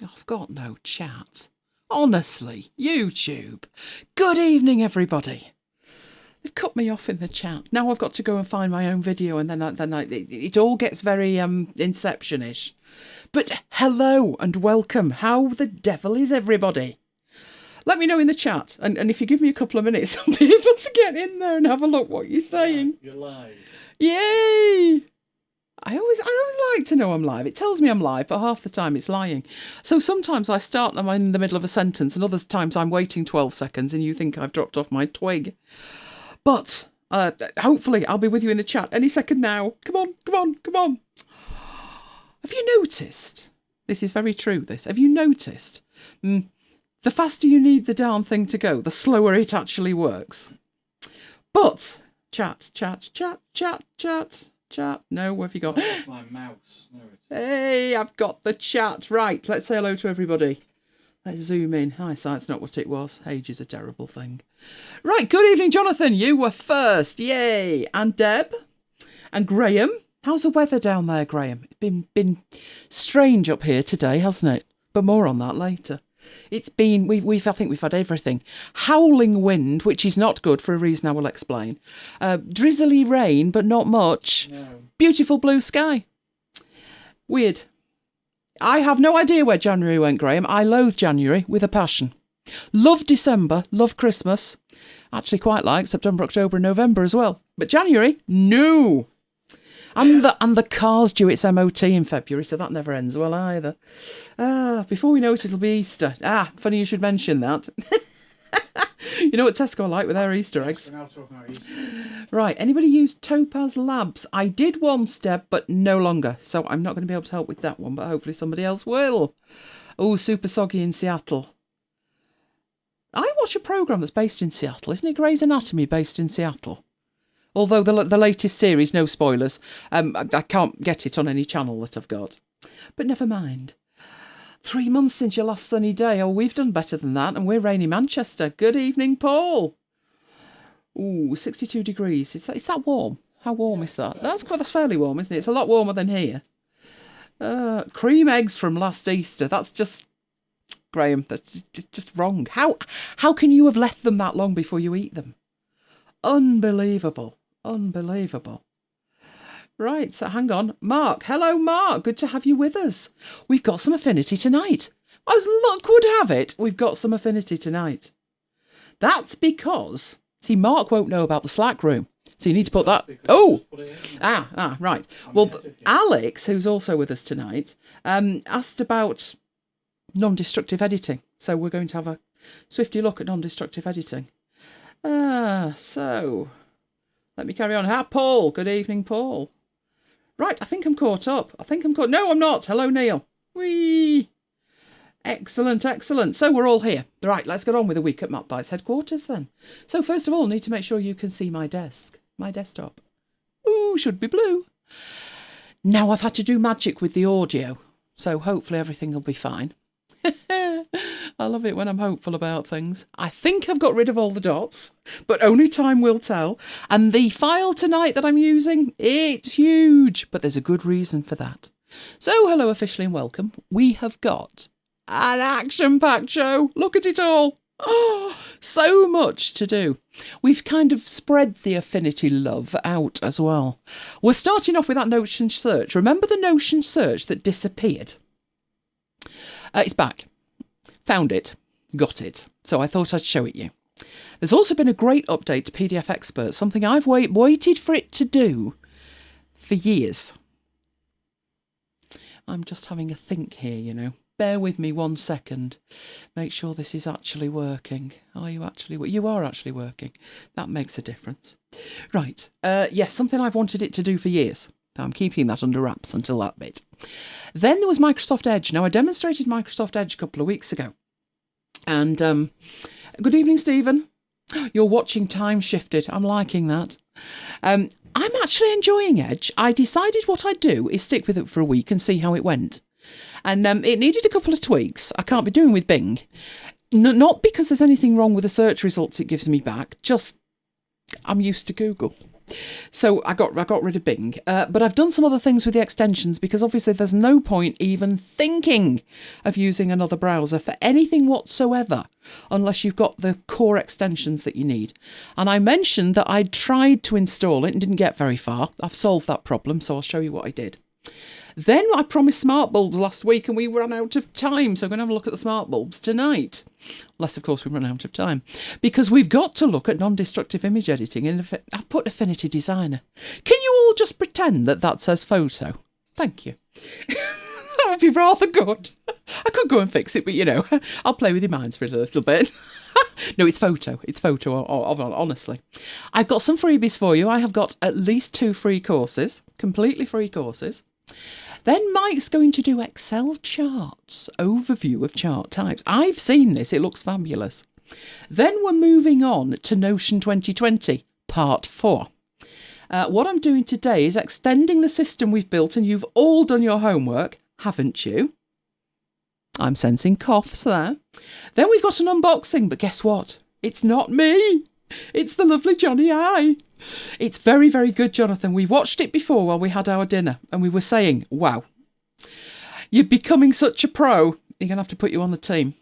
I've got no chat. Honestly, YouTube. Good evening, everybody. They've cut me off in the chat. Now I've got to go and find my own video, and then it all gets very Inception-ish. But hello and welcome. How the devil is everybody? Let me know in the chat, and if you give me a couple of minutes, I'll be able to get in there and have a look what you're saying. You're live. Yay! I always like to know I'm live. It tells me I'm live, but half the time it's lying. So sometimes I start and I'm in the middle of a sentence, and other times I'm waiting 12 seconds and you think I've dropped off my twig. But hopefully I'll be with you in the chat any second now. Come on, come on, come on. Have you noticed? This is very true, this. Have you noticed? The faster you need the darn thing to go, the slower it actually works. But, chat. No, where have you gone? Oh, that's my mouse. No, Hey, I've got the chat. Right, let's say hello to everybody. Let's zoom in. Eyesight's not what it was. Age is a terrible thing. Right, good evening, Jonathan. You were first. Yay. And Deb. And Graham. How's the weather down there, Graham? It's been strange up here today, hasn't it? But more on that later. It's been, I think we've had everything. Howling wind, which is not good for a reason I will explain. Drizzly rain, but not much. no. Beautiful blue sky. Weird. I have no idea where January went, Graham. I loathe January with a passion. Love December, love Christmas. Actually quite like September, October and November as well. But January, no. And the car's due its MOT in February, so that never ends well either. Before we know it, it'll be Easter. Funny you should mention that. You know what Tesco are like with their Easter eggs? We're now talking about Easter. Right, anybody use Topaz Labs? I did once, Deb, but no longer. So I'm not going to be able to help with that one, but hopefully somebody else will. Oh, Super Soggy in Seattle. I watch a programme that's based in Seattle. Isn't it Grey's Anatomy based in Seattle? Although the latest series, no spoilers, I can't get it on any channel that I've got. But never mind. 3 months since your last sunny day. Oh, we've done better than that, and we're rainy Manchester. Good evening, Paul. Ooh, 62 degrees. Is that warm? How warm is that? That's fairly warm, isn't it? It's a lot warmer than here. Cream eggs from last Easter. That's just... Graham, that's just wrong. How can you have left them that long before you eat them? Unbelievable. Unbelievable. Right, so hang on. Mark. Hello, Mark. Good to have you with us. We've got some affinity tonight. As luck would have it, we've got some affinity tonight. That's because... See, Mark won't know about the Slack room. So you need to put that... Oh! Right. Well, Alex, who's also with us tonight, asked about non-destructive editing. So we're going to have a swifty look at non-destructive editing. So... Let me carry on. Paul. Good evening, Paul. Right, I think I'm caught up. No, I'm not. Hello, Neil. Whee! Excellent, excellent. So we're all here. Right, let's get on with the week at MapBytes headquarters then. So first of all, need to make sure you can see my desk, my desktop. Ooh, should be blue. Now I've had to do magic with the audio, so hopefully everything will be fine. I love it when I'm hopeful about things. I think I've got rid of all the dots, but only time will tell. And the file tonight that I'm using, it's huge, but there's a good reason for that. So hello officially and welcome. We have got an action-packed show. Look at it all. Oh, so much to do. We've kind of spread the affinity love out as well. We're starting off with that Notion search. Remember the Notion search that disappeared? It's back. Found it. Got it. So I thought I'd show it you. There's also been a great update to PDF Expert, something I've waited for it to do for years. I'm just having a think here, you know. Bear with me 1 second. Make sure this is actually working. Are you actually... You are actually working. That makes a difference. Right. Yes, something I've wanted it to do for years. I'm keeping that under wraps until that bit. Then there was Microsoft Edge. Now, I demonstrated Microsoft Edge a couple of weeks ago. And good evening, Stephen. You're watching Time Shifted. I'm liking that. I'm actually enjoying Edge. I decided what I'd do is stick with it for a week and see how it went. And it needed a couple of tweaks. I can't be doing with Bing. Not because there's anything wrong with the search results it gives me back. Just, I'm used to Google. So I got rid of Bing, but I've done some other things with the extensions because obviously there's no point even thinking of using another browser for anything whatsoever unless you've got the core extensions that you need. And I mentioned that I'd tried to install it and didn't get very far. I've solved that problem, so I'll show you what I did. Then I promised smart bulbs last week and we ran out of time, so I'm going to have a look at the smart bulbs tonight. Unless, of course, we run out of time. Because we've got to look at non-destructive image editing. And I've put Affinity Designer. Can you all just pretend that says photo? Thank you. That would be rather good. I could go and fix it, but, I'll play with your minds for a little bit. No, it's photo. It's photo, honestly. I've got some freebies for you. I have got at least 2 free courses, completely free courses. Then Mike's going to do Excel charts, overview of chart types. I've seen this, it looks fabulous. Then we're moving on to Notion 2020, part 4. What I'm doing today is extending the system we've built, and you've all done your homework, haven't you? I'm sensing coughs there. Then we've got an unboxing, but guess what? It's not me. It's the lovely Johnny I. It's very, very good, Jonathan. We watched it before while we had our dinner and we were saying, wow, you're becoming such a pro. You're going to have to put you on the team.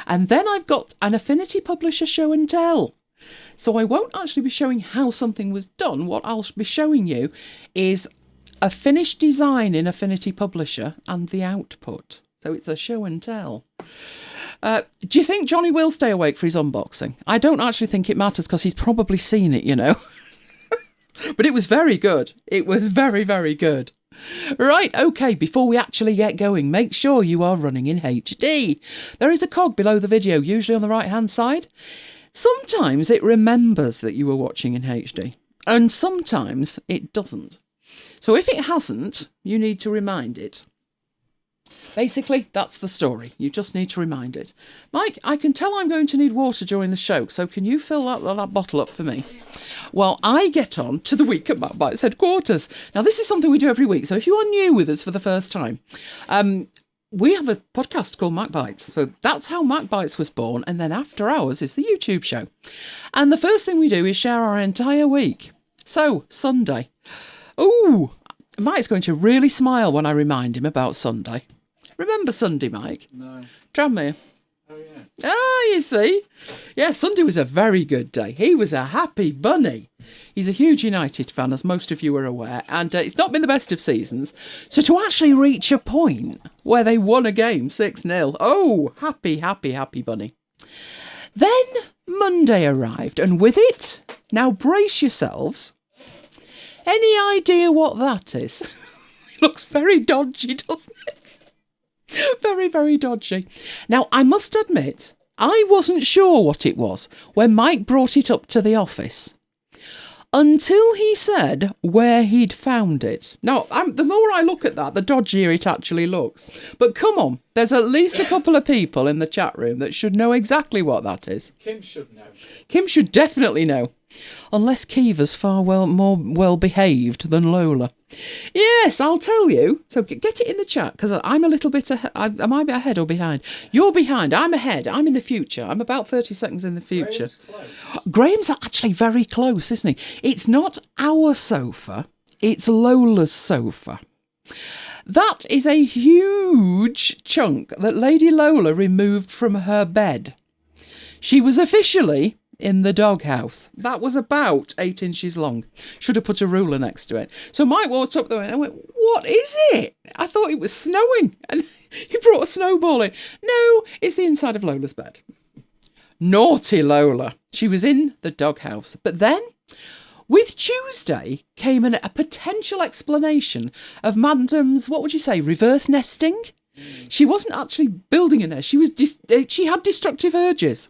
And then I've got an Affinity Publisher show and tell. So I won't actually be showing how something was done. What I'll be showing you is a finished design in Affinity Publisher and the output. So it's a show and tell. Do you think Johnny will stay awake for his unboxing? I don't actually think it matters because he's probably seen it, But it was very good. It was very, very good. Right, okay, before we actually get going, make sure you are running in HD. There is a cog below the video, usually on the right-hand side. Sometimes it remembers that you were watching in HD, and sometimes it doesn't. So if it hasn't, you need to remind it. Basically, that's the story. You just need to remind it. Mike, I can tell I'm going to need water during the show, so can you fill that bottle up for me? While I get on to the week at MacBites headquarters. Now, this is something we do every week, so if you are new with us for the first time, we have a podcast called MacBites. So that's how MacBites was born, and then After Hours is the YouTube show. And the first thing we do is share our entire week. So, Sunday. Ooh, Mike's going to really smile when I remind him about Sunday. Remember Sunday, Mike? No. Tranmere. Oh, yeah. Ah, you see. Yeah, Sunday was a very good day. He was a happy bunny. He's a huge United fan, as most of you are aware, and it's not been the best of seasons. So to actually reach a point where they won a game 6-0, oh, happy, happy, happy bunny. Then Monday arrived, and with it, now brace yourselves. Any idea what that is? It looks very dodgy, doesn't it? Very, very dodgy. Now, I must admit, I wasn't sure what it was when Mike brought it up to the office until he said where he'd found it. Now, the more I look at that, the dodgier it actually looks. But come on, there's at least a couple of people in the chat room that should know exactly what that is. Kim should know. Kim should definitely know. Unless Kiva's far more well-behaved than Lola. Yes, I'll tell you. So get it in the chat, because I'm a little bit ahead. Am I ahead or behind? You're behind. I'm ahead. I'm in the future. I'm about 30 seconds in the future. Graham's actually very close, isn't he? It's not our sofa. It's Lola's sofa. That is a huge chunk that Lady Lola removed from her bed. She was officially in the doghouse. That was about 8 inches long. Should have put a ruler next to it. So Mike walked up there and I went, what is it? I thought it was snowing. And he brought a snowball in. No, it's the inside of Lola's bed. Naughty Lola. She was in the doghouse. But then, with Tuesday, came a potential explanation of Madam's, what would you say, reverse nesting? She wasn't actually building a nest. She had destructive urges.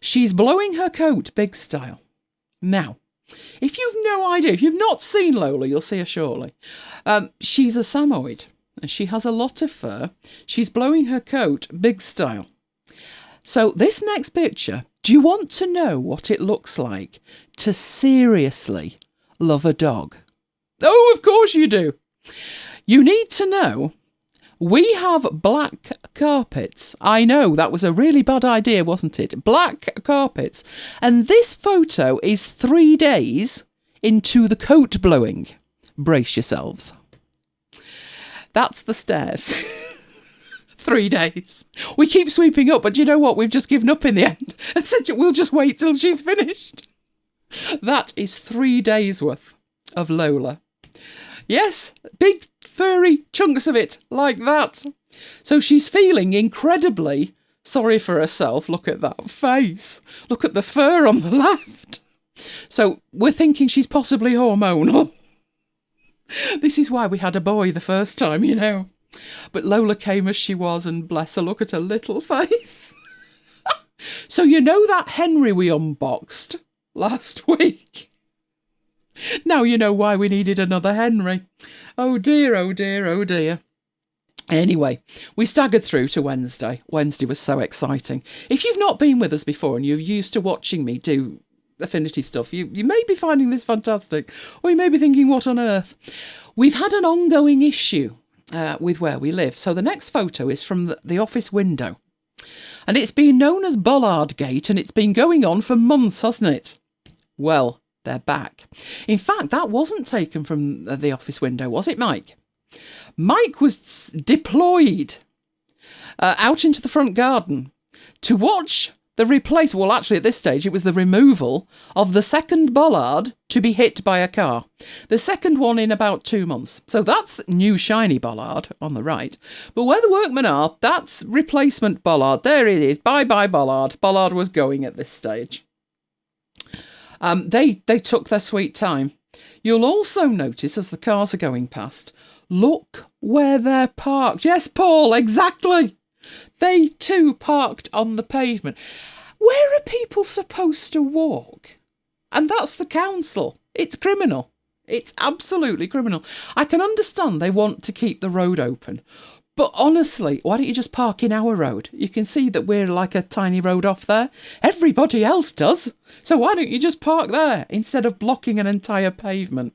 She's blowing her coat big style. Now, if you've no idea, if you've not seen Lola, you'll see her shortly. She's a Samoyed and she has a lot of fur. She's blowing her coat big style. So this next picture, do you want to know what it looks like to seriously love a dog? Oh, of course you do. You need to know. We have black carpets. I know, that was a really bad idea, wasn't it? Black carpets. And this photo is 3 days into the coat blowing. Brace yourselves. That's the stairs. 3 days. We keep sweeping up, but you know what? We've just given up in the end and said we'll just wait till she's finished. That is 3 days worth of Lola. Yes, big furry chunks of it like that. So she's feeling incredibly sorry for herself. Look at that face. Look at the fur on the left. So we're thinking she's possibly hormonal. This is why we had a boy the first time, you know. But Lola came as she was, and bless her, look at her little face. So you know that Henry we unboxed last week? Now you know why we needed another Henry. Oh dear, oh dear, oh dear. Anyway, we staggered through to Wednesday. Wednesday was so exciting. If you've not been with us before and you're used to watching me do Affinity stuff, you may be finding this fantastic, or you may be thinking, what on earth? We've had an ongoing issue with where we live. So the next photo is from the office window. And it's been known as Bollard Gate, and it's been going on for months, hasn't it? Well, they're back. In fact, that wasn't taken from the office window, was it, Mike? Mike was deployed out into the front garden to watch the replacement. Well, actually, at this stage, it was the removal of the second bollard to be hit by a car. The second one in about 2 months. So that's new shiny bollard on the right. But where the workmen are, that's replacement bollard. There it is. Bye-bye bollard. Bollard was going at this stage. They took their sweet time. You'll also notice as the cars are going past, look where they're parked. Yes, Paul, exactly. They too parked on the pavement. Where are people supposed to walk? And that's the council. It's criminal. It's absolutely criminal. I can understand they want to keep the road open. But honestly, why don't you just park in our road? You can see that we're like a tiny road off there. Everybody else does. So why don't you just park there instead of blocking an entire pavement?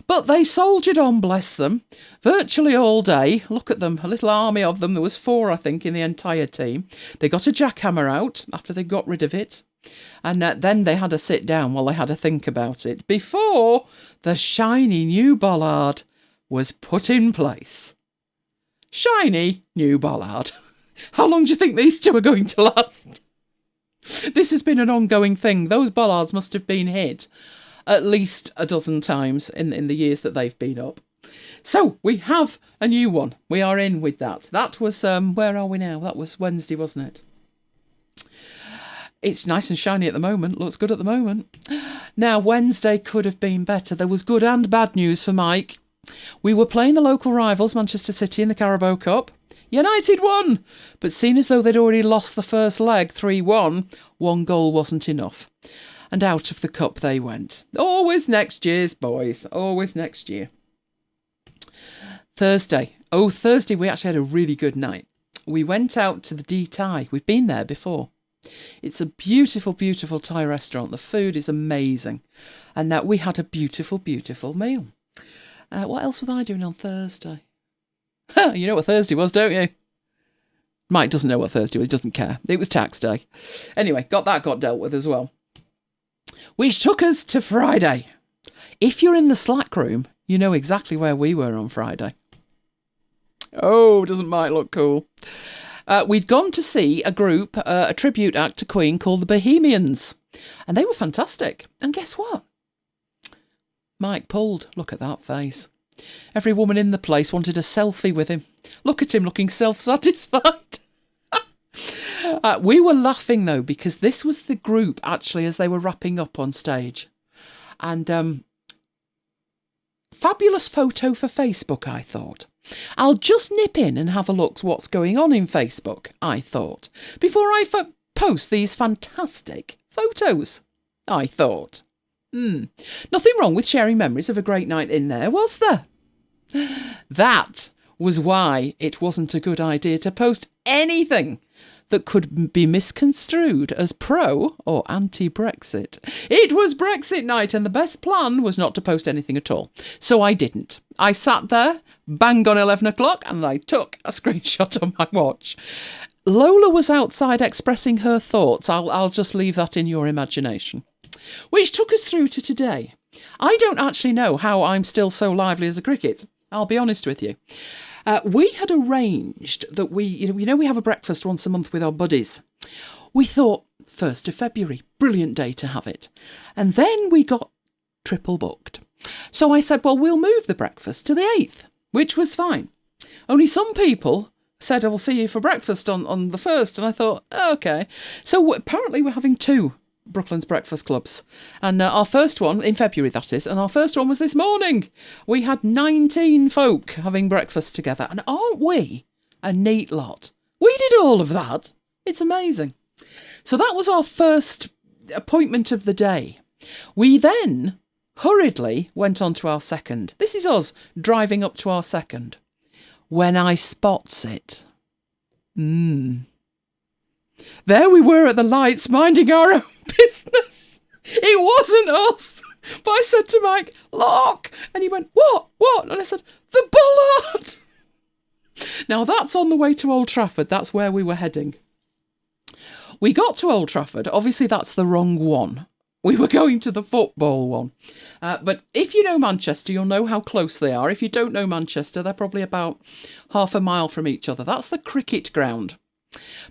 But they soldiered on, bless them, virtually all day. Look at them, a little army of them. There was 4, I think, in the entire team. They got a jackhammer out after they got rid of it. And then they had a sit down while they had a think about it before the shiny new bollard was put in place. Shiny new bollard. How long do you think these two are going to last? This has been an ongoing thing. Those bollards must have been hit at least a dozen times in the years that they've been up. So we have a new one. We are in with that. That was, where are we now? That was Wednesday, wasn't it? It's nice and shiny at the moment. Looks good at the moment. Now, Wednesday could have been better. There was good and bad news for Mike. We were playing the local rivals, Manchester City, in the Carabao Cup. United won, but seen as though they'd already lost the first leg 3-1, 1 goal wasn't enough. And out of the cup they went. Always next year's, boys. Always next year. Thursday. Oh, Thursday we actually had a really good night. We went out to the D Thai. We've been there before. It's a beautiful, beautiful Thai restaurant. The food is amazing. And now we had a beautiful, beautiful meal. What else was I doing on Thursday? You know what Thursday was, don't you? Mike doesn't know what Thursday was. He doesn't care. It was tax day. Anyway, got dealt with as well. Which took us to Friday. If you're in the Slack room, you know exactly where we were on Friday. Oh, doesn't Mike look cool? We'd gone to see a group, a tribute act to Queen called the Bohemians. And they were fantastic. And guess what? Mike pulled. Look at that face. Every woman in the place wanted a selfie with him. Look at him looking self-satisfied. We were laughing, though, because this was the group, actually, as they were wrapping up on stage. And fabulous photo for Facebook, I thought. I'll just nip in and have a look at what's going on in Facebook, I thought, before I post these fantastic photos, I thought. Nothing wrong with sharing memories of a great night in there, was there? That was why it wasn't a good idea to post anything that could be misconstrued as pro or anti-Brexit. It was Brexit night and the best plan was not to post anything at all. So I didn't. I sat there, bang on 11 o'clock, and I took a screenshot on my watch. Lola was outside expressing her thoughts. I'll just leave that in your imagination. Which took us through to today. I don't actually know how I'm still so lively as a cricket. I'll be honest with you. We had arranged that we have a breakfast once a month with our buddies. We thought 1st of February, brilliant day to have it. And then we got triple booked. So I said, well, we'll move the breakfast to the 8th, which was fine. Only some people said, I will see you for breakfast on the 1st. And I thought, okay. So apparently we're having 2 Brooklands breakfast clubs. And our first one, in February that is, and our first one was this morning. We had 19 folk having breakfast together. And aren't we a neat lot? We did all of that. It's amazing. So that was our first appointment of the day. We then hurriedly went on to our second. This is us driving up to our second. When I spots it. There we were at the lights minding our own business. It wasn't us. But I said to Mike, look. And he went, what? And I said, the bollard. Now that's on the way to Old Trafford. That's where we were heading. We got to Old Trafford. Obviously, that's the wrong one. We were going to the football one. But if you know Manchester, you'll know how close they are. If you don't know Manchester, they're probably about half a mile from each other. That's the cricket ground.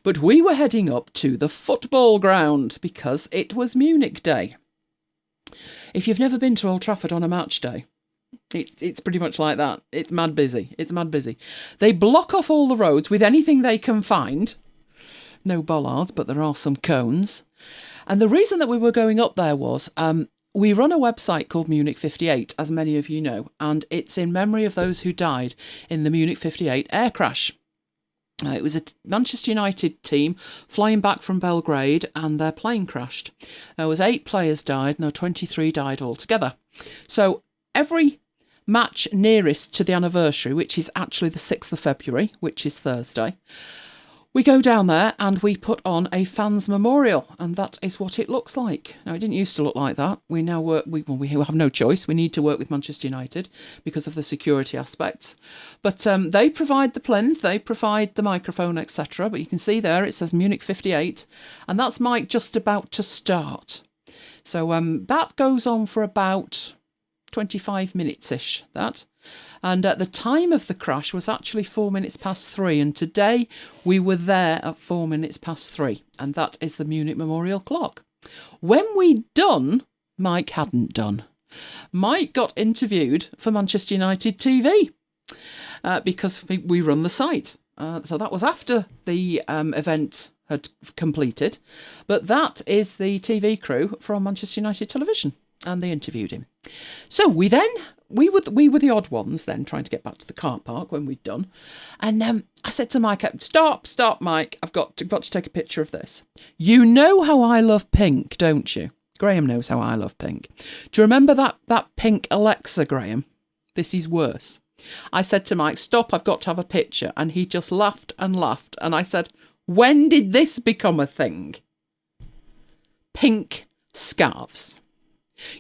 But we were heading up to the football ground because it was Munich Day. If you've never been to Old Trafford on a match day, it's pretty much like that. It's mad busy. They block off all the roads with anything they can find. No bollards, but there are some cones. And the reason that we were going up there was we run a website called Munich 58, as many of you know, and it's in memory of those who died in the Munich 58 air crash. It was a Manchester United team flying back from Belgrade and their plane crashed. There was 8 players died, no, 23 died altogether. So every match nearest to the anniversary, which is actually the 6th of February, which is Thursday, we go down there and we put on a fans memorial, and that is what it looks like. Now, it didn't used to look like that. We now work, we have no choice. We need to work with Manchester United because of the security aspects. But they provide the plinth, they provide the microphone, etc. But you can see there it says Munich 58, and that's Mike just about to start. So that goes on for about 25 minutes-ish, that. And the time of the crash was actually 4 minutes past 3. And today we were there at 4 minutes past 3. And that is the Munich Memorial Clock. When we'd done, Mike hadn't done. Mike got interviewed for Manchester United TV because we run the site. So that was after the event had completed. But that is the TV crew from Manchester United Television. And they interviewed him. So we were the odd ones then trying to get back to the car park when we'd done. And I said to Mike, stop, Mike, I've got to take a picture of this. You know how I love pink, don't you? Graham knows how I love pink. Do you remember that pink Alexa, Graham? This is worse. I said to Mike, stop, I've got to have a picture. And he just laughed and laughed. And I said, when did this become a thing? Pink scarves.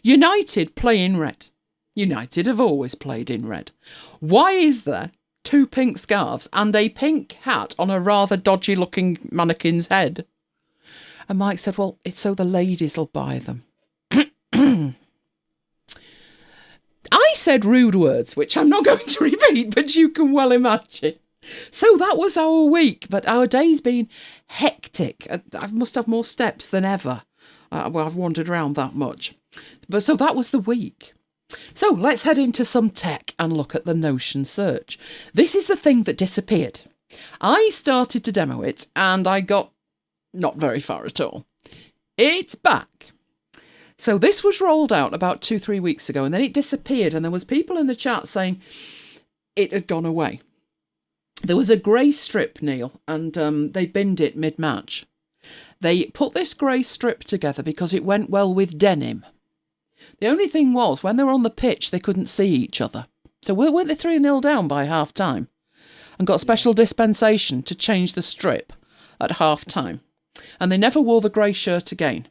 United play in red. United have always played in red. Why is there 2 pink scarves and a pink hat on a rather dodgy looking mannequin's head? And Mike said, well, it's so the ladies will buy them. I said rude words, which I'm not going to repeat, but you can well imagine. So that was our week, but our day's been hectic. I must have more steps than ever. I've wandered around that much. But so that was the week. So let's head into some tech and look at the Notion search. This is the thing that disappeared. I started to demo it and I got not very far at all. It's back. So this was rolled out about 2-3 weeks ago and then it disappeared and there was people in the chat saying it had gone away. There was a grey strip, Neil, and they binned it mid-match. They put this grey strip together because it went well with denim. The only thing was, when they were on the pitch, they couldn't see each other. So weren't they 3-0 down by half-time? And got special dispensation to change the strip at half-time. And they never wore the grey shirt again.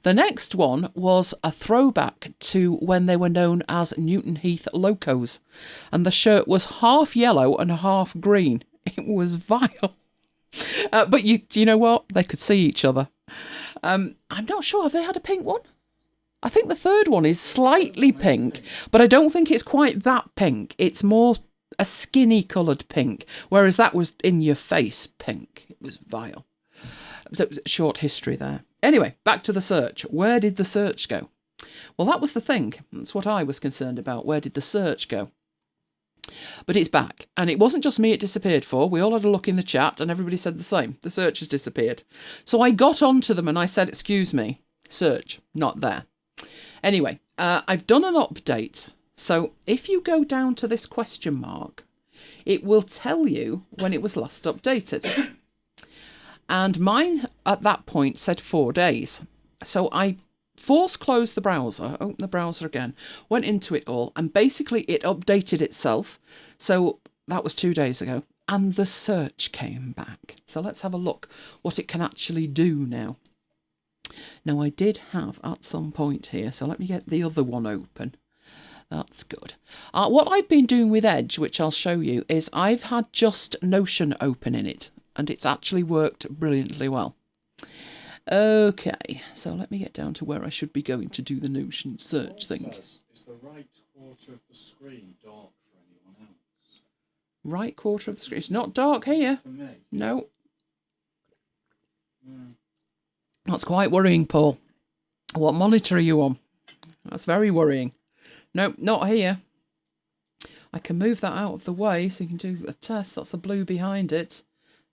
The next one was a throwback to when they were known as Newton Heath Locos. And the shirt was half yellow and half green. It was vile. But you know what? They could see each other. I'm not sure. Have they had a pink one? I think the third one is slightly pink, but I don't think it's quite that pink. It's more a skinny coloured pink, whereas that was in your face pink. It was vile. So it was a short history there. Anyway, back to the search. Where did the search go? Well, that was the thing. That's what I was concerned about. Where did the search go? But it's back. And it wasn't just me it disappeared for. We all had a look in the chat and everybody said the same. The search has disappeared. So I got onto them and I said, excuse me, search, not there. Anyway, I've done an update. So if you go down to this question mark, it will tell you when it was last updated. And mine at that point said 4 days. So I force closed the browser, opened the browser again, went into it all, and basically it updated itself. So that was 2 days ago. And the search came back. So let's have a look what it can actually do now. Now, I did have at some point here, so let me get the other one open. That's good. What I've been doing with Edge, which I'll show you, is I've had just Notion open in it, and it's actually worked brilliantly well. Okay, so let me get down to where I should be going to do the Notion search thing. Is the right quarter of the screen dark for anyone else? Right quarter of the screen. It's not dark here. For me? No. Mm. That's quite worrying, Paul. What monitor are you on? That's very worrying. No, not here. I can move that out of the way so you can do a test. That's the blue behind it.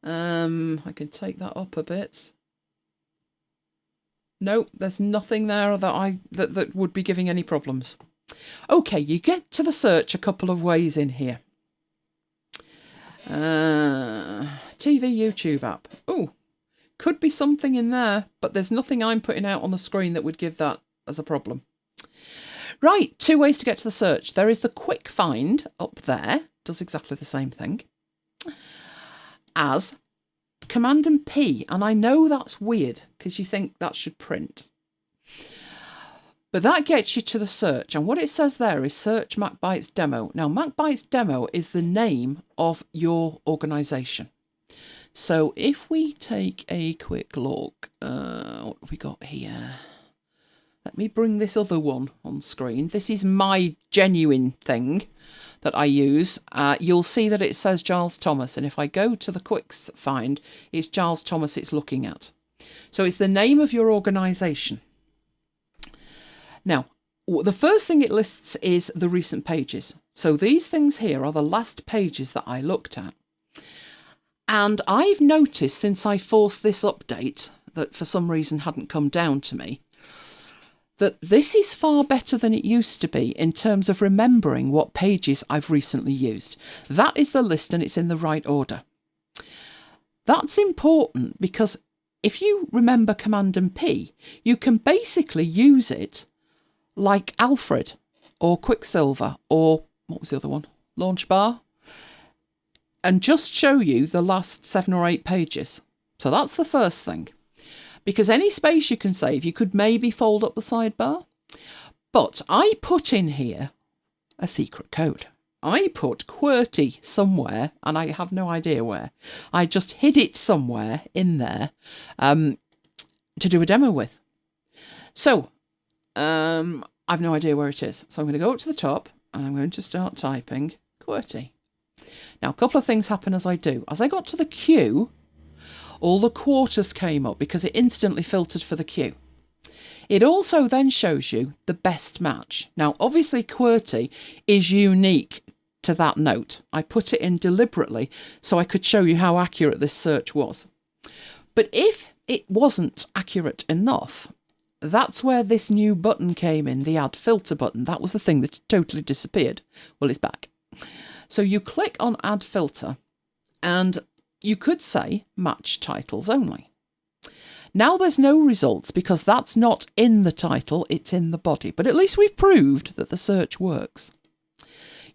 I can take that up a bit. No, there's nothing there that would be giving any problems. Okay, you get to the search a couple of ways in here. TV, YouTube app. Oh, could be something in there, but there's nothing I'm putting out on the screen that would give that as a problem. Right, 2 ways to get to the search. There is the quick find up there, does exactly the same thing as Command and P. And I know that's weird because you think that should print. But that gets you to the search. And what it says there is search MacBytes Demo. Now, MacBytes Demo is the name of your organisation. So if we take a quick look, what have we got here? Let me bring this other one on screen. This is my genuine thing that I use. You'll see that it says Giles Thomas. And if I go to the quick find, it's Giles Thomas it's looking at. So it's the name of your organisation. Now, the first thing it lists is the recent pages. So these things here are the last pages that I looked at. And I've noticed since I forced this update that for some reason hadn't come down to me, that this is far better than it used to be in terms of remembering what pages I've recently used. That is the list and it's in the right order. That's important because if you remember Command and P, you can basically use it like Alfred or Quicksilver or, what was the other one? Launchbar. And just show you the last 7 or 8 pages. So that's the first thing. Because any space you can save, you could maybe fold up the sidebar. But I put in here a secret code. I put QWERTY somewhere, and I have no idea where. I just hid it somewhere in there to do a demo with. So, I've no idea where it is. So I'm going to go up to the top, and I'm going to start typing QWERTY. Now, a couple of things happen as I do. As I got to the Q, all the quarters came up because it instantly filtered for the Q. It also then shows you the best match. Now, obviously, QWERTY is unique to that note. I put it in deliberately so I could show you how accurate this search was. But if it wasn't accurate enough, that's where this new button came in, the Add Filter button. That was the thing that totally disappeared. Well, it's back. So you click on Add Filter and you could say Match Titles Only. Now there's no results because that's not in the title, it's in the body. But at least we've proved that the search works.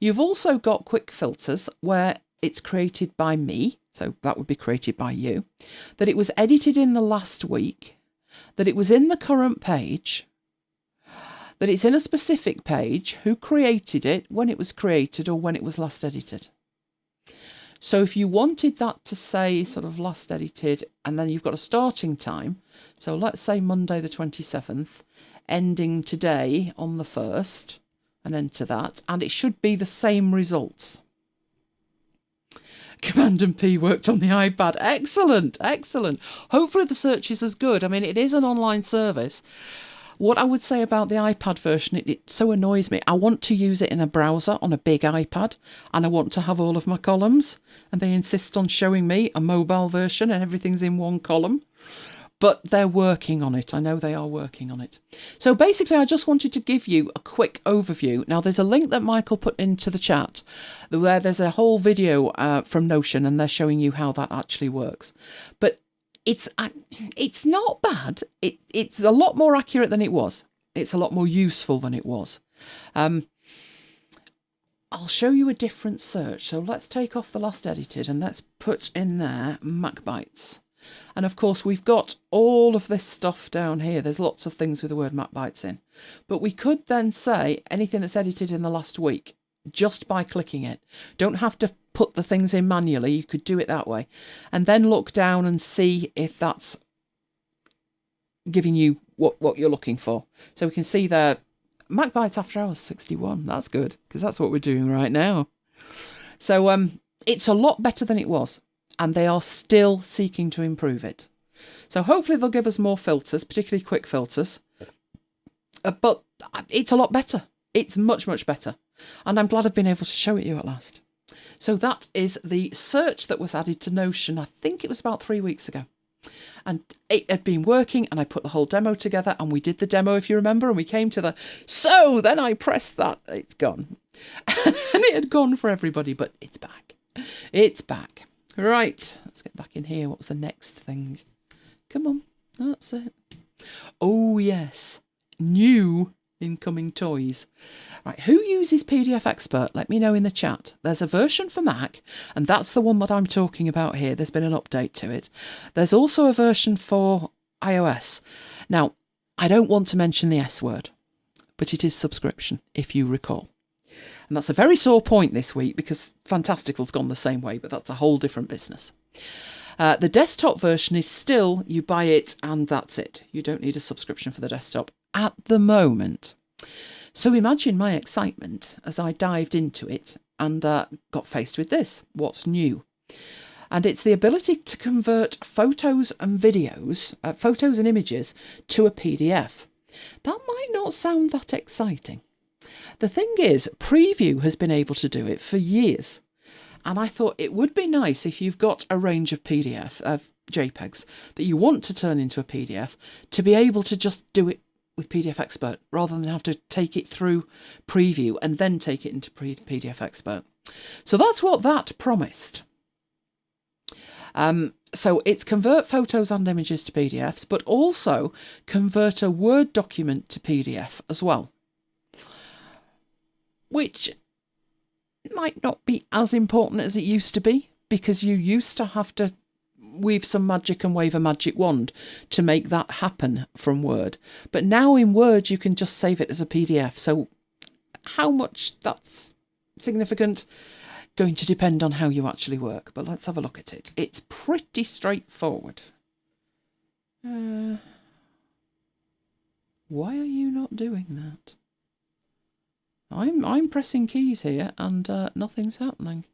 You've also got quick filters where it's created by me, so that would be created by you, that it was edited in the last week, that it was in the current page, that it's in a specific page, who created it, when it was created, or when it was last edited. So if you wanted that to say sort of last edited, and then you've got a starting time, so let's say Monday the 27th, ending today on the 1st, and enter that, and it should be the same results. Command and P worked on the iPad. Excellent, excellent. Hopefully the search is as good. I mean, it is an online service. What I would say about the iPad version, it so annoys me. I want to use it in a browser on a big iPad, and I want to have all of my columns, and they insist on showing me a mobile version and everything's in one column. But they're working on it. I know they are working on it. So basically, I just wanted to give you a quick overview. Now, there's a link that Michael put into the chat where there's a whole video from Notion, and they're showing you how that actually works. But it's not bad. It's a lot more accurate than it was. It's a lot more useful than it was. I'll show you a different search. So let's take off the last edited and let's put in there MacBytes. And of course, we've got all of this stuff down here. There's lots of things with the word MacBytes in. But we could then say anything that's edited in the last week just by clicking it. Don't have to put the things in manually. You could do it that way. And then look down and see if that's giving you what you're looking for. So we can see there, MacBytes after hours 61. That's good, because that's what we're doing right now. So it's a lot better than it was. And they are still seeking to improve it. So hopefully they'll give us more filters, particularly quick filters. But it's a lot better. It's much, much better. And I'm glad I've been able to show it you at last. So that is the search that was added to Notion. I think it was about 3 weeks ago. And it had been working, and I put the whole demo together, and we did the demo, if you remember, and we came to the, so then I pressed that, it's gone. And it had gone for everybody, but it's back. It's back. Right, let's get back in here. What was the next thing? Come on, that's it. Oh, yes, new incoming toys. Right, who uses PDF Expert? Let me know in the chat. There's a version for Mac, and that's the one that I'm talking about here. There's been an update to it. There's also a version for iOS. Now, I don't want to mention the S word, but it is subscription, if you recall. And that's a very sore point this week because Fantastical's gone the same way, but that's a whole different business. The desktop version is still, you buy it and that's it. You don't need a subscription for the desktop at the moment. So imagine my excitement as I dived into it and got faced with this. What's new? And it's the ability to convert photos and videos, photos and images to a PDF. That might not sound that exciting. The thing is, Preview has been able to do it for years. And I thought it would be nice if you've got a range of JPEGs that you want to turn into a PDF, to be able to just do it with PDF Expert rather than have to take it through Preview and then take it into PDF Expert. So that's what that promised. So it's convert photos and images to PDFs, but also convert a Word document to PDF as well, which might not be as important as it used to be, because you used to have to weave some magic and wave a magic wand to make that happen from Word. But now in Word, you can just save it as a PDF. So how much that's significant, going to depend on how you actually work. But let's have a look at it. It's pretty straightforward. Why are you not doing that? I'm pressing keys here and nothing's happening.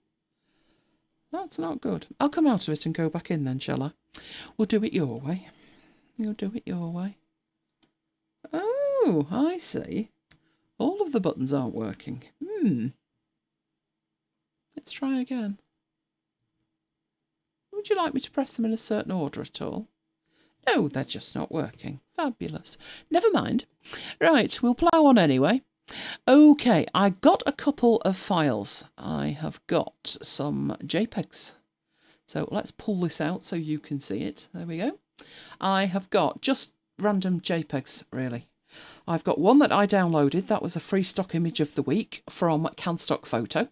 That's not good. I'll come out of it and go back in then, shall I? We'll do it your way. You'll do it your way. Oh, I see. All of the buttons aren't working. Let's try again. Would you like me to press them in a certain order at all? No, they're just not working. Fabulous. Never mind. Right, we'll plough on anyway. Okay, I got a couple of files. I have got some JPEGs. So let's pull this out so you can see it. There we go. I have got just random JPEGs, really. I've got one that I downloaded. That was a free stock image of the week from CanStock Photo.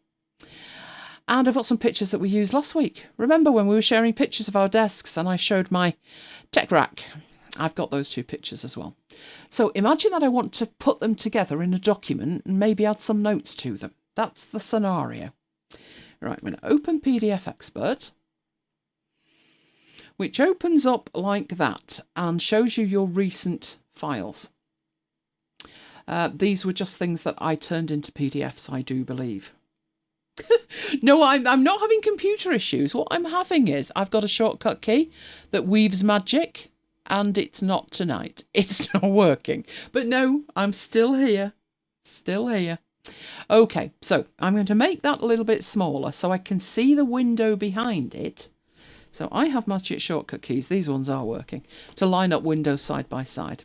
And I've got some pictures that we used last week. Remember when we were sharing pictures of our desks and I showed my tech rack? I've got those two pictures as well. So imagine that I want to put them together in a document and maybe add some notes to them. That's the scenario. Right, I'm going to open PDF Expert, which opens up like that and shows you your recent files. These were just things that I turned into PDFs, I do believe. No, I'm not having computer issues. What I'm having is I've got a shortcut key that weaves magic, and it's not tonight. It's not working. But no, I'm still here. Still here. Okay, so I'm going to make that a little bit smaller so I can see the window behind it. So I have magic shortcut keys, these ones are working, to line up windows side by side.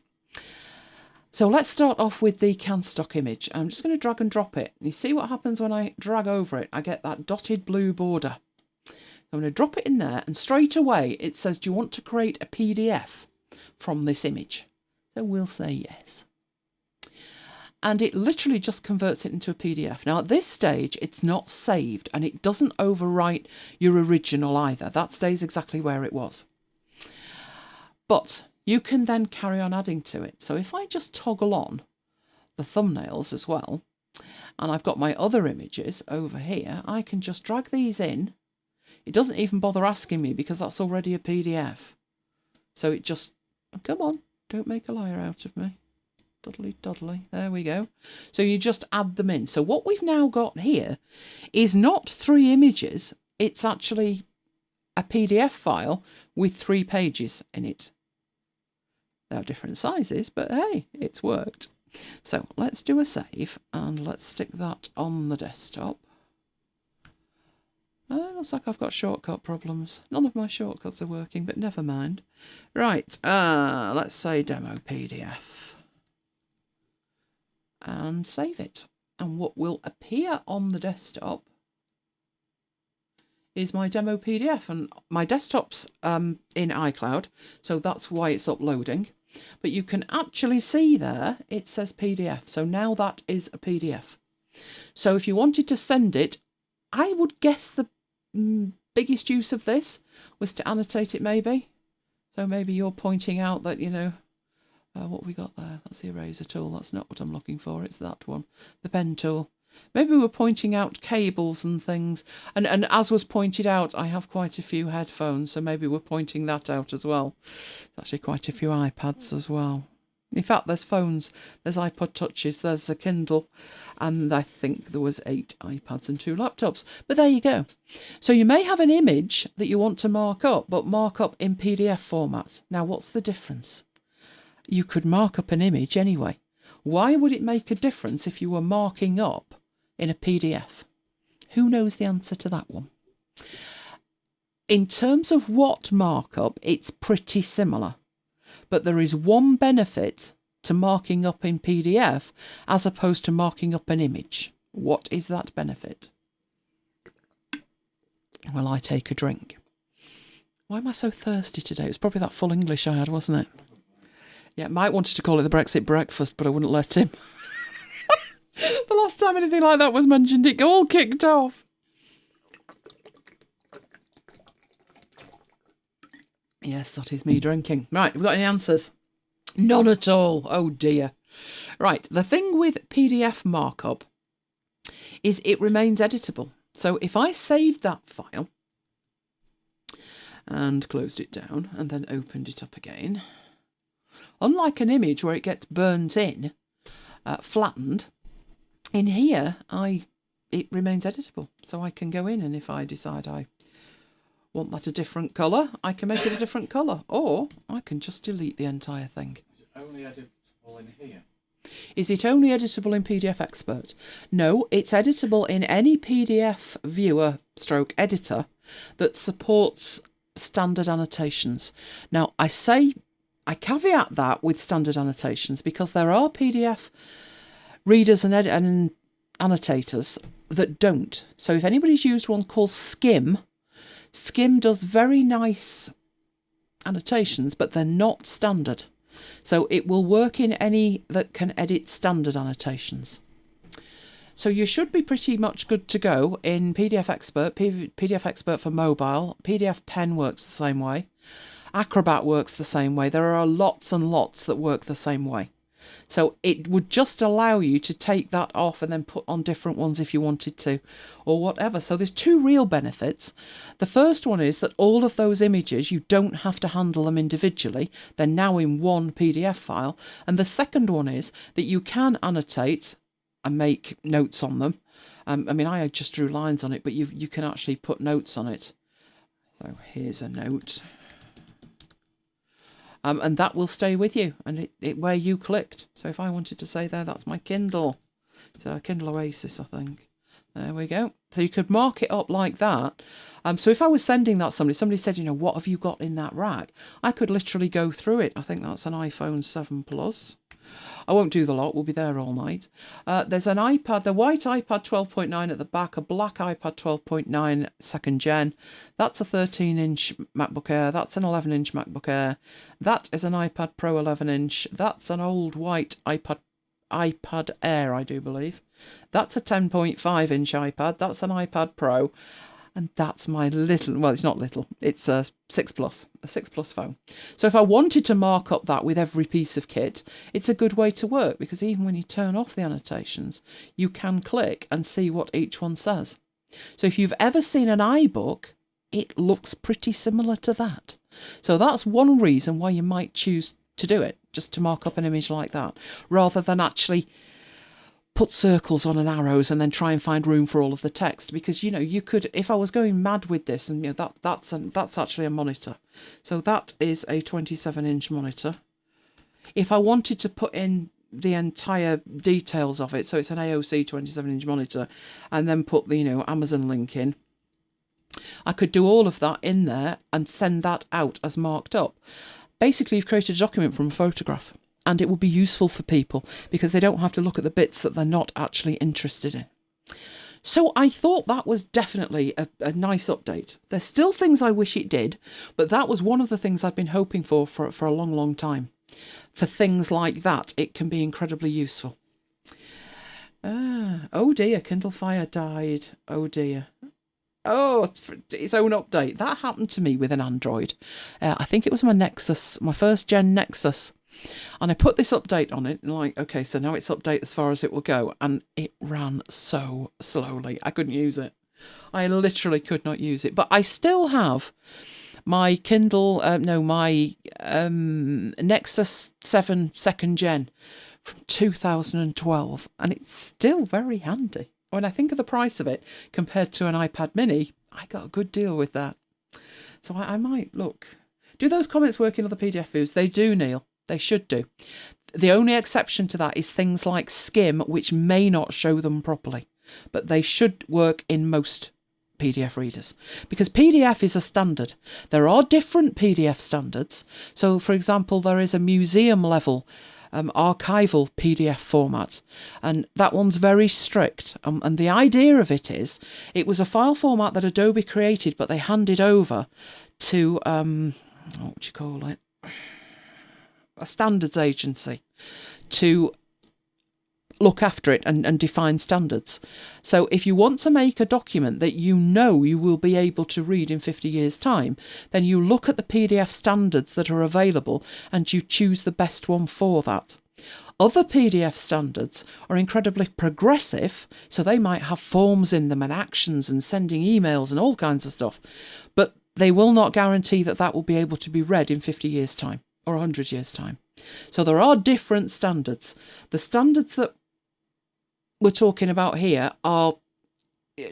So let's start off with the can stock image. I'm just going to drag and drop it. You see what happens when I drag over it? I get that dotted blue border. I'm going to drop it in there, and straight away it says, do you want to create a PDF from this image? So we'll say yes. And it literally just converts it into a PDF. Now at this stage, it's not saved, and it doesn't overwrite your original either. That stays exactly where it was. But you can then carry on adding to it. So if I just toggle on the thumbnails as well, and I've got my other images over here, I can just drag these in. It doesn't even bother asking me because that's already a PDF. So it just, come on, don't make a liar out of me. Doddly, doddly. There we go. So you just add them in. So what we've now got here is not 3 images. It's actually a PDF file with 3 pages in it. They're different sizes, but hey, it's worked. So let's do a save, and let's stick that on the desktop. Looks like I've got shortcut problems. None of my shortcuts are working, but never mind. Right, let's say demo PDF. And save it. And what will appear on the desktop is my demo PDF. And my desktop's in iCloud, so that's why it's uploading. But you can actually see there, it says PDF. So now that is a PDF. So if you wanted to send it, I would guess the biggest use of this was to annotate it maybe. So maybe you're pointing out that, you know, what have we got there? That's the eraser tool. That's not what I'm looking for. It's that one, the pen tool. Maybe we're pointing out cables and things. And as was pointed out, I have quite a few headphones, so maybe we're pointing that out as well. There's actually quite a few iPads as well. In fact, there's phones, there's iPod Touches, there's a Kindle, and I think there was 8 iPads and 2 laptops. But there you go. So you may have an image that you want to mark up, but mark up in PDF format. Now, what's the difference? You could mark up an image anyway. Why would it make a difference if you were marking up in a PDF? Who knows the answer to that one? In terms of what markup, it's pretty similar. But there is one benefit to marking up in PDF as opposed to marking up an image. What is that benefit? Well, I take a drink. Why am I so thirsty today? It was probably that full English I had, wasn't it? Yeah, Mike wanted to call it the Brexit breakfast, but I wouldn't let him. The last time anything like that was mentioned, it all kicked off. Yes, that is me drinking. Right, have we got any answers? None at all. Oh dear. Right, the thing with PDF markup is it remains editable. So if I saved that file and closed it down and then opened it up again, unlike an image where it gets burnt in, flattened, in here it remains editable. So I can go in, and if I decide I want that a different colour, I can make it a different colour, or I can just delete the entire thing. Is it only editable in here? Is it only editable in PDF Expert? No, it's editable in any PDF viewer stroke editor that supports standard annotations. Now, I caveat that with standard annotations because there are PDF readers and annotators that don't. So if anybody's used one called Skim does very nice annotations, but they're not standard. So it will work in any that can edit standard annotations. So you should be pretty much good to go in PDF Expert, PDF Expert for mobile. PDF Pen works the same way. Acrobat works the same way. There are lots and lots that work the same way. So it would just allow you to take that off and then put on different ones if you wanted to, or whatever. So there's two real benefits. The first one is that all of those images, you don't have to handle them individually. They're now in one PDF file. And the second one is that you can annotate and make notes on them. I mean, I just drew lines on it, but you can actually put notes on it. So here's a note. And that will stay with you, and it where you clicked. So if I wanted to say there, that's my Kindle. So Kindle Oasis, I think. There we go. So you could mark it up like that. So if I was sending that to somebody said, you know, what have you got in that rack? I could literally go through it. I think that's an iPhone 7 Plus. I won't do the lot, we'll be there all night. There's an iPad, the white iPad 12.9 at the back, a black iPad 12.9 second gen. That's a 13-inch MacBook Air, that's an 11-inch MacBook Air. That is an iPad Pro 11-inch. That's an old white iPad Air, I do believe. That's a 10.5-inch iPad, that's an iPad Pro. And that's my little, well, it's not little, it's a 6 Plus phone. So if I wanted to mark up that with every piece of kit, it's a good way to work, because even when you turn off the annotations, you can click and see what each one says. So if you've ever seen an iBook, it looks pretty similar to that. So that's one reason why you might choose to do it, just to mark up an image like that, rather than actually put circles on and arrows and then try and find room for all of the text. Because, you know, you could, if I was going mad with this, and you know, that's actually a monitor. So that is a 27-inch monitor. If I wanted to put in the entire details of it, so it's an AOC 27-inch monitor, and then put the, you know, Amazon link in, I could do all of that in there and send that out as marked up. Basically, you've created a document from a photograph. And it will be useful for people because they don't have to look at the bits that they're not actually interested in. So I thought that was definitely a nice update. There's still things I wish it did, but that was one of the things I've been hoping for a long, long time. For things like that, it can be incredibly useful. Oh dear, Kindle Fire died. Oh dear. Oh, its own update. That happened to me with an Android. I think it was my Nexus, my first gen Nexus. And I put this update on it and like, okay, so now it's update as far as it will go. And it ran so slowly. I couldn't use it. I literally could not use it. But I still have my Kindle, my Nexus 7 second gen from 2012. And it's still very handy. When I think of the price of it compared to an iPad mini, I got a good deal with that. So I might look. Do those comments work in other PDF views? They do, Neil. They should do. The only exception to that is things like Skim, which may not show them properly, but they should work in most PDF readers because PDF is a standard. There are different PDF standards. So, for example, there is a museum level archival PDF format, and that one's very strict. And the idea of it is, it was a file format that Adobe created, but they handed over to what would you call it? A standards agency to look after it and define standards. So if you want to make a document that you know you will be able to read in 50 years' time, then you look at the PDF standards that are available and you choose the best one for that. Other PDF standards are incredibly progressive, so they might have forms in them and actions and sending emails and all kinds of stuff, but they will not guarantee that that will be able to be read in 50 years' time. Or 100 years' time. So there are different standards. The standards that we're talking about here are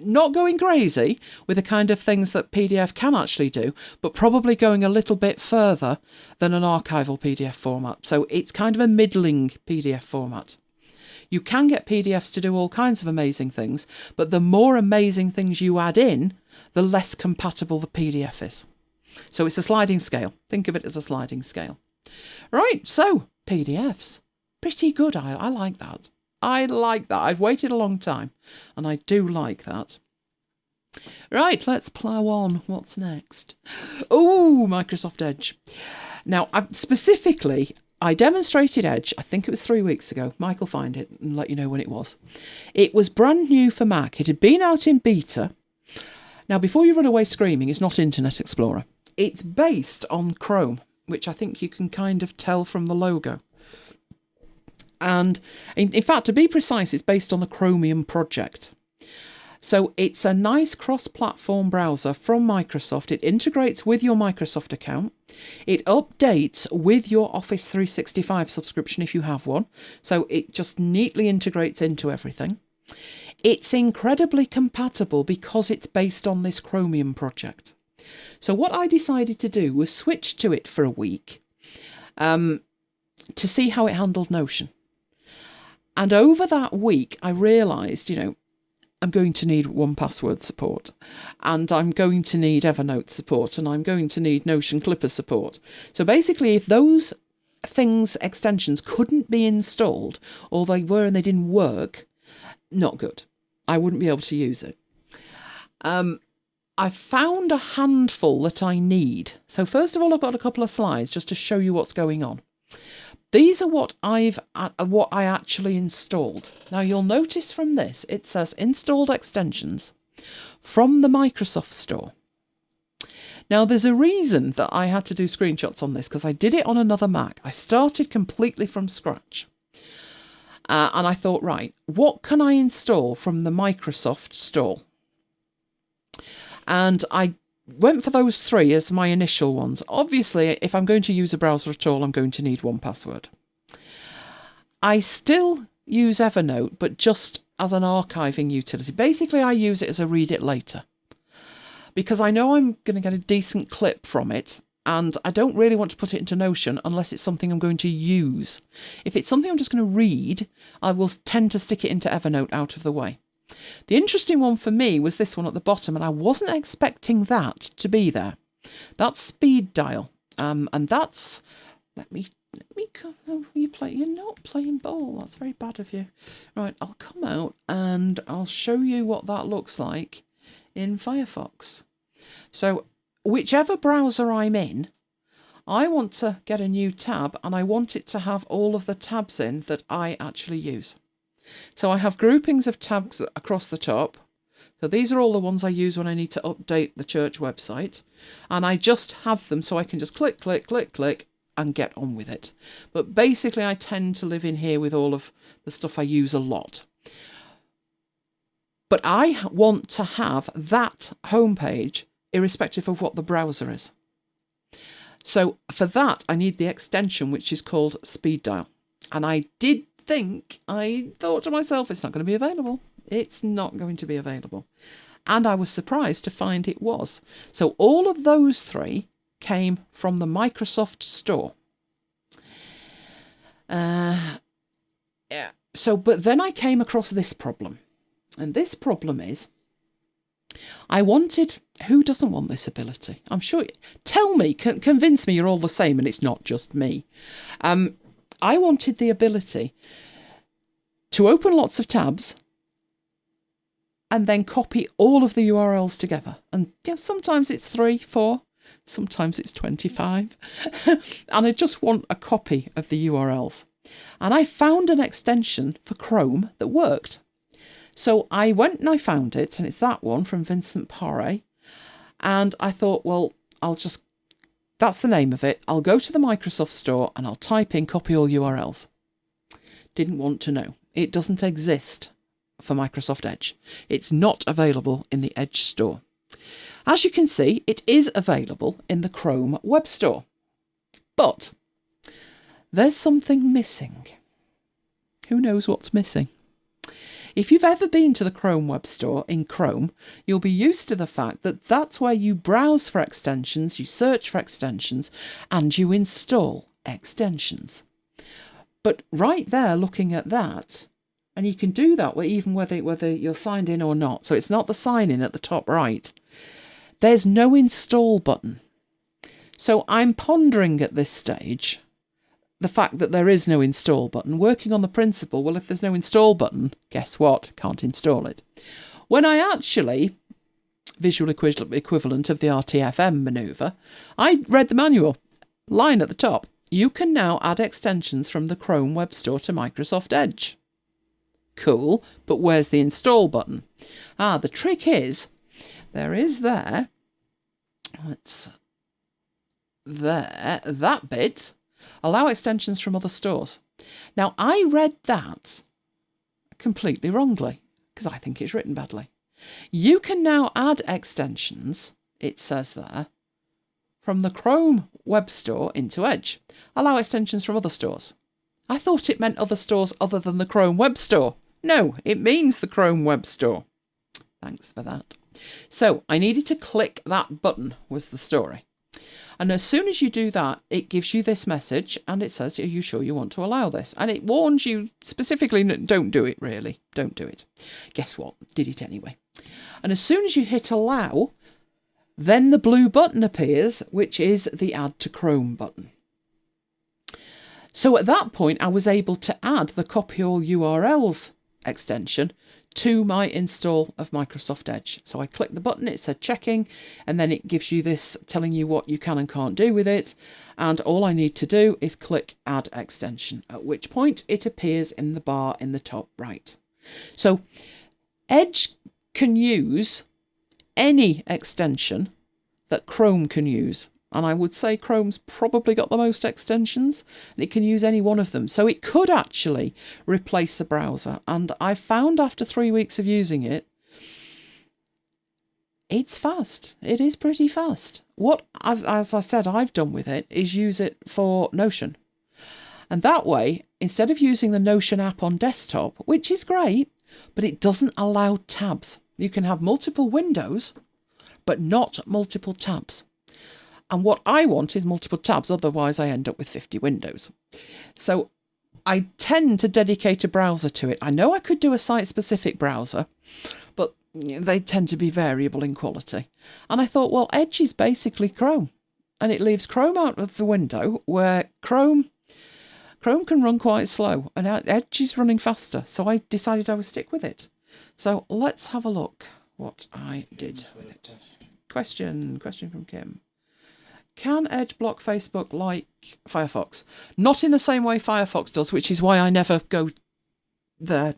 not going crazy with the kind of things that PDF can actually do, but probably going a little bit further than an archival PDF format. So it's kind of a middling PDF format. You can get PDFs to do all kinds of amazing things, but the more amazing things you add in, the less compatible the PDF is. So it's a sliding scale. Think of it as a sliding scale. Right, so PDFs. Pretty good. I like that. I like that. I've waited a long time, and I do like that. Right, let's plough on. What's next? Oh, Microsoft Edge. Now, specifically, I demonstrated Edge, I think it was 3 weeks ago. Mike will find it and let you know when it was. It was brand new for Mac. It had been out in beta. Now, before you run away screaming, it's not Internet Explorer. It's based on Chrome, which I think you can kind of tell from the logo. And in fact, to be precise, it's based on the Chromium project. So it's a nice cross-platform browser from Microsoft. It integrates with your Microsoft account. It updates with your Office 365 subscription if you have one. So it just neatly integrates into everything. It's incredibly compatible because it's based on this Chromium project. So what I decided to do was switch to it for a week to see how it handled Notion. And over that week, I realised, I'm going to need 1Password support, and I'm going to need Evernote support, and I'm going to need Notion Clipper support. So basically, if those extensions couldn't be installed, or they were and they didn't work, not good. I wouldn't be able to use it. I found a handful that I need. So first of all, I've got a couple of slides just to show you what's going on. These are what I actually installed. Now you'll notice from this, it says installed extensions from the Microsoft Store. Now there's a reason that I had to do screenshots on this, because I did it on another Mac. I started completely from scratch. And I thought, right, what can I install from the Microsoft Store? And I went for those three as my initial ones. Obviously, if I'm going to use a browser at all, I'm going to need 1Password. I still use Evernote, but just as an archiving utility. Basically, I use it as a read it later, because I know I'm going to get a decent clip from it, and I don't really want to put it into Notion unless it's something I'm going to use. If it's something I'm just going to read, I will tend to stick it into Evernote out of the way. The interesting one for me was this one at the bottom, and I wasn't expecting that to be there. That's Speed Dial, and that's, let me oh, you're not playing ball. That's very bad of you. Right, I'll come out and I'll show you what that looks like in Firefox. So whichever browser I'm in, I want to get a new tab, and I want it to have all of the tabs in that I actually use. So I have groupings of tabs across the top. So these are all the ones I use when I need to update the church website. And I just have them so I can just click, click, click, click and get on with it. But basically I tend to live in here with all of the stuff I use a lot. But I want to have that homepage irrespective of what the browser is. So for that, I need the extension, which is called Speed Dial. And I thought to myself, it's not going to be available. It's not going to be available. And I was surprised to find it was. So all of those three came from the Microsoft Store. Yeah. So, but then I came across this problem. And this problem is, I wanted, who doesn't want this ability? I'm sure, tell me, convince me you're all the same and it's not just me. I wanted the ability to open lots of tabs and then copy all of the URLs together. And sometimes it's 3, 4, sometimes it's 25. And I just want a copy of the URLs. And I found an extension for Chrome that worked. So I went and I found it, and it's that one from Vincent Paré. And I thought, well, that's the name of it. I'll go to the Microsoft Store and I'll type in copy all URLs. Didn't want to know. It doesn't exist for Microsoft Edge. It's not available in the Edge Store. As you can see, it is available in the Chrome Web Store. But there's something missing. Who knows what's missing? If you've ever been to the Chrome Web Store in Chrome, you'll be used to the fact that that's where you browse for extensions, you search for extensions, and you install extensions. But right there, looking at that, and you can do that even whether you're signed in or not, so it's not the sign in at the top right, there's no install button. So I'm pondering at this stage the fact that there is no install button, working on the principle, well, if there's no install button, guess what? Can't install it. When I actually, visual equivalent of the RTFM manoeuvre, I read the manual, line at the top. You can now add extensions from the Chrome Web Store to Microsoft Edge. Cool, but where's the install button? The trick is, that bit, allow extensions from other stores. Now, I read that completely wrongly because I think it's written badly. You can now add extensions, it says there, from the Chrome web store into Edge. Allow extensions from other stores. I thought it meant other stores other than the Chrome web store. No, it means the Chrome web store. Thanks for that. So I needed to click that button, was the story. And as soon as you do that, it gives you this message and it says, are you sure you want to allow this? And it warns you specifically, don't do it really, don't do it. Guess what? Did it anyway. And as soon as you hit allow, then the blue button appears, which is the add to Chrome button. So at that point, I was able to add the copy all URLs extension to my install of Microsoft Edge. So I clicked the button, it said checking, and then it gives you this telling you what you can and can't do with it. And all I need to do is click add extension, at which point it appears in the bar in the top right. So Edge can use any extension that Chrome can use. And I would say Chrome's probably got the most extensions, and it can use any one of them. So it could actually replace the browser. And I found after 3 weeks of using it, it's fast. It is pretty fast. What, as I said, I've done with it is use it for Notion. And that way, instead of using the Notion app on desktop, which is great, but it doesn't allow tabs. You can have multiple windows, but not multiple tabs. And what I want is multiple tabs, otherwise I end up with 50 windows. So I tend to dedicate a browser to it. I know I could do a site-specific browser, but they tend to be variable in quality. And I thought, well, Edge is basically Chrome. And it leaves Chrome out of the window, where Chrome can run quite slow, and Edge is running faster. So I decided I would stick with it. So let's have a look what I did with it. Question from Kim. Can Edge block Facebook like Firefox? Not in the same way Firefox does, which is why I never go there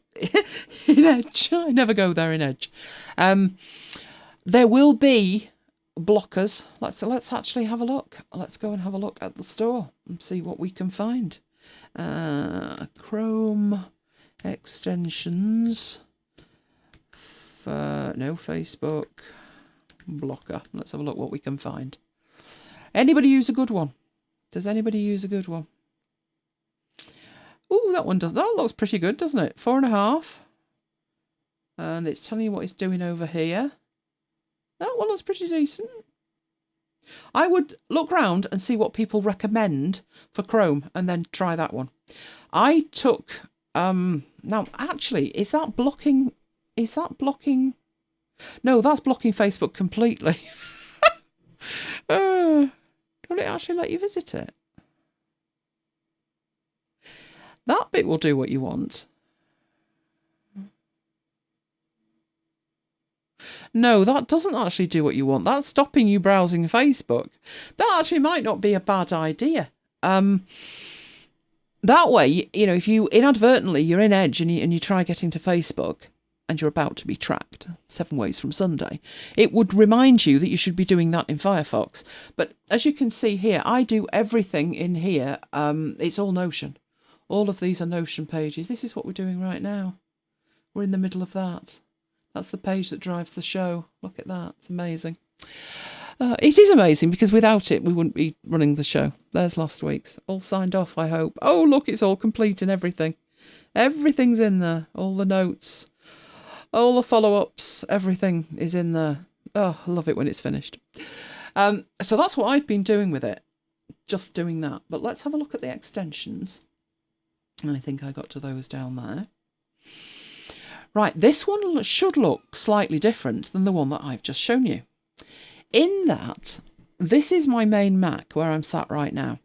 in Edge. I never go there in Edge. There will be blockers. Let's actually have a look. Let's go and have a look at the store and see what we can find. Chrome extensions. No, Facebook blocker. Let's have a look what we can find. Anybody use a good one? Does anybody use a good one? Ooh, that one does. That looks pretty good, doesn't it? 4.5. And it's telling you what it's doing over here. That one looks pretty decent. I would look round and see what people recommend for Chrome and then try that one. I took, now actually, is that blocking? No, that's blocking Facebook completely. Will it actually let you visit it? That bit will do what you want. No, that doesn't actually do what you want. That's stopping you browsing Facebook. That actually might not be a bad idea. That way, you know, if you inadvertently, you're in Edge and you try getting to Facebook and you're about to be tracked 7 ways from Sunday, it would remind you that you should be doing that in Firefox. But as you can see here, I do everything in here. It's all Notion. All of these are Notion pages. This is what we're doing right now. We're in the middle of that. That's the page that drives the show. Look at that. It's amazing. It is amazing because without it, we wouldn't be running the show. There's last week's. All signed off, I hope. Oh, look, it's all complete and everything. Everything's in there. All the notes, all the follow-ups, everything is in there. Oh, I love it when it's finished. So that's what I've been doing with it. Just doing that. But let's have a look at the extensions. And I think I got to those down there. Right, this one should look slightly different than the one that I've just shown you. In that, this is my main Mac where I'm sat right now.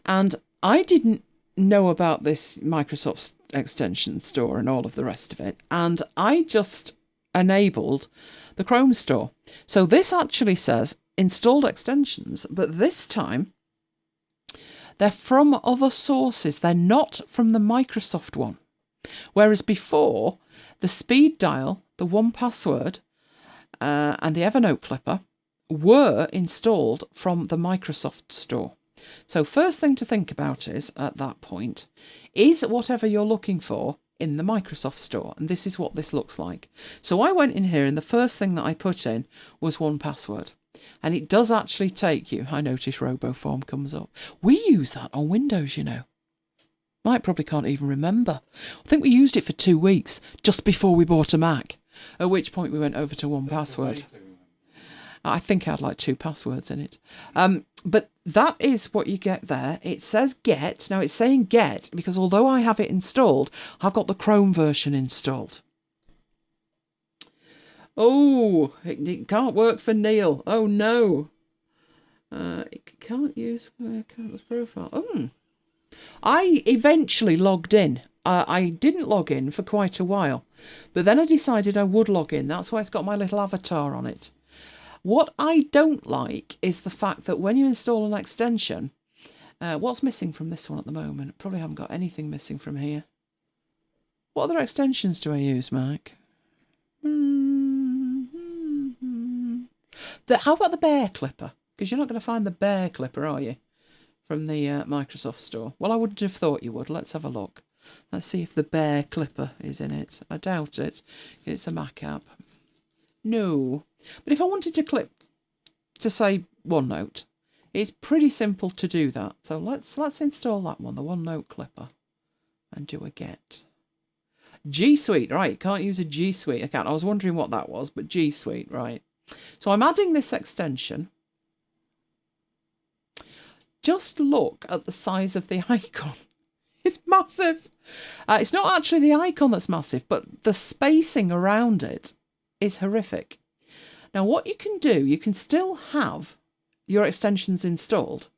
And I didn't know about this Microsoft extension store and all of the rest of it. And I just enabled the Chrome store. So this actually says installed extensions, but this time they're from other sources. They're not from the Microsoft one. Whereas before, the speed dial, the 1Password, and the Evernote Clipper were installed from the Microsoft store. So first thing to think about is, at that point, is whatever you're looking for in the Microsoft Store. And this is what this looks like. So I went in here and the first thing that I put in was 1Password. And it does actually take you, I notice RoboForm comes up. We use that on Windows, you know. Mike probably can't even remember. I think we used it for 2 weeks just before we bought a Mac, at which point we went over to 1Password. I think I had like 2 passwords in it. But that is what you get there. It says get. Now it's saying get because although I have it installed, I've got the Chrome version installed. Oh, it can't work for Neil. Oh no. It can't use account's profile. I eventually logged in. I didn't log in for quite a while, but then I decided I would log in. That's why it's got my little avatar on it. What I don't like is the fact that when you install an extension, what's missing from this one at the moment? Probably haven't got anything missing from here. What other extensions do I use, Mike? How about the Bear Clipper? Because you're not going to find the Bear Clipper, are you? From the Microsoft Store. Well, I wouldn't have thought you would. Let's have a look. Let's see if the Bear Clipper is in it. I doubt it. It's a Mac app. No. But if I wanted to clip to say OneNote, it's pretty simple to do that. So let's install that one, the OneNote Clipper, and do a get. G Suite, right? Can't use a G Suite account. I was wondering what that was, but G Suite, right? So I'm adding this extension. Just look at the size of the icon. It's massive. It's not actually the icon that's massive, but the spacing around it is horrific. Now, what you can do, you can still have your extensions installed,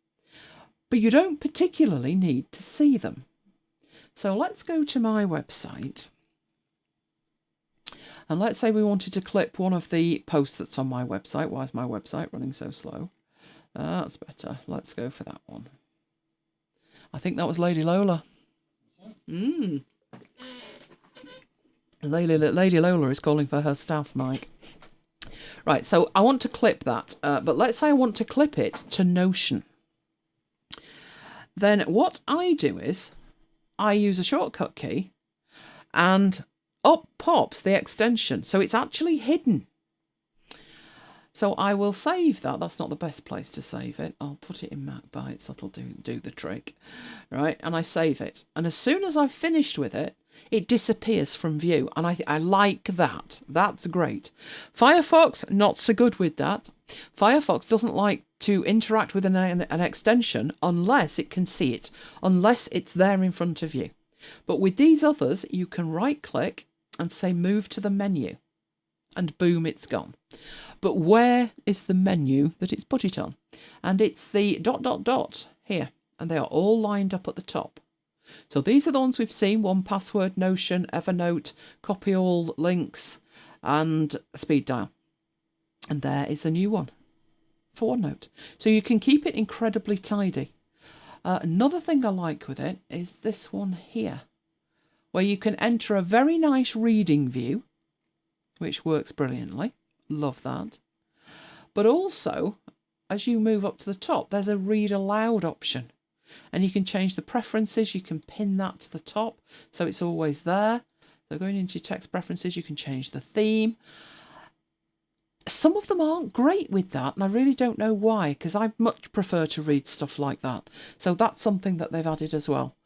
but you don't particularly need to see them. So let's go to my website. And let's say we wanted to clip one of the posts that's on my website. Why is my website running so slow? That's better. Let's go for that one. I think that was Lady Lola. Lady Lola is calling for her staff, Mike. Right, so I want to clip that, but let's say I want to clip it to Notion. Then what I do is I use a shortcut key and up pops the extension. So it's actually hidden. So I will save that. That's not the best place to save it. I'll put it in MacBytes. That'll do the trick. Right, and I save it. And as soon as I've finished with it, it disappears from view. And I like that. That's great. Firefox, not so good with that. Firefox doesn't like to interact with an extension unless it can see it, unless it's there in front of you. But with these others, you can right click and say move to the menu. And boom, it's gone. But where is the menu that it's put it on? And it's the ... here. And they are all lined up at the top. So these are the ones we've seen: 1Password, Notion, Evernote, Copy All, Links, and Speed Dial. And there is the new one for OneNote. So you can keep it incredibly tidy. Another thing I like with it is this one here, where you can enter a very nice reading view, which works brilliantly. Love that. But also, as you move up to the top, there's a read aloud option. And you can change the preferences. You can pin that to the top so it's always there. So going into your text preferences, you can change the theme. Some of them aren't great with that, and I really don't know why, because I much prefer to read stuff like that. So that's something that they've added as well.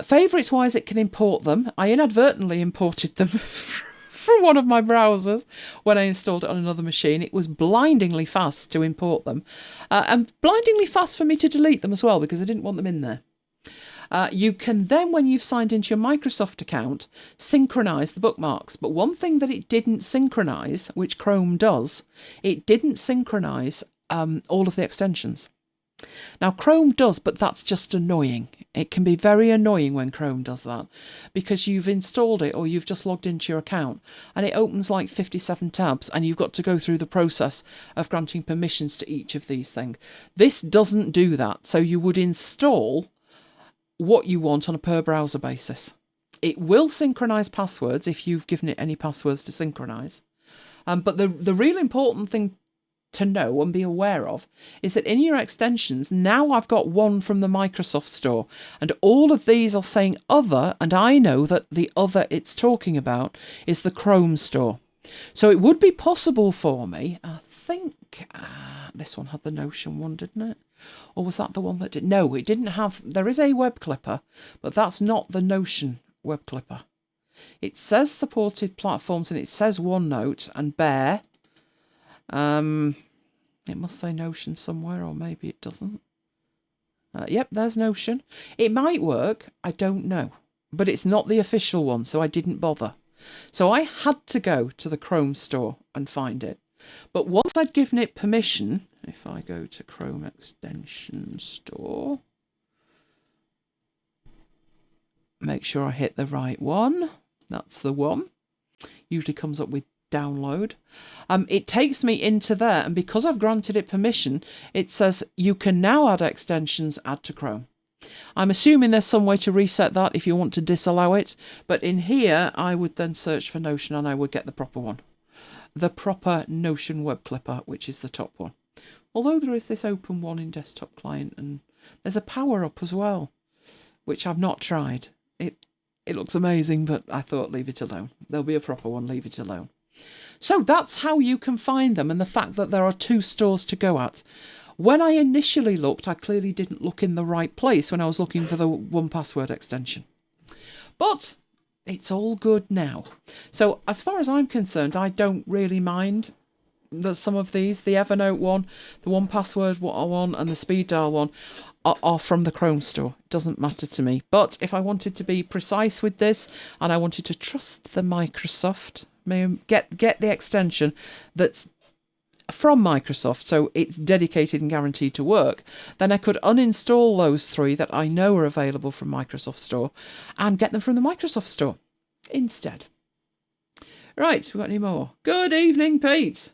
Favourites wise, it can import them. I inadvertently imported them from one of my browsers when I installed it on another machine. It was blindingly fast to import them, and blindingly fast for me to delete them as well, because I didn't want them in there. You can then, when you've signed into your Microsoft account, synchronize the bookmarks. But one thing that it didn't synchronize, which Chrome does, it didn't synchronize all of the extensions. Now, Chrome does, but that's just annoying. It can be very annoying when Chrome does that, because you've installed it or you've just logged into your account and it opens like 57 tabs and you've got to go through the process of granting permissions to each of these things. This doesn't do that. So you would install what you want on a per browser basis. It will synchronize passwords if you've given it any passwords to synchronize. But the real important thing to know and be aware of is that in your extensions, now I've got one from the Microsoft Store, and all of these are saying other, and I know that the other it's talking about is the Chrome Store. So it would be possible for me, I think, this one had the Notion one, didn't it? Or was that the one that did? No, it didn't have, there is a web clipper, but that's not the Notion web clipper. It says supported platforms and it says OneNote and Bear. It must say Notion somewhere, or maybe it doesn't. Yep, there's Notion. It might work, I don't know. But it's not the official one, so I didn't bother. So I had to go to the Chrome Store and find it. But once I'd given it permission, if I go to Chrome Extension Store, make sure I hit the right one. That's the one. Usually comes up with download. It takes me into there, and because I've granted it permission, it says you can now add extensions, add to Chrome. I'm assuming there's some way to reset that if you want to disallow it, but in here I would then search for Notion and I would get the proper one. The proper Notion web clipper, which is the top one. Although there is this open one in desktop client, and there's a power up as well, which I've not tried. It looks amazing, but I thought leave it alone. There'll be a proper one, leave it alone. So that's how you can find them, and the fact that there are 2 stores to go at. When I initially looked, I clearly didn't look in the right place when I was looking for the 1Password extension. But it's all good now. So as far as I'm concerned, I don't really mind that some of these, the Evernote one, the 1Password one, and the Speed Dial one, are from the Chrome Store. It doesn't matter to me. But if I wanted to be precise with this, and I wanted to trust the Microsoft, get the extension that's from Microsoft, so it's dedicated and guaranteed to work, then I could uninstall those 3 that I know are available from Microsoft Store and get them from the Microsoft Store instead. Right, we've got any more? Good evening, Pete.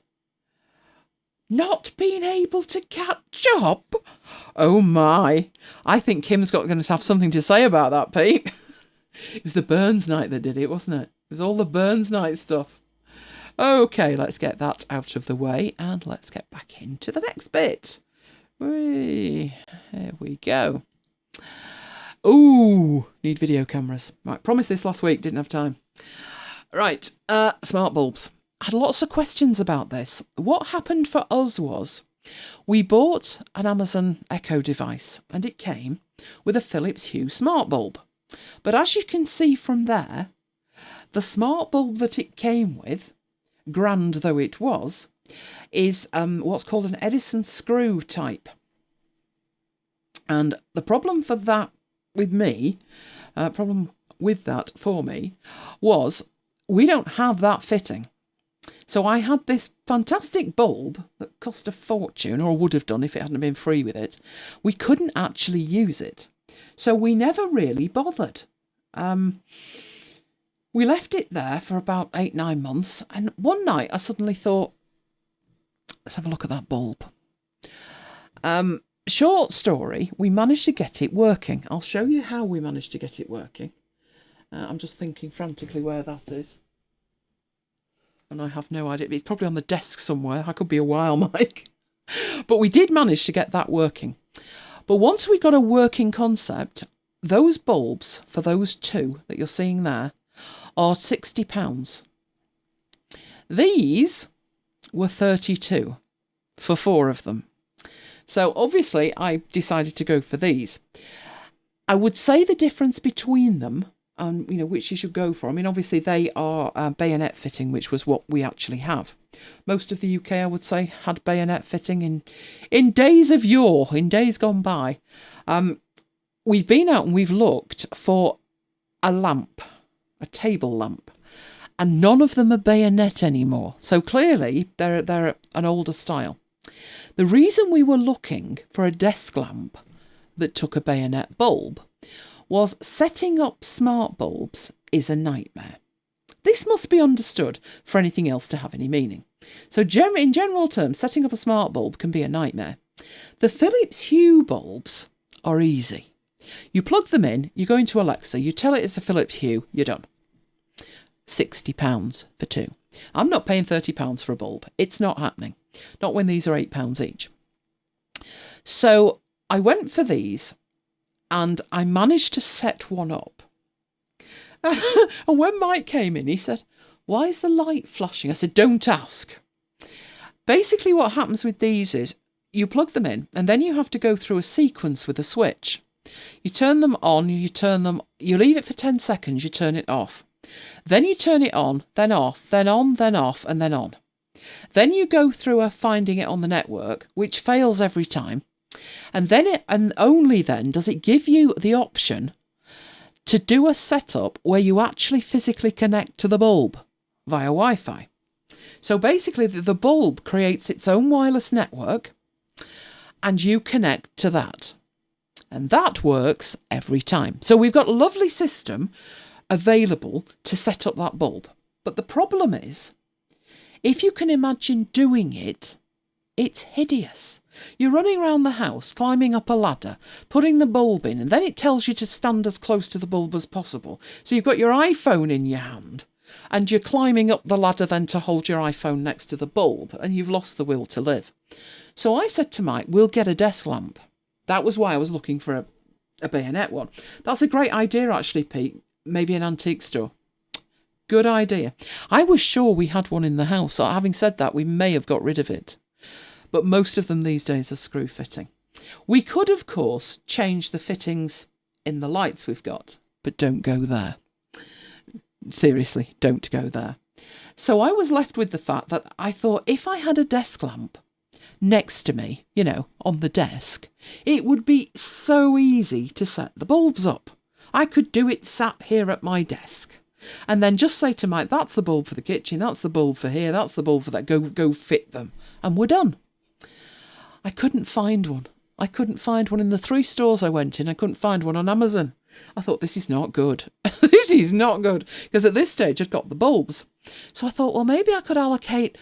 Not being able to catch up? Oh my. I think Kim's going to have something to say about that, Pete. It was the Burns night that did it, wasn't it? It was all the Burns night stuff. Okay, let's get that out of the way and let's get back into the next bit. There we go. Ooh, need video cameras. Right, promised this last week, didn't have time. Right, smart bulbs. I had lots of questions about this. What happened for us was we bought an Amazon Echo device and it came with a Philips Hue smart bulb. But as you can see from there, the smart bulb that it came with, grand though it was, is what's called an Edison screw type. And the problem for that with me, for me, was we don't have that fitting. So I had this fantastic bulb that cost a fortune, or would have done if it hadn't been free with it. We couldn't actually use it. So we never really bothered. We left it there for about 8-9 months. And one night I suddenly thought, let's have a look at that bulb. Short story, we managed to get it working. I'll show you how we managed to get it working. I'm just thinking frantically where that is. And I have no idea. It's probably on the desk somewhere. I could be a while, Mike. But we did manage to get that working. But once we got a working concept, those bulbs, for those 2 that you're seeing there, are £60. These were 32 for 4 of them. So obviously I decided to go for these. I would say the difference between them, and which you should go for. I mean, obviously they are bayonet fitting, which was what we actually have. Most of the UK, I would say, had bayonet fitting in days of yore, in days gone by. We've been out and we've looked for a lamp, a table lamp, and none of them are bayonet anymore. So clearly they're an older style. The reason we were looking for a desk lamp that took a bayonet bulb was setting up smart bulbs is a nightmare. This must be understood for anything else to have any meaning. So in general terms, setting up a smart bulb can be a nightmare. The Philips Hue bulbs are easy. You plug them in, you go into Alexa, you tell it it's a Philips Hue, you're done. £60 for 2. I'm not paying £30 for a bulb. It's not happening. Not when these are £8 each. So I went for these and I managed to set one up. And when Mike came in, he said, "Why is the light flashing?" I said, "Don't ask." Basically what happens with these is you plug them in and then you have to go through a sequence with a switch. You turn them on, you leave it for 10 seconds, you turn it off. Then you turn it on, then off, then on, then off, and then on. Then you go through a finding it on the network, which fails every time. And only then does it give you the option to do a setup where you actually physically connect to the bulb via Wi-Fi. So basically the bulb creates its own wireless network and you connect to that. And that works every time. So we've got a lovely system available to set up that bulb. But the problem is, if you can imagine doing it, it's hideous. You're running around the house, climbing up a ladder, putting the bulb in, and then it tells you to stand as close to the bulb as possible. So you've got your iPhone in your hand, and you're climbing up the ladder then to hold your iPhone next to the bulb, and you've lost the will to live. So I said to Mike, we'll get a desk lamp. That was why I was looking for a bayonet one. That's a great idea, actually, Pete. Maybe an antique store. Good idea. I was sure we had one in the house. So having said that, we may have got rid of it. But most of them these days are screw fitting. We could, of course, change the fittings in the lights we've got, but don't go there. Seriously, don't go there. So I was left with the fact that I thought if I had a desk lamp next to me, on the desk, it would be so easy to set the bulbs up. I could do it sat here at my desk and then just say to Mike, that's the bulb for the kitchen, that's the bulb for here, that's the bulb for that, go fit them, and we're done. I couldn't find one. I couldn't find one in the 3 stores I went in. I couldn't find one on Amazon. I thought, this is not good. This is not good. Because at this stage, I'd got the bulbs. So I thought, well, maybe I could allocate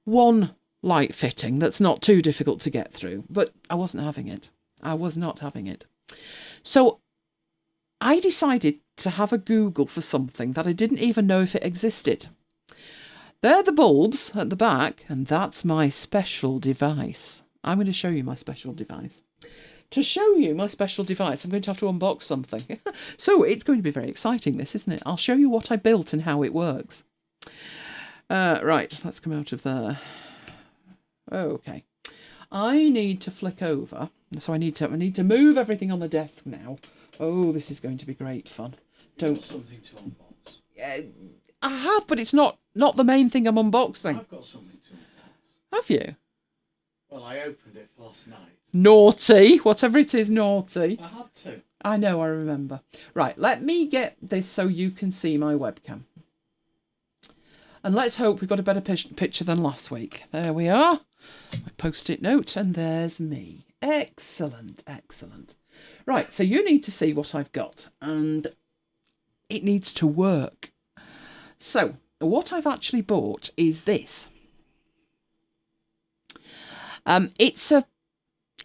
one light fitting that's not too difficult to get through. But I wasn't having it. I was not having it. So I decided to have a Google for something that I didn't even know if it existed. They're the bulbs at the back, and that's my special device. I'm going to show you my special device. To show you my special device, I'm going to have to unbox something. So it's going to be very exciting, this, isn't it? I'll show you what I built and how it works. Right, let's come out of there. Okay. I need to flick over. So I need to move everything on the desk now. Oh, this is going to be great fun. You've got something to unbox. I have, but it's not the main thing I'm unboxing. I've got something to unbox. Have you? Well, I opened it last night. Naughty. Whatever it is, naughty. I had to. I know, I remember. Right, let me get this so you can see my webcam. And let's hope we've got a better picture than last week. There we are. My post-it note, and there's me. Excellent, excellent. Right, so you need to see what I've got, and it needs to work. So, what I've actually bought is this.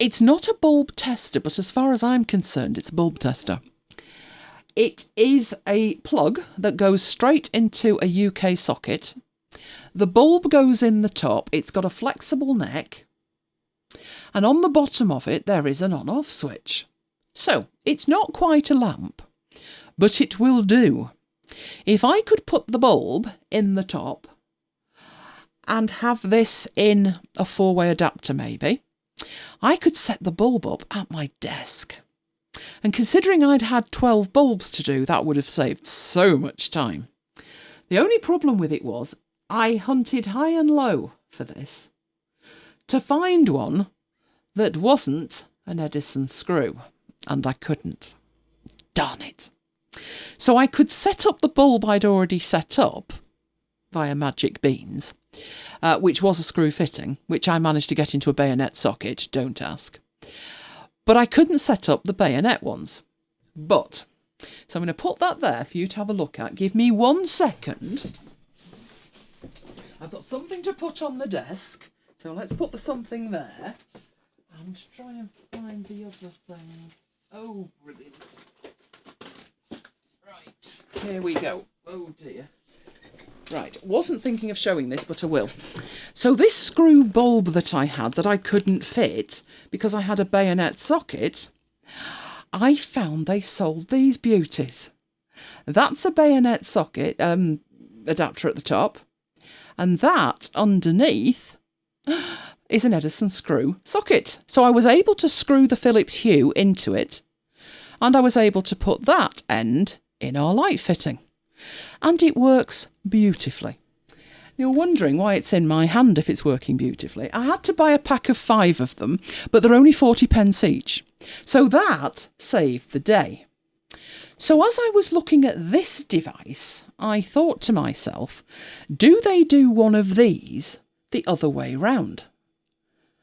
It's not a bulb tester, but as far as I'm concerned, it's a bulb tester. It is a plug that goes straight into a UK socket. The bulb goes in the top. It's got a flexible neck. And on the bottom of it, there is an on-off switch. So, it's not quite a lamp, but it will do. If I could put the bulb in the top and have this in a 4-way adapter maybe, I could set the bulb up at my desk. And considering I'd had 12 bulbs to do, that would have saved so much time. The only problem with it was I hunted high and low for this to find one that wasn't an Edison screw, and I couldn't. Darn it. So I could set up the bulb I'd already set up via Magic Beans, which was a screw fitting, which I managed to get into a bayonet socket, don't ask. But I couldn't set up the bayonet ones. So I'm going to put that there for you to have a look at. Give me 1 second. I've got something to put on the desk, so let's put the something there and try and find the other thing. Oh, brilliant. Right, here we go. Oh dear. Right, wasn't thinking of showing this, but I will. So this screw bulb that I had that I couldn't fit because I had a bayonet socket, I found they sold these beauties. That's a bayonet socket adapter at the top, and that underneath is an Edison screw socket. So I was able to screw the Philips Hue into it, and I was able to put that end in our light fitting. And it works beautifully. You're wondering why it's in my hand if it's working beautifully. I had to buy a pack of 5 of them, but they're only 40p each. So that saved the day. So as I was looking at this device, I thought to myself, do they do one of these the other way round?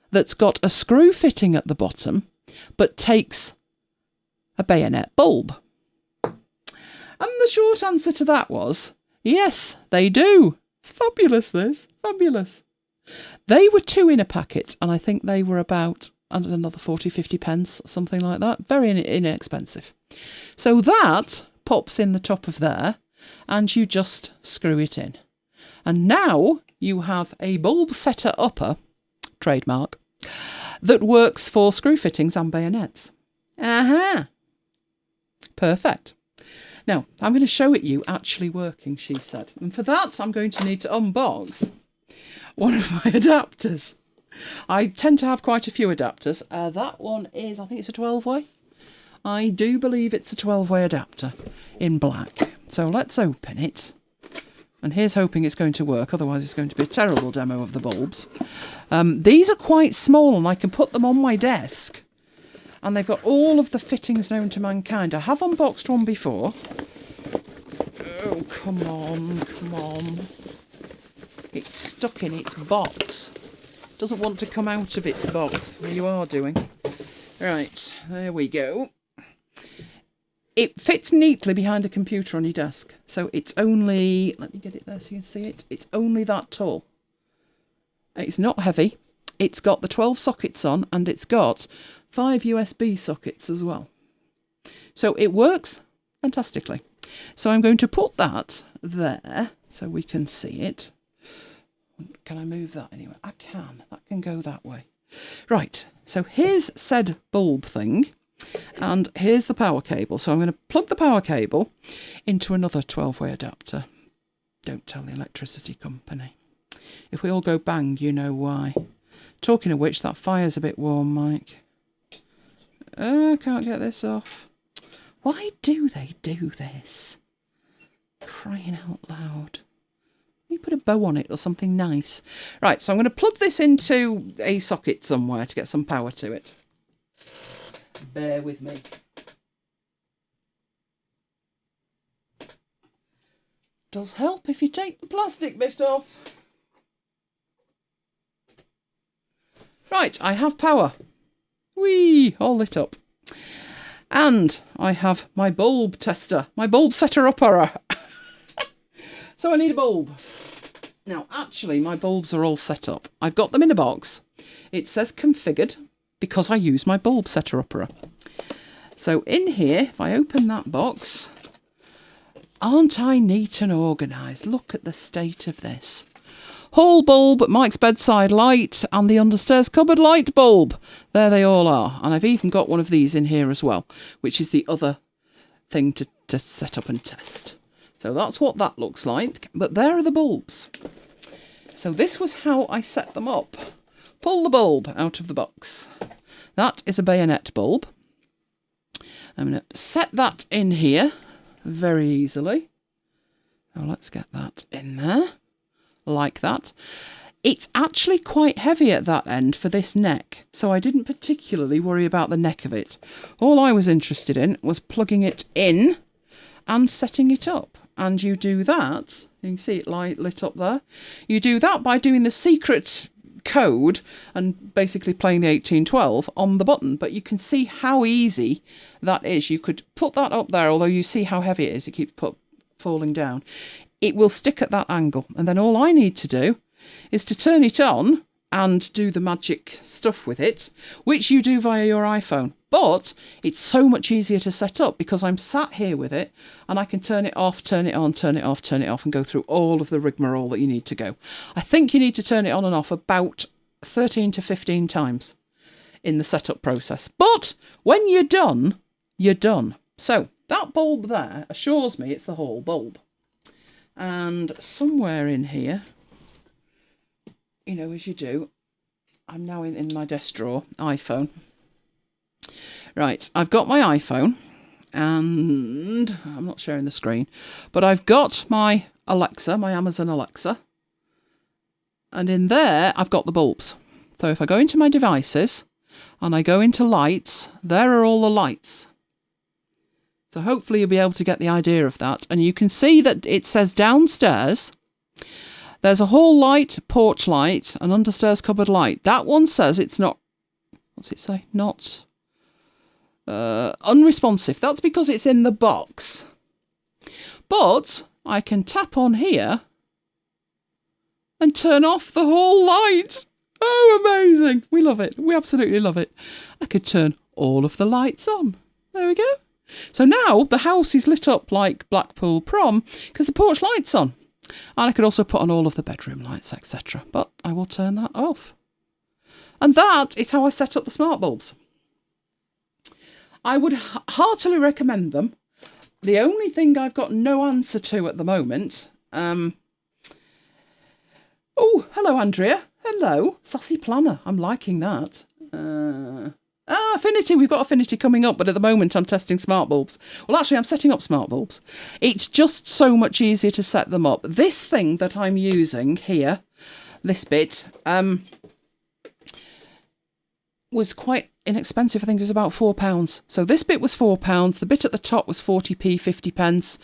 That's got a screw fitting at the bottom, but takes a bayonet bulb. And the short answer to that was, yes, they do. It's fabulous, this. Fabulous. They were 2 in a packet, and I think they were about another 40-50p, something like that. Very inexpensive. So that pops in the top of there, and you just screw it in. And now you have a bulb setter upper, trademark, that works for screw fittings and bayonets. Aha! Perfect. Now, I'm going to show it you actually working, she said. And for that, I'm going to need to unbox one of my adapters. I tend to have quite a few adapters. That one is, I think it's a 12-way. I do believe it's a 12-way adapter in black. So let's open it. And here's hoping it's going to work. Otherwise, it's going to be a terrible demo of the bulbs. These are quite small, and I can put them on my desk. And they've got all of the fittings known to mankind. I have unboxed one before. Oh, come on, come on. It's stuck in its box. Doesn't want to come out of its box. Well, you are doing. Right, there we go. It fits neatly behind a computer on your desk. So it's only, let me get it there so you can see it. It's only that tall. It's not heavy. It's got the 12 sockets on, and it's got 5 USB sockets as well. So it works fantastically. So I'm going to put that there so we can see it. Can I move that anyway? I can. That can go that way. Right. So here's said bulb thing. And here's the power cable. So I'm going to plug the power cable into another 12-way adapter. Don't tell the electricity company. If we all go bang, you know why. Talking of which, that fire's a bit warm, Mike. Can't get this off. Why do they do this? Crying out loud. You put a bow on it or something nice. Right, so I'm going to plug this into a socket somewhere to get some power to it. Bear with me. Does help if you take the plastic bit off. Right, I have power. Whee! All lit up. And I have my bulb tester, my bulb setter upper. So I need a bulb. Now, actually, my bulbs are all set up. I've got them in a box. It says configured because I use my bulb setter upper. So in here, if I open that box, aren't I neat and organised? Look at the state of this. Hall bulb, Mike's bedside light, and the understairs cupboard light bulb. There they all are. And I've even got one of these in here as well, which is the other thing to set up and test. So that's what that looks like. But there are the bulbs. So this was how I set them up. Pull the bulb out of the box. That is a bayonet bulb. I'm going to set that in here very easily. So let's get that in there. Like that. It's actually quite heavy at that end for this neck, so I didn't particularly worry about the neck of it. All I was interested in was plugging it in and setting it up. And you do that, you can see it lit up there. You do that by doing the secret code and basically playing the 1812 on the button, but you can see how easy that is. You could put that up there, although you see how heavy it is. It keeps falling down. It will stick at that angle, and then all I need to do is to turn it on and do the magic stuff with it, which you do via your iPhone. But it's so much easier to set up because I'm sat here with it and I can turn it off, turn it on, turn it off, turn it off, and go through all of the rigmarole that you need to go. I think you need to turn it on and off about 13 to 15 times in the setup process. But when you're done, you're done. So that bulb there assures me it's the whole bulb. And somewhere in here, you know, as you do, I'm now in my desk drawer, iPhone. Right, I've got my iPhone, and I'm not sharing the screen, but I've got my Alexa, my Amazon Alexa, and in there I've got the bulbs. So if I go into my devices and I go into lights, there are all the lights. So hopefully you'll be able to get the idea of that. And you can see that it says downstairs, there's a hall light, porch light, an understairs cupboard light. That one says it's not, what's it say? Not unresponsive. That's because it's in the box. But I can tap on here and turn off the whole light. Oh, amazing. We love it. We absolutely love it. I could turn all of the lights on. There we go. So now the house is lit up like Blackpool Prom because the porch light's on. And I could also put on all of the bedroom lights, etc. But I will turn that off. And that is how I set up the smart bulbs. I would heartily recommend them. The only thing I've got no answer to at the moment... Oh, hello, Andrea. Hello. Sassy Planner. I'm liking that. Affinity. We've got Affinity coming up, but at the moment I'm testing smart bulbs. Well, actually, I'm setting up smart bulbs. It's just so much easier to set them up. This thing that I'm using here, this bit, was quite inexpensive. I think it was about £4. So this bit was £4. The bit at the top was 40p, 50 pence.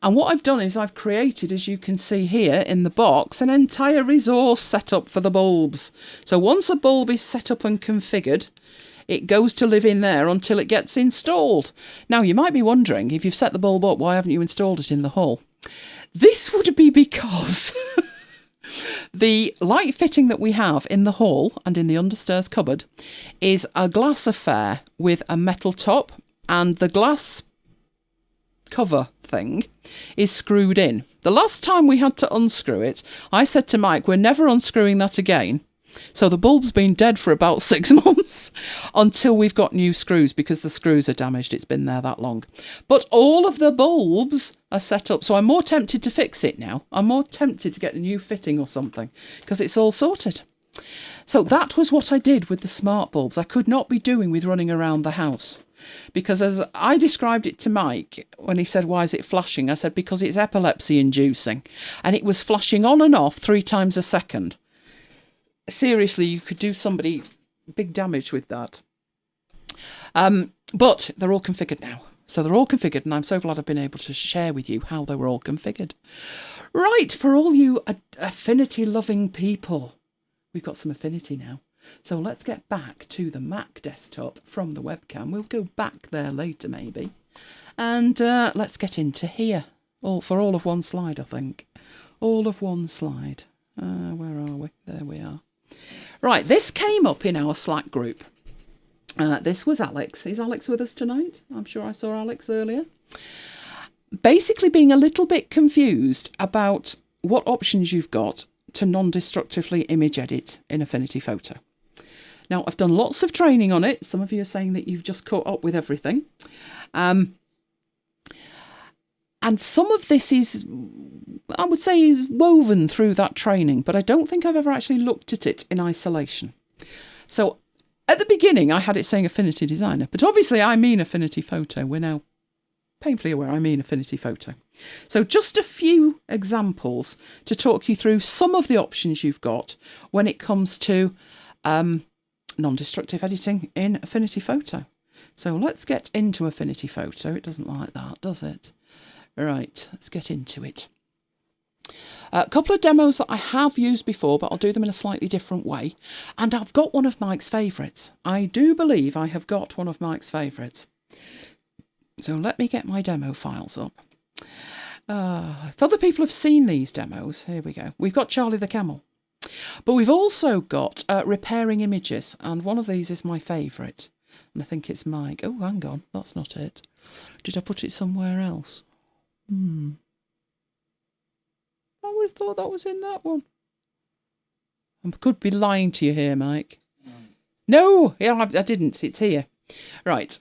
And what I've done is I've created, as you can see here in the box, an entire resource set up for the bulbs. So once a bulb is set up and configured, it goes to live in there until it gets installed. Now, you might be wondering, if you've set the bulb up, why haven't you installed it in the hall? This would be because the light fitting that we have in the hall and in the understairs cupboard is a glass affair with a metal top, and the glass cover thing is screwed in. The last time we had to unscrew it, I said to Mike, we're never unscrewing that again. So the bulb's been dead for about 6 months until we've got new screws, because the screws are damaged. It's been there that long. But all of the bulbs are set up. So I'm more tempted to fix it now. I'm more tempted to get a new fitting or something because it's all sorted. So that was what I did with the smart bulbs. I could not be doing with running around the house. Because as I described it to Mike, when he said, why is it flashing? I said, because it's epilepsy inducing. And it was flashing on and off 3 times a second. Seriously, you could do somebody big damage with that. But they're all configured now. So they're all configured, and I'm so glad I've been able to share with you how they were all configured. Right, for all you Affinity-loving people, we've got some Affinity now. So let's get back to the Mac desktop from the webcam. We'll go back there later, maybe. And let's get into here. For all of one slide, I think. All of one slide. Where are we? There we are. Right, this came up in our Slack group. This was Alex. Is Alex with us tonight? I'm sure I saw Alex earlier. Basically being a little bit confused about what options you've got to non-destructively image edit in Affinity Photo. Now, I've done lots of training on it. Some of you are saying that you've just caught up with everything. And some of this is, I would say, is woven through that training, but I don't think I've ever actually looked at it in isolation. So at the beginning, I had it saying Affinity Designer, but obviously I mean Affinity Photo. We're now painfully aware I mean Affinity Photo. So just a few examples to talk you through some of the options you've got when it comes to non-destructive editing in Affinity Photo. So let's get into Affinity Photo. It doesn't like that, does it? Right, let's get into it. A couple of demos that I have used before, but I'll do them in a slightly different way. And I've got one of Mike's favourites. I do believe I have got one of Mike's favourites. So let me get my demo files up. If other people have seen these demos, here we go. We've got Charlie the Camel. But we've also got repairing images, and one of these is my favourite, and I think it's Mike. Oh, hang on, that's not it. Did I put it somewhere else? I would have thought that was in that one. I could be lying to you here, Mike. No, yeah, I didn't. It's here. Right.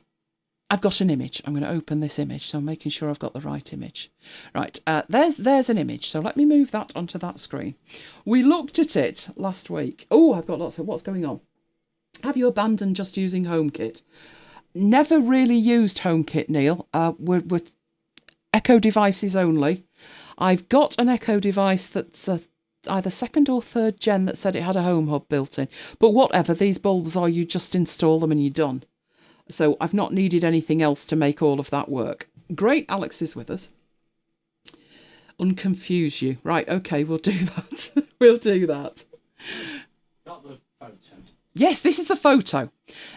I've got an image. I'm going to open this image, so I'm making sure I've got the right image. Right, there's an image. So let me move that onto that screen. We looked at it last week. Oh, I've got lots of what's going on. Have you abandoned just using HomeKit? Never really used HomeKit, Neil. We're Echo devices only. I've got an Echo device that's either second or third gen that said it had a home hub built in. But whatever, these bulbs are, you just install them and you're done. So I've not needed anything else to make all of that work. Great, Alex is with us. Unconfuse you. Right, okay, we'll do that. We'll do that. Got the photo. Yes, this is the photo.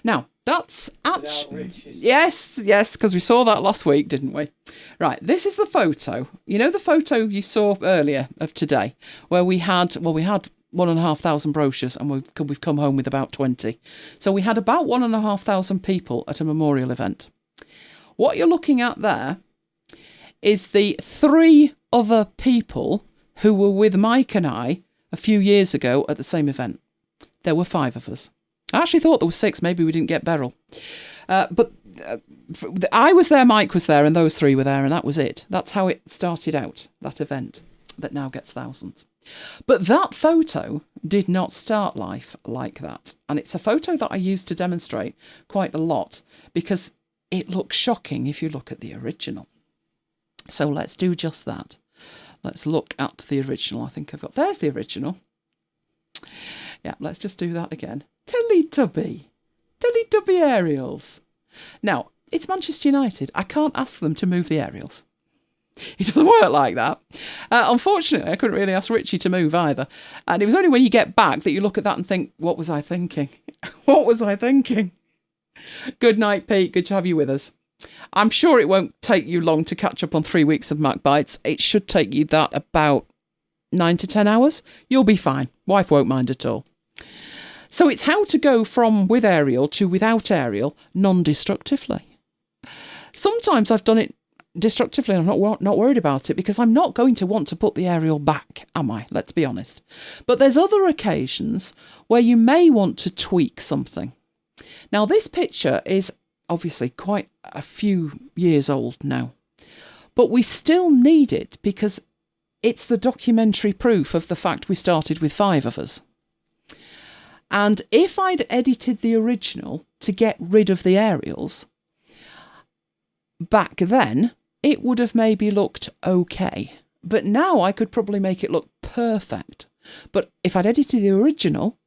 Now, that's actually... Yes, because we saw that last week, didn't we? Right, this is the photo. You know the photo you saw earlier of today, where we had 1,500 brochures and we've come home with about 20. So we had about 1,500 people at a memorial event. What you're looking at there is the 3 other people who were with Mike and I a few years ago at the same event. There were 5 of us. I actually thought there were 6. Maybe we didn't get Beryl. But I was there, Mike was there, and those 3 were there, and that was it. That's how it started out, that event that now gets thousands. But that photo did not start life like that. And it's a photo that I use to demonstrate quite a lot because it looks shocking if you look at the original. So let's do just that. Let's look at the original. I think there's the original. Yeah, let's just do that again. Teletubby aerials. Now, it's Manchester United. I can't ask them to move the aerials. It doesn't work like that. Unfortunately, I couldn't really ask Richie to move either. And it was only when you get back that you look at that and think, what was I thinking? What was I thinking? Good night, Pete. Good to have you with us. I'm sure it won't take you long to catch up on 3 weeks of Mac Bites. It should take you that about 9 to 10 hours. You'll be fine. Wife won't mind at all. So it's how to go from with aerial to without aerial non-destructively. Sometimes I've done it destructively and I'm not worried about it because I'm not going to want to put the aerial back, am I? Let's be honest. But there's other occasions where you may want to tweak something. Now, this picture is obviously quite a few years old now, but we still need it because it's the documentary proof of the fact we started with 5 of us. And if I'd edited the original to get rid of the aerials, back then, it would have maybe looked okay. But now I could probably make it look perfect. But if I'd edited the original,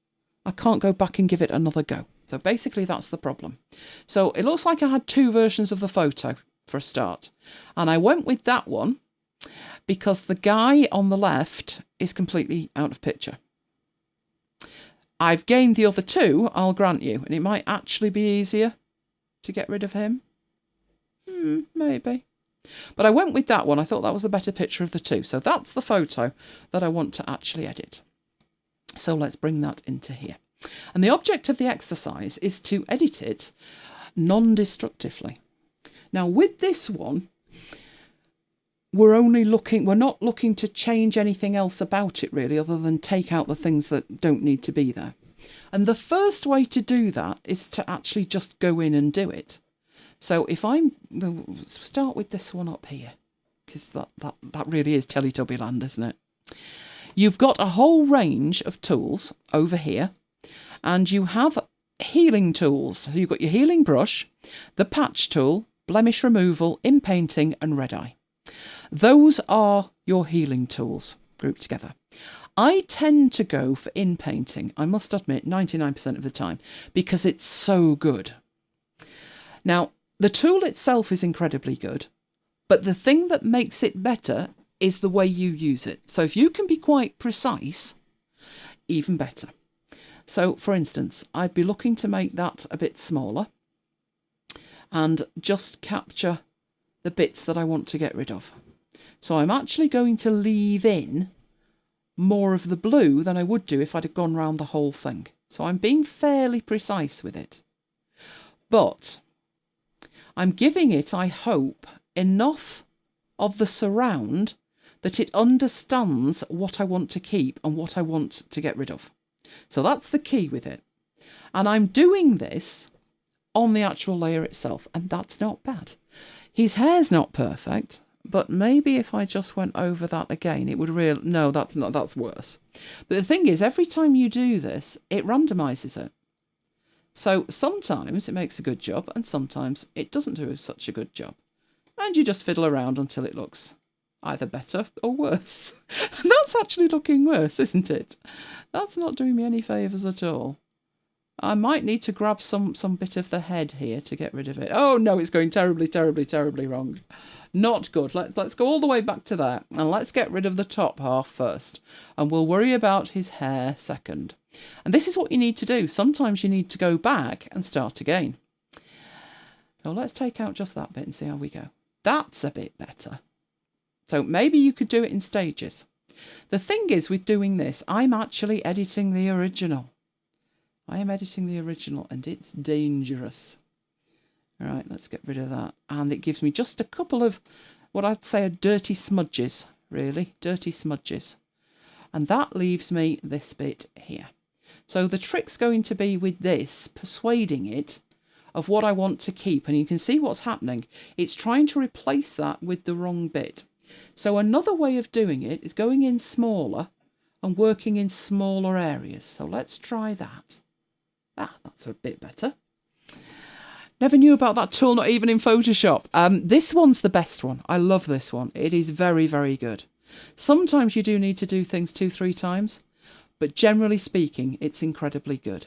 I can't go back and give it another go. So basically that's the problem. So it looks like I had 2 versions of the photo for a start. And I went with that one because the guy on the left is completely out of picture. I've gained the other 2, I'll grant you, and it might actually be easier to get rid of him. Maybe. But I went with that one. I thought that was the better picture of the 2. So that's the photo that I want to actually edit. So let's bring that into here. And the object of the exercise is to edit it non-destructively. Now with this one, we're not looking to change anything else about it really, other than take out the things that don't need to be there. And the first way to do that is to actually just go in and do it. So if we'll start with this one up here, because that really is Teletubby land, isn't it? You've got a whole range of tools over here, and you have healing tools. So you've got your healing brush, the patch tool, blemish removal, inpainting, and red eye. Those are your healing tools grouped together. I tend to go for inpainting, I must admit, 99% of the time, because it's so good. Now, the tool itself is incredibly good, but the thing that makes it better is the way you use it. So if you can be quite precise, even better. So, for instance, I'd be looking to make that a bit smaller and just capture the bits that I want to get rid of. So I'm actually going to leave in more of the blue than I would do if I'd have gone round the whole thing. So I'm being fairly precise with it. But I'm giving it, I hope, enough of the surround that it understands what I want to keep and what I want to get rid of. So that's the key with it. And I'm doing this on the actual layer itself, and that's not bad. His hair's not perfect, but maybe if I just went over that again, it would really... No, that's worse. But the thing is, every time you do this, it randomizes it. So sometimes it makes a good job, and sometimes it doesn't do such a good job. And you just fiddle around until it looks either better or worse. And that's actually looking worse, isn't it? That's not doing me any favours at all. I might need to grab some bit of the head here to get rid of it. Oh no, it's going terribly, terribly, terribly wrong. Not good. Let's go all the way back to there, and let's get rid of the top half first, and we'll worry about his hair second. And this is what you need to do. Sometimes you need to go back and start again. So let's take out just that bit and see how we go. That's a bit better. So maybe you could do it in stages. The thing is with doing this, I'm actually editing the original. I am editing the original, and it's dangerous. All right, let's get rid of that. And it gives me just a couple of what I'd say are dirty smudges, really, dirty smudges. And that leaves me this bit here. So the trick's going to be with this, persuading it of what I want to keep. And you can see what's happening. It's trying to replace that with the wrong bit. So another way of doing it is going in smaller and working in smaller areas. So let's try that. Ah, that's a bit better. Never knew about that tool, not even in Photoshop. This one's the best one. I love this one. It is very, very good. Sometimes you do need to do things 2-3 times, but generally speaking, it's incredibly good.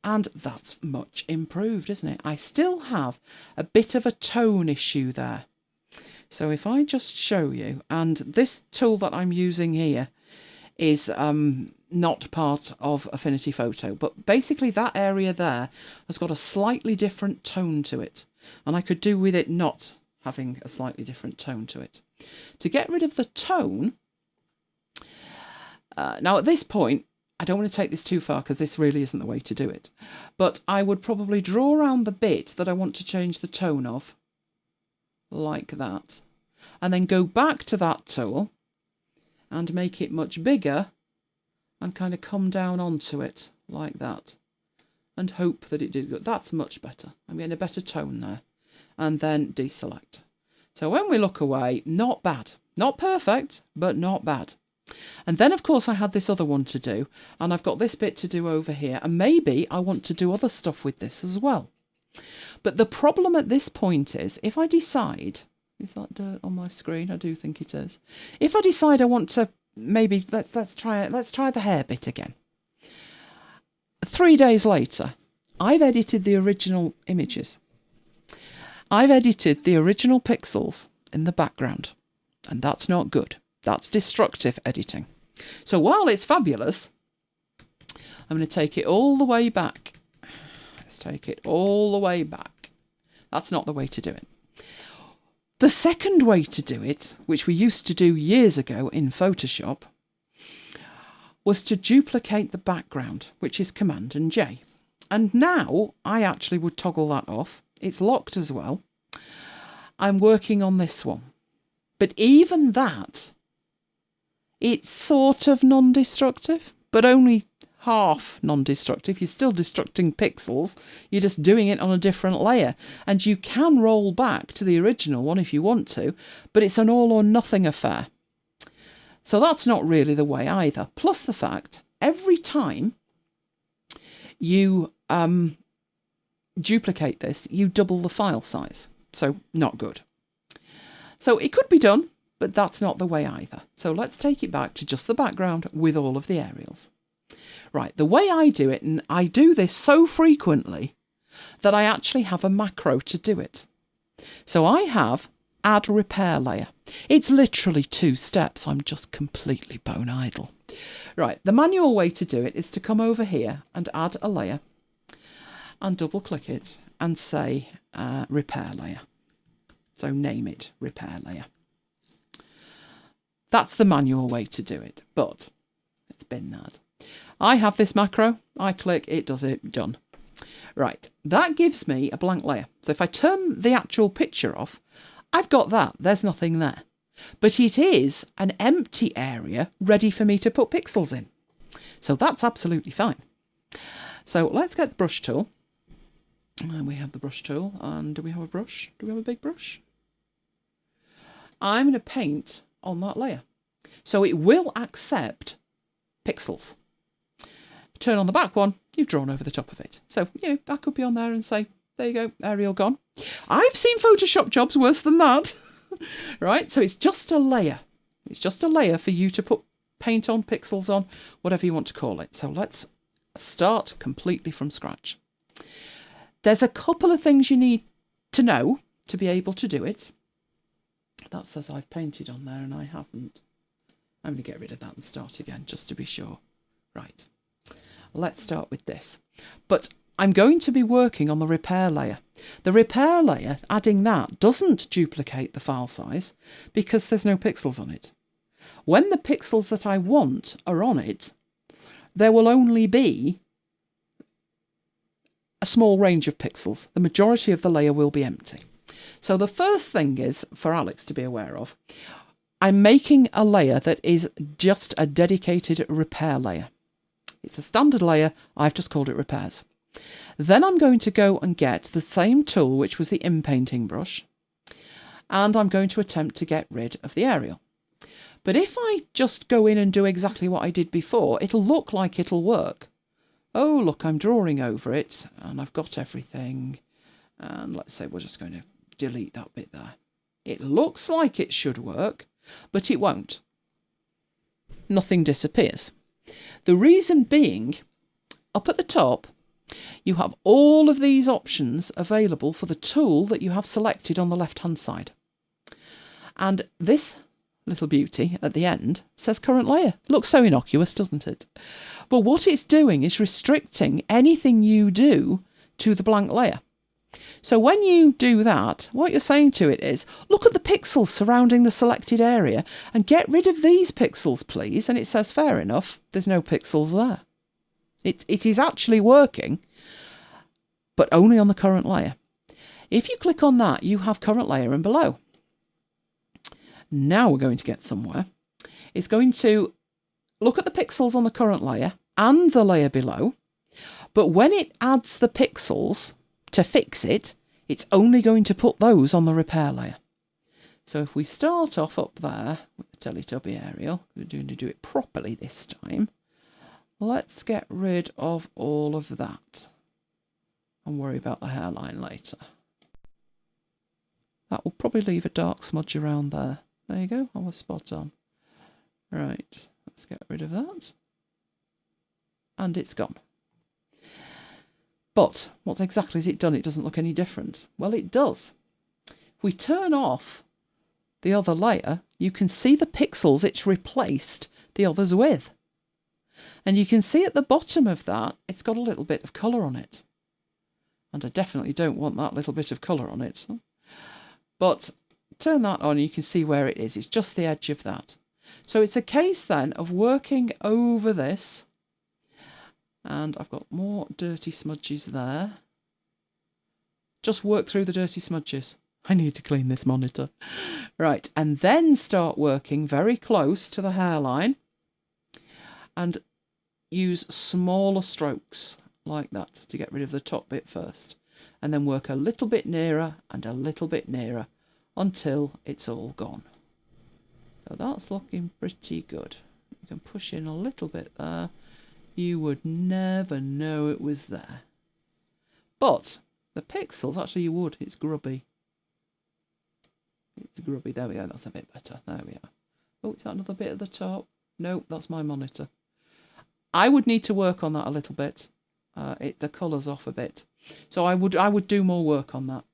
And that's much improved, isn't it? I still have a bit of a tone issue there. So if I just show you, and this tool that I'm using here is not part of Affinity Photo, but basically that area there has got a slightly different tone to it, and I could do with it not having a slightly different tone to it. To get rid of the tone, now at this point, I don't want to take this too far because this really isn't the way to do it, but I would probably draw around the bit that I want to change the tone of, like that, and then go back to that tool and make it much bigger and kind of come down onto it like that and hope that it did good. That's much better. I'm getting a better tone there. And then deselect. So when we look away, not bad. Not perfect, but not bad. And then, of course, I had this other one to do, and I've got this bit to do over here, and maybe I want to do other stuff with this as well. But the problem at this point is, if I decide... Is that dirt on my screen? I do think it is. If I decide I want to maybe let's try the hair bit again. 3 days later, I've edited the original images. I've edited the original pixels in the background, and that's not good. That's destructive editing. So while it's fabulous, I'm going to take it all the way back. Let's take it all the way back. That's not the way to do it. The second way to do it, which we used to do years ago in Photoshop, was to duplicate the background, which is Command and J. And now I actually would toggle that off. It's locked as well. I'm working on this one. But even that, it's sort of non-destructive, but only half non-destructive. You're still destructing pixels. You're just doing it on a different layer. And you can roll back to the original one if you want to, but it's an all or nothing affair. So that's not really the way either. Plus the fact, every time you duplicate this, you double the file size. So not good. So it could be done, but that's not the way either. So let's take it back to just the background with all of the aerials. Right, the way I do it, and I do this so frequently that I actually have a macro to do it. So I have add repair layer. It's literally 2 steps. I'm just completely bone idle. Right, the manual way to do it is to come over here and add a layer and double click it and say repair layer. So name it repair layer. That's the manual way to do it, but it's been that. I have this macro, I click, it does it, done. Right, that gives me a blank layer. So if I turn the actual picture off, I've got that, there's nothing there. But it is an empty area ready for me to put pixels in. So that's absolutely fine. So let's get the brush tool. And we have the brush tool. And do we have a brush? Do we have a big brush? I'm going to paint on that layer. So it will accept pixels. Turn on the back one, you've drawn over the top of it. So, that could be on there and say, there you go, Arial gone. I've seen Photoshop jobs worse than that. Right, so it's just a layer. It's just a layer for you to put paint on, pixels on, whatever you want to call it. So let's start completely from scratch. There's a couple of things you need to know to be able to do it. That says I've painted on there and I haven't. I'm going to get rid of that and start again just to be sure. Right, let's start with this. But I'm going to be working on the repair layer. The repair layer, adding that, doesn't duplicate the file size because there's no pixels on it. When the pixels that I want are on it, there will only be a small range of pixels. The majority of the layer will be empty. So the first thing is, for Alex to be aware of, I'm making a layer that is just a dedicated repair layer. It's a standard layer, I've just called it repairs. Then I'm going to go and get the same tool, which was the inpainting brush, and I'm going to attempt to get rid of the Arial. But if I just go in and do exactly what I did before, it'll look like it'll work. Oh, look, I'm drawing over it, and I've got everything. And let's say we're just going to delete that bit there. It looks like it should work, but it won't. Nothing disappears. The reason being, up at the top, you have all of these options available for the tool that you have selected on the left-hand side. And this little beauty at the end says current layer. Looks so innocuous, doesn't it? But what it's doing is restricting anything you do to the blank layer. So when you do that, what you're saying to it is, look at the pixels surrounding the selected area and get rid of these pixels, please. And it says, fair enough, there's no pixels there. It is actually working, but only on the current layer. If you click on that, you have current layer and below. Now we're going to get somewhere. It's going to look at the pixels on the current layer and the layer below, but when it adds the pixels to fix it, it's only going to put those on the repair layer. So if we start off up there with the Teletubby Arial, we're going to do it properly this time. Let's get rid of all of that and worry about the hairline later. That will probably leave a dark smudge around there. There you go, I was spot on. Right, let's get rid of that. And it's gone. But what exactly has it done? It doesn't look any different. Well, it does. If we turn off the other layer, you can see the pixels it's replaced the others with. And you can see at the bottom of that, it's got a little bit of colour on it. And I definitely don't want that little bit of colour on it. But turn that on, you can see where it is. It's just the edge of that. So it's a case then of working over this. And I've got more dirty smudges there. Just work through the dirty smudges. I need to clean this monitor. Right, and then start working very close to the hairline. And use smaller strokes like that to get rid of the top bit first. And then work a little bit nearer and a little bit nearer until it's all gone. So that's looking pretty good. You can push in a little bit there. You would never know it was there. But the pixels, actually you would, it's grubby. It's grubby, there we go, that's a bit better. There we are. Oh, is that another bit at the top? No, that's my monitor. I would need to work on that a little bit. The colour's off a bit. So I would do more work on that.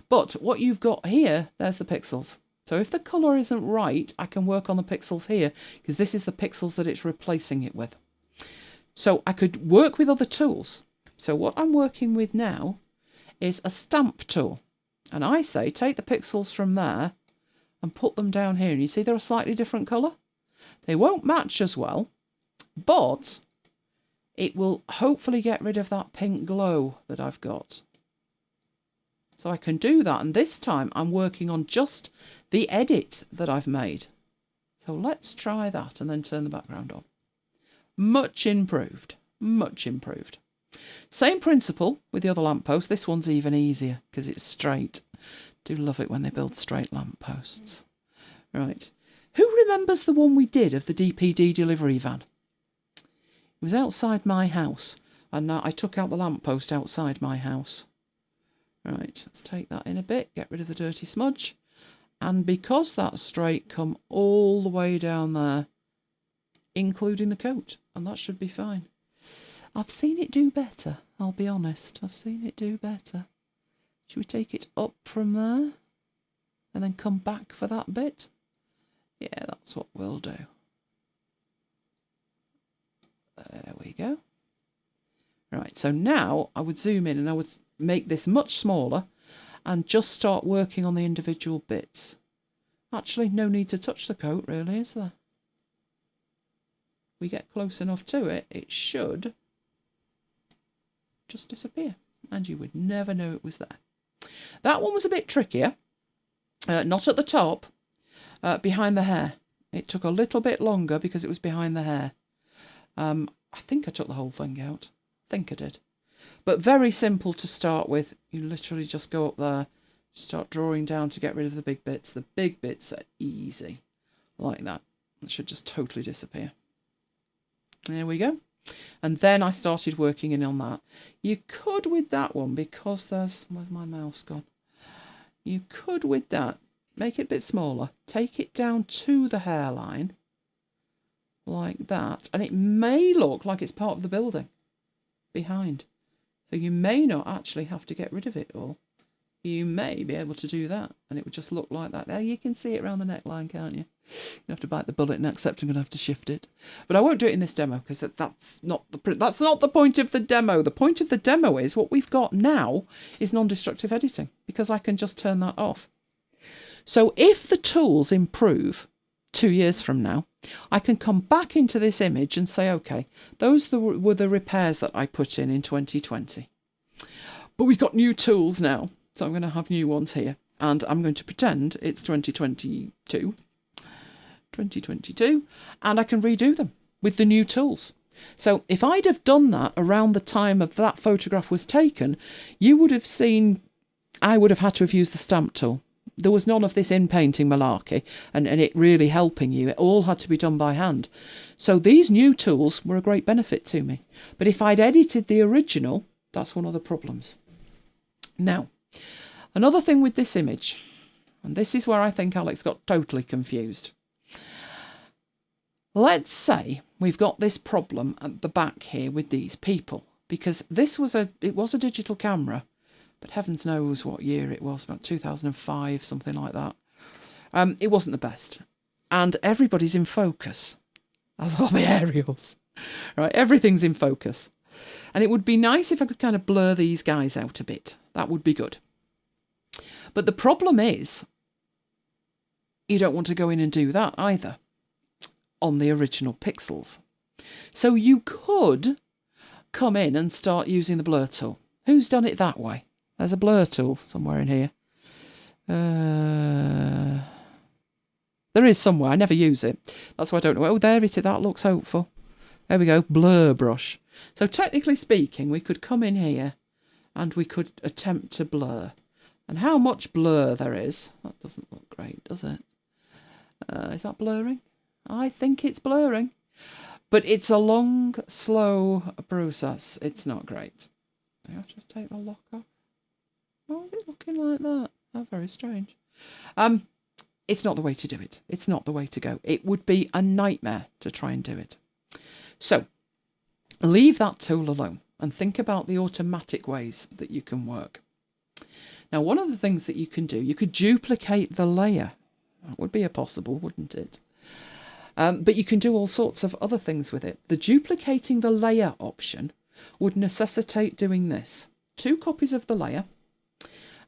But what you've got here, there's the pixels. So if the colour isn't right, I can work on the pixels here, because this is the pixels that it's replacing it with. So I could work with other tools. So what I'm working with now is a stamp tool. And I say, take the pixels from there and put them down here. And you see they're a slightly different colour? They won't match as well, but it will hopefully get rid of that pink glow that I've got. So I can do that, and this time I'm working on just the edit that I've made. So let's try that and then turn the background on. Much improved, much improved. Same principle with the other lamppost. This one's even easier because it's straight. Do love it when they build straight lampposts. Right. Who remembers the one we did of the DPD delivery van? It was outside my house, and I took out the lamppost outside my house. Right, let's take that in a bit, get rid of the dirty smudge. And because that's straight, come all the way down there, including the coat, and that should be fine. I've seen it do better, I'll be honest. I've seen it do better. Should we take it up from there and then come back for that bit? Yeah, that's what we'll do. There we go. Right, so now I would zoom in and I would make this much smaller and just start working on the individual bits. Actually, no need to touch the coat, really, is there? We get close enough to it, it should just disappear, and you would never know it was there. That one was a bit trickier. Not at the top, behind the hair. It took a little bit longer because it was behind the hair. I think I took the whole thing out. I think I did. But very simple to start with. You literally just go up there, start drawing down to get rid of the big bits. The big bits are easy, like that. It should just totally disappear. There we go. And then I started working in on that. You could with that one, because there's... Where's my mouse gone? You could with that, make it a bit smaller, take it down to the hairline, like that. And it may look like it's part of the building behind. So you may not actually have to get rid of it all. You may be able to do that, and it would just look like that. There, you can see it around the neckline, can't you? You have to bite the bullet and accept I'm going to have to shift it. But I won't do it in this demo, because that's not the point of the demo. The point of the demo is what we've got now is non-destructive editing, because I can just turn that off. So if the tools improve 2 years from now, I can come back into this image and say, okay, those were the repairs that I put in 2020. But we've got new tools now. So I'm going to have new ones here, and I'm going to pretend it's 2022, and I can redo them with the new tools. So if I'd have done that around the time of that photograph was taken, you would have seen, I would have had to have used the stamp tool. There was none of this in-painting malarkey and it really helping you. It all had to be done by hand. So these new tools were a great benefit to me. But if I'd edited the original, that's one of the problems. Now, another thing with this image, and this is where I think Alex got totally confused. Let's say we've got this problem at the back here with these people, because it was a digital camera, but heavens knows what year it was, about 2005, something like that. It wasn't the best, and everybody's in focus, as are the aerials, right? Everything's in focus, and it would be nice if I could kind of blur these guys out a bit. That would be good. But the problem is, you don't want to go in and do that either on the original pixels. So you could come in and start using the blur tool. Who's done it that way? There's a blur tool somewhere in here. There is somewhere. I never use it. That's why I don't know. Oh, there it is. That looks hopeful. There we go. Blur brush. So technically speaking, we could come in here and we could attempt to blur. And how much blur there is, that doesn't look great, does it? Is that blurring? I think it's blurring. But it's a long, slow process. It's not great. I'll just take the lock off. Why is it looking like that? Oh, very strange. It's not the way to do it. It's not the way to go. It would be a nightmare to try and do it. So, leave that tool alone and think about the automatic ways that you can work. Now, one of the things that you can do, you could duplicate the layer. That would be possible, wouldn't it? But you can do all sorts of other things with it. The duplicating the layer option would necessitate doing this. 2 copies of the layer.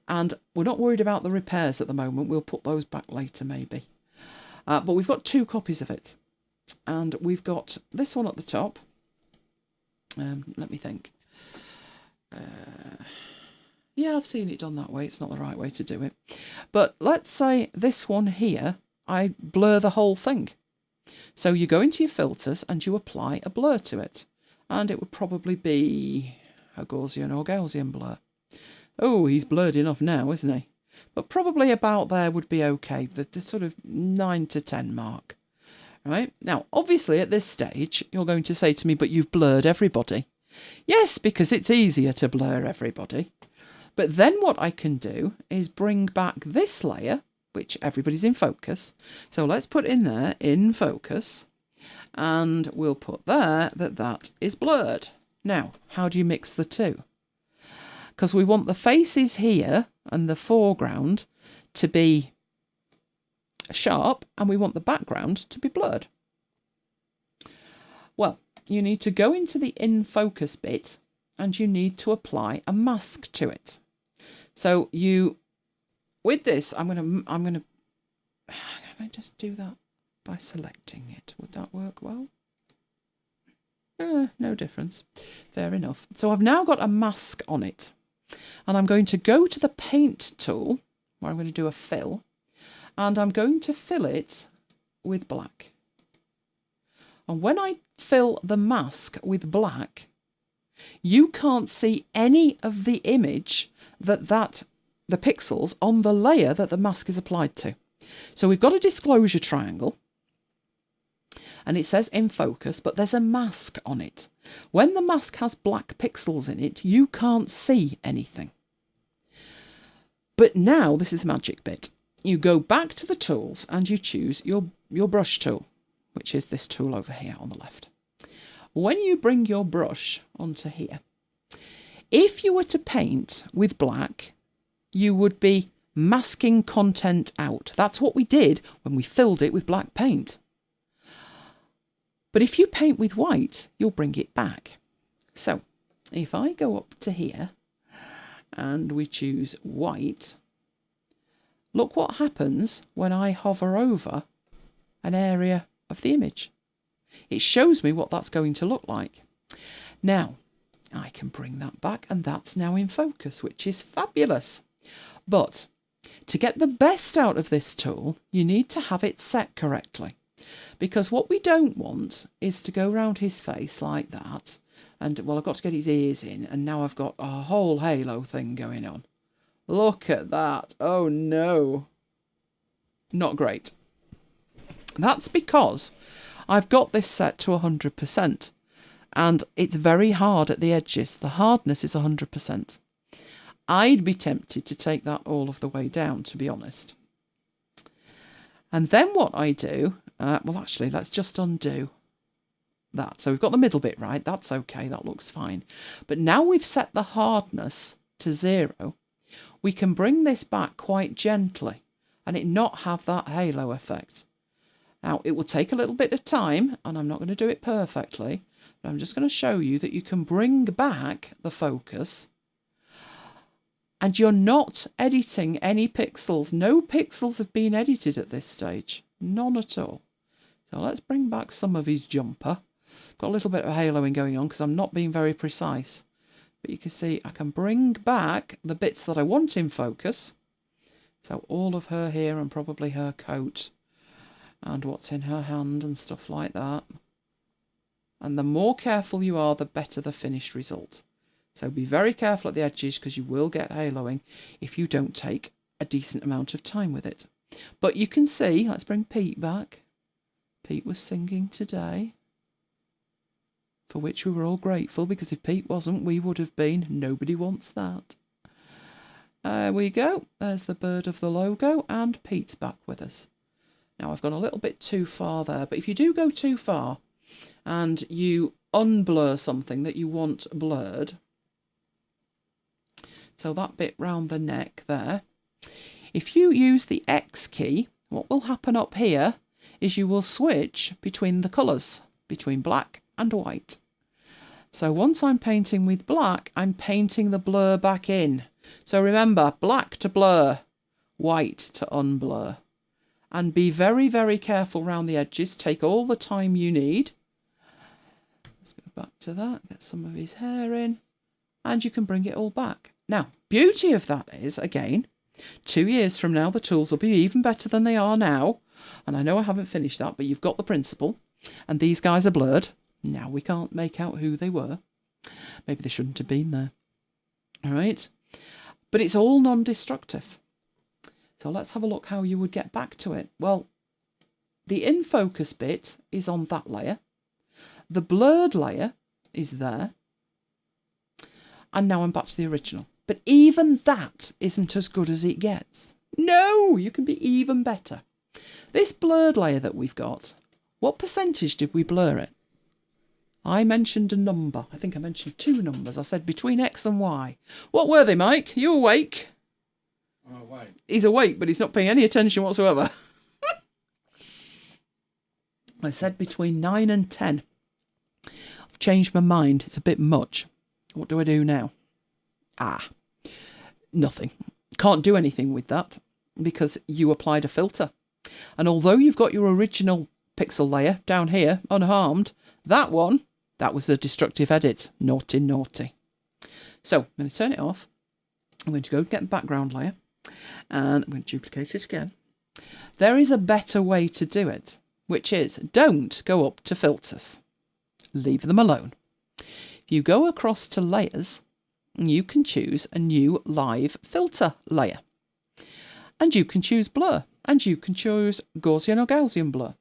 And we're not worried about the repairs at the moment. We'll put those back later, maybe. But we've got 2 copies of it. And we've got this one at the top. Let me think. Yeah, I've seen it done that way. It's not the right way to do it. But let's say this one here, I blur the whole thing. So you go into your filters and you apply a blur to it. And it would probably be a Gaussian or Gaussian blur. Oh, he's blurred enough now, isn't he? But probably about there would be okay. The sort of 9 to 10 mark. Right? Now, obviously at this stage, you're going to say to me, but you've blurred everybody. Yes, because it's easier to blur everybody. But then what I can do is bring back this layer, which everybody's in focus. So let's put in there, in focus, and we'll put there that is blurred. Now, how do you mix the two? Because we want the faces here and the foreground to be sharp, and we want the background to be blurred. Well, you need to go into the in focus bit and you need to apply a mask to it. So with this, I'm gonna can I just do that by selecting it? Would that work well? No difference. Fair enough. So I've now got a mask on it, and I'm going to go to the paint tool where I'm going to do a fill, and I'm going to fill it with black. And when I fill the mask with black, you can't see any of the image the pixels on the layer that the mask is applied to. So we've got a disclosure triangle and it says in focus, but there's a mask on it. When the mask has black pixels in it, you can't see anything. But now this is the magic bit. You go back to the tools and you choose your brush tool, which is this tool over here on the left. When you bring your brush onto here, if you were to paint with black, you would be masking content out. That's what we did when we filled it with black paint. But if you paint with white, you'll bring it back. So if I go up to here and we choose white, look what happens when I hover over an area of the image. It shows me what that's going to look like. Now, I can bring that back and that's now in focus, which is fabulous. But to get the best out of this tool, you need to have it set correctly. Because what we don't want is to go around his face like that. And, well, I've got to get his ears in, and now I've got a whole halo thing going on. Look at that. Oh, no. Not great. That's because I've got this set to 100%, and it's very hard at the edges. The hardness is 100%. I'd be tempted to take that all of the way down, to be honest. And then what I do, well, actually, let's just undo that. So we've got the middle bit right. That's okay. That looks fine. But now we've set the hardness to 0, we can bring this back quite gently and it not have that halo effect. Now, it will take a little bit of time, and I'm not going to do it perfectly, but I'm just going to show you that you can bring back the focus, and you're not editing any pixels. No pixels have been edited at this stage. None at all. So let's bring back some of his jumper. Got a little bit of haloing going on because I'm not being very precise. But you can see I can bring back the bits that I want in focus. So all of her hair and probably her coat, and what's in her hand and stuff like that. And the more careful you are, the better the finished result. So be very careful at the edges because you will get haloing if you don't take a decent amount of time with it. But you can see, let's bring Pete back. Pete was singing today, for which we were all grateful, because if Pete wasn't, we would have been. Nobody wants that. There we go. There's the bird of the logo, and Pete's back with us. Now, I've gone a little bit too far there, but if you do go too far and you unblur something that you want blurred, so that bit round the neck there, if you use the X key, what will happen up here is you will switch between the colours, between black and white. So once I'm painting with black, I'm painting the blur back in. So remember, black to blur, white to unblur. And be very, very careful around the edges. Take all the time you need. Let's go back to that. Get some of his hair in. And you can bring it all back. Now, beauty of that is, again, 2 years from now, the tools will be even better than they are now. And I know I haven't finished that, but you've got the principle. And these guys are blurred. Now we can't make out who they were. Maybe they shouldn't have been there. All right. But it's all non-destructive. So let's have a look how you would get back to it. Well, the in focus bit is on that layer. The blurred layer is there. And now I'm back to the original. But even that isn't as good as it gets. No, you can be even better. This blurred layer that we've got, what percentage did we blur it? I mentioned a number. I think I mentioned 2 numbers. I said between X and Y. What were they, Mike? You awake? I'm awake. He's awake, but he's not paying any attention whatsoever. I said between 9 and 10. I've changed my mind. It's a bit much. What do I do now? Nothing. Can't do anything with that because you applied a filter. And although you've got your original pixel layer down here, unharmed, that one, that was a destructive edit. Naughty, naughty. So I'm going to turn it off. I'm going to go get the background layer and I'm going to duplicate it again. There is a better way to do it, which is don't go up to filters. Leave them alone. If you go across to layers, you can choose a new live filter layer. And you can choose blur. And you can choose Gaussian or Gaussian blur.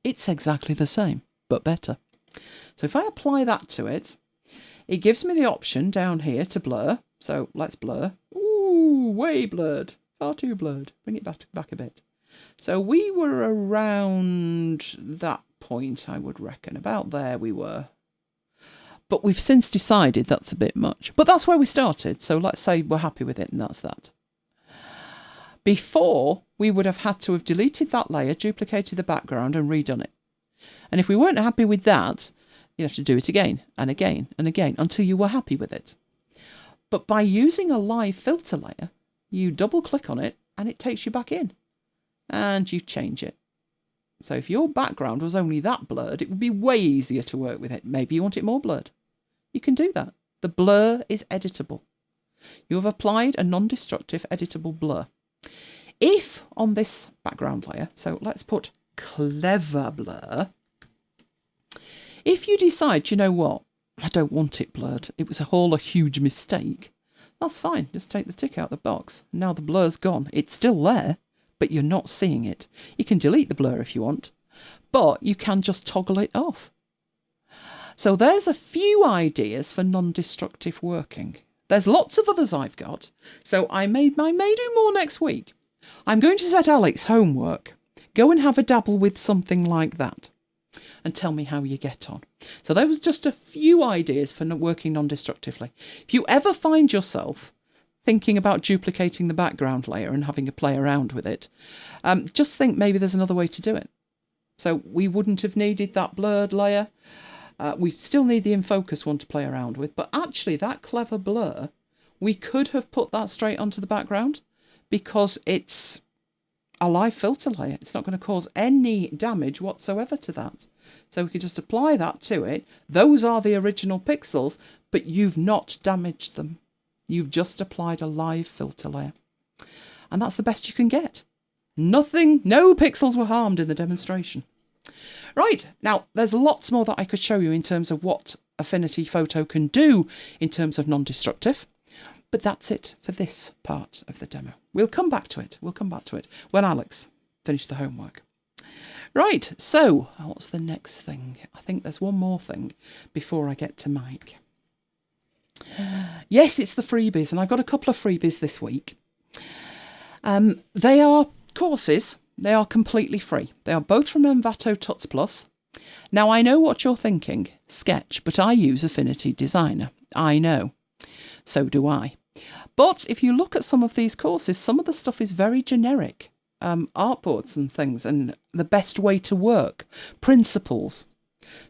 It's exactly the same, but better. So if I apply that to it, it gives me the option down here to blur. So let's blur. Ooh, way blurred. Far too blurred. Bring it back a bit. So we were around that point, I would reckon. About there we were. But we've since decided that's a bit much. But that's where we started. So let's say we're happy with it and that's that. Before, we would have had to have deleted that layer, duplicated the background and redone it. And if we weren't happy with that, you'd have to do it again and again and again until you were happy with it. But by using a live filter layer, you double click on it and it takes you back in and you change it. So if your background was only that blurred, it would be way easier to work with it. Maybe you want it more blurred. You can do that. The blur is editable. You have applied a non-destructive editable blur. If on this background layer, so let's put clever blur. If you decide, you know what, I don't want it blurred. It was a huge mistake. That's fine. Just take the tick out of the box. Now the blur's gone. It's still there, but you're not seeing it. You can delete the blur if you want, but you can just toggle it off. So there's a few ideas for non-destructive working. There's lots of others I've got. So I may do more next week. I'm going to set Alex homework. Go and have a dabble with something like that and tell me how you get on. So there was just a few ideas for working non-destructively. If you ever find yourself thinking about duplicating the background layer and having a play around with it, just think maybe there's another way to do it. So we wouldn't have needed that blurred layer. We still need the in focus one to play around with, but actually that clever blur, we could have put that straight onto the background because it's a live filter layer. It's not going to cause any damage whatsoever to that. So we could just apply that to it. Those are the original pixels, but you've not damaged them. You've just applied a live filter layer. And that's the best you can get. Nothing, no pixels were harmed in the demonstration. Right, now there's lots more that I could show you in terms of what Affinity Photo can do in terms of non-destructive. But that's it for this part of the demo. We'll come back to it. We'll come back to it when Alex finished the homework. Right, so what's the next thing? I think there's one more thing before I get to Mike. Yes, it's the freebies, and I've got a couple of freebies this week. They are courses. They are completely free. They are both from Envato Tuts Plus. Now, I know what you're thinking, Sketch, but I use Affinity Designer. I know. So do I. But if you look at some of these courses, some of the stuff is very generic. Artboards and things, and the best way to work, principles.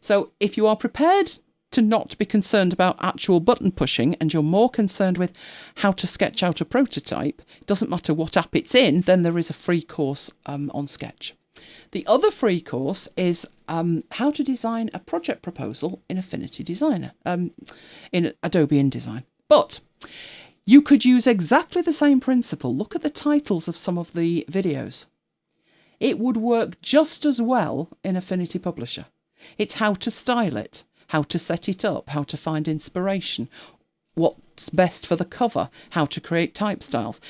So if you are prepared to not be concerned about actual button pushing and you're more concerned with how to sketch out a prototype, it doesn't matter what app it's in, then there is a free course on Sketch. The other free course is how to design a project proposal in Affinity Designer, in Adobe InDesign. But you could use exactly the same principle. Look at the titles of some of the videos. It would work just as well in Affinity Publisher. It's how to style it, how to set it up, how to find inspiration, what's best for the cover, how to create type styles.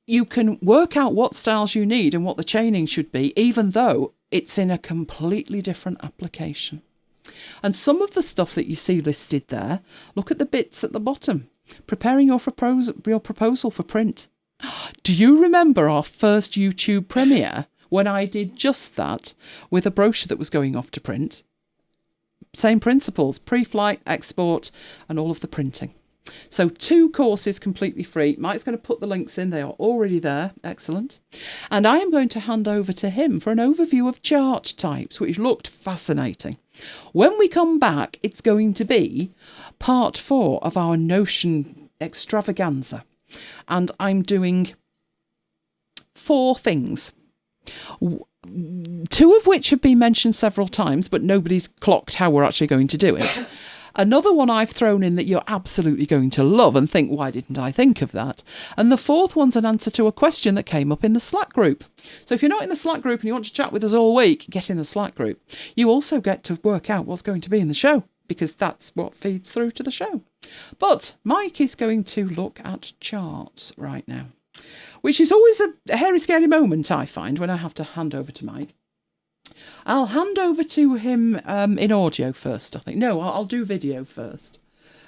You can work out what styles you need and what the chaining should be, even though it's in a completely different application. And some of the stuff that you see listed there, look at the bits at the bottom. Preparing your proposal for print. Do you remember our first YouTube premiere when I did just that with a brochure that was going off to print? Same principles, pre-flight, export, and all of the printing. So 2 courses completely free. Mike's going to put the links in. They are already there. Excellent. And I am going to hand over to him for an overview of chart types, which looked fascinating. When we come back, it's going to be part 4 of our Notion extravaganza. And I'm doing 4 things. 2 of which have been mentioned several times, but nobody's clocked how we're actually going to do it. Another one I've thrown in that you're absolutely going to love and think, why didn't I think of that? And the 4th one's an answer to a question that came up in the Slack group. So if you're not in the Slack group and you want to chat with us all week, get in the Slack group. You also get to work out what's going to be in the show, because that's what feeds through to the show. But Mike is going to look at charts right now, which is always a hairy, scary moment, I find, when I have to hand over to Mike. I'll hand over to him in audio first, I think. No, I'll do video first.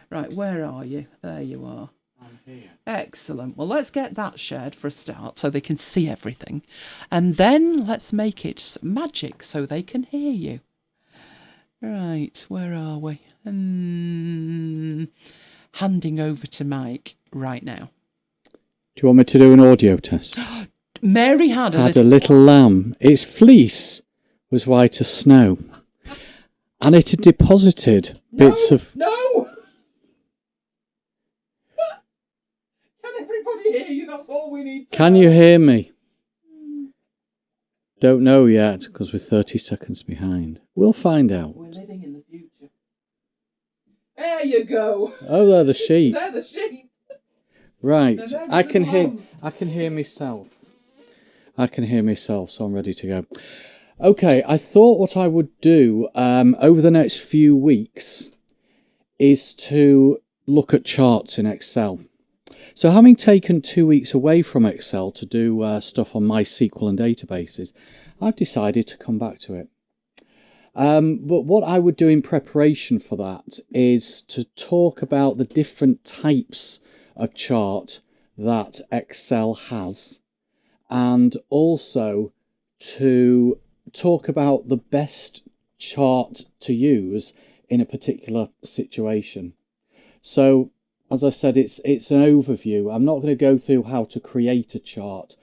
Right, where are you? There you are. I'm here. Excellent. Well, let's get that shared for a start so they can see everything. And then let's make it magic so they can hear you. Right, where are we? Handing over to Mike right now. Do you want me to do an audio test? Mary had a little lamb. Its fleece was white as snow, and it had deposited bits of... No! Can everybody hear you? That's all we need to Can know. you hear me? Don't know yet, because we're 30 seconds behind. We'll find out. We're living in the future. There you go. Oh, they're the sheep. They're the sheep. Right, They're I can hear myself. I can hear myself, so I'm ready to go. Okay, I thought what I would do over the next few weeks is to look at charts in Excel. So having taken 2 weeks away from Excel to do stuff on MySQL and databases, I've decided to come back to it. But what I would do in preparation for that is to talk about the different types of chart that Excel has, and also to talk about the best chart to use in a particular situation. So, as I said, it's an overview. I'm not going to go through how to create a chart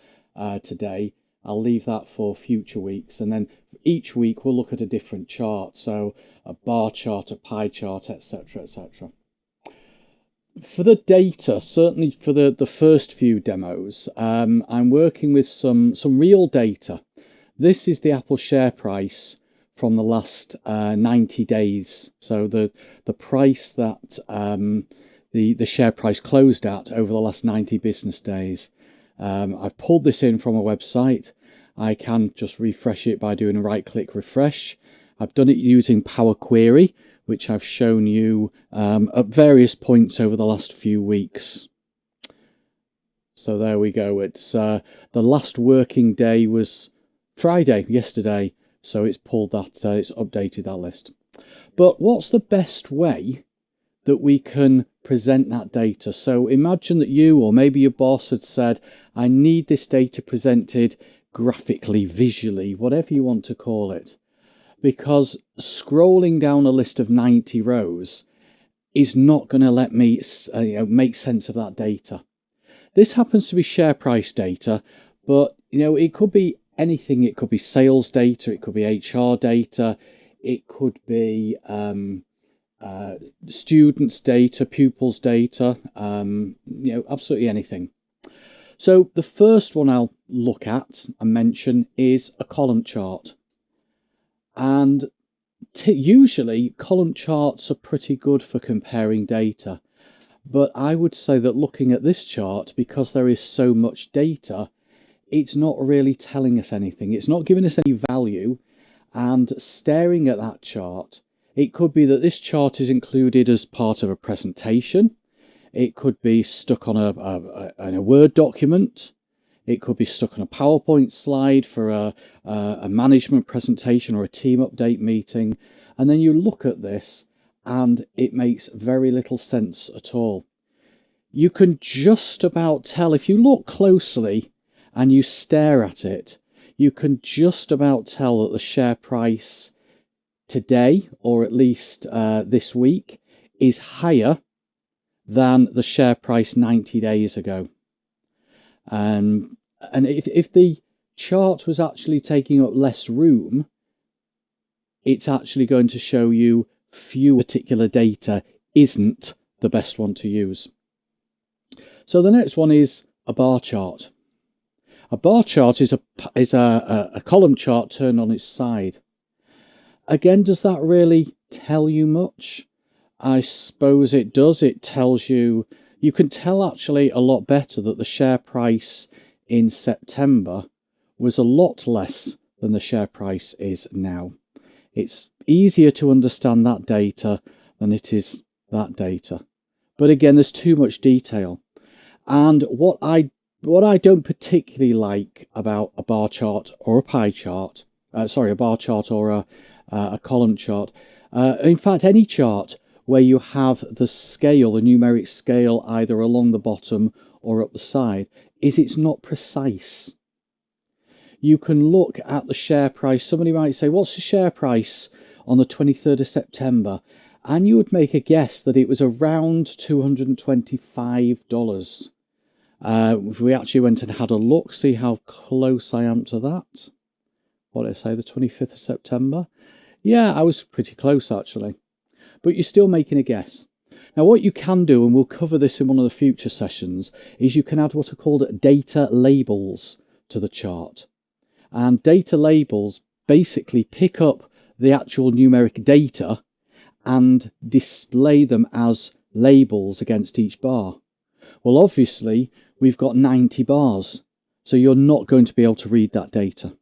today. I'll leave that for future weeks, and then each week we'll look at a different chart. So a bar chart, a pie chart, etc., etc. For the data, certainly for the first few demos, I'm working with some real data. This is the Apple share price from the last 90 days. So the price that the share price closed at over the last 90 business days. I've pulled this in from a website. I can just refresh it by doing a right-click refresh. I've done it using Power Query, which I've shown you at various points over the last few weeks. So there we go. It's the last working day was Friday, yesterday. So it's pulled that, it's updated that list. But what's the best way that we can present that data? So imagine that you, or maybe your boss, had said, I need this data presented graphically, visually, whatever you want to call it. Because scrolling down a list of 90 rows is not going to let me make sense of that data. This happens to be share price data, but it could be anything. It could be sales data, it could be HR data, it could be students' data, pupils' data, absolutely anything. So the first one I'll look at and mention is a column chart. And usually column charts are pretty good for comparing data. But I would say that looking at this chart, because there is so much data, it's not really telling us anything. It's not giving us any value. And staring at that chart, it could be that this chart is included as part of a presentation. It could be stuck on a Word document. It could be stuck on a PowerPoint slide for a management presentation or a team update meeting. And then you look at this and it makes very little sense at all. You can just about tell, if you look closely and you stare at it, you can just about tell that the share price today, or at least this week, is higher than the share price 90 days ago. And if the chart was actually taking up less room, it's actually going to show you few particular data isn't the best one to use. So the next one is a bar chart. A bar chart is a column chart turned on its side. Again, does that really tell you much? I suppose it does. It tells you, you can tell actually a lot better that the share price in September was a lot less than the share price is now. It's easier to understand that data than it is that data. But again, there's too much detail. And what I don't particularly like about a bar chart or a pie chart, a bar chart or a column chart, in fact, any chart where you have the scale, the numeric scale, either along the bottom or up the side, is it's not precise. You can look at the share price. Somebody might say, what's the share price on the 23rd of September? And you would make a guess that it was around $225. If we actually went and had a look, see how close I am to that. What did I say, the 25th of September? Yeah, I was pretty close actually. But you're still making a guess. Now what you can do, and we'll cover this in one of the future sessions, is you can add what are called data labels to the chart. And data labels basically pick up the actual numeric data and display them as labels against each bar. Well, obviously, we've got 90 bars, so you're not going to be able to read that data.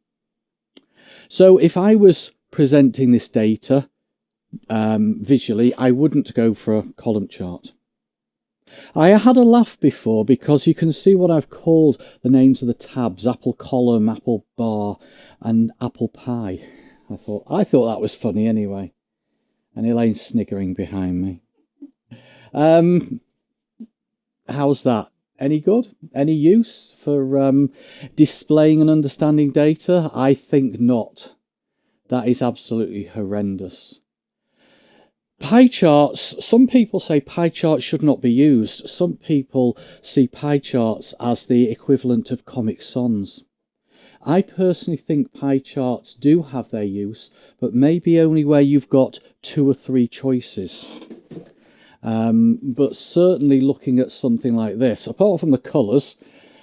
So if I was presenting this data visually, I wouldn't go for a column chart. I had a laugh before because you can see what I've called the names of the tabs: apple column, apple bar, and apple pie. I thought that was funny anyway. And Elaine's sniggering behind me. How's that? Any good? Any use for displaying and understanding data? I think not. That is absolutely horrendous. Pie charts, some people say pie charts should not be used. Some people see pie charts as the equivalent of Comic Sans. I personally think pie charts do have their use, but maybe only where you've got 2 or 3 choices. But certainly looking at something like this, apart from the colours,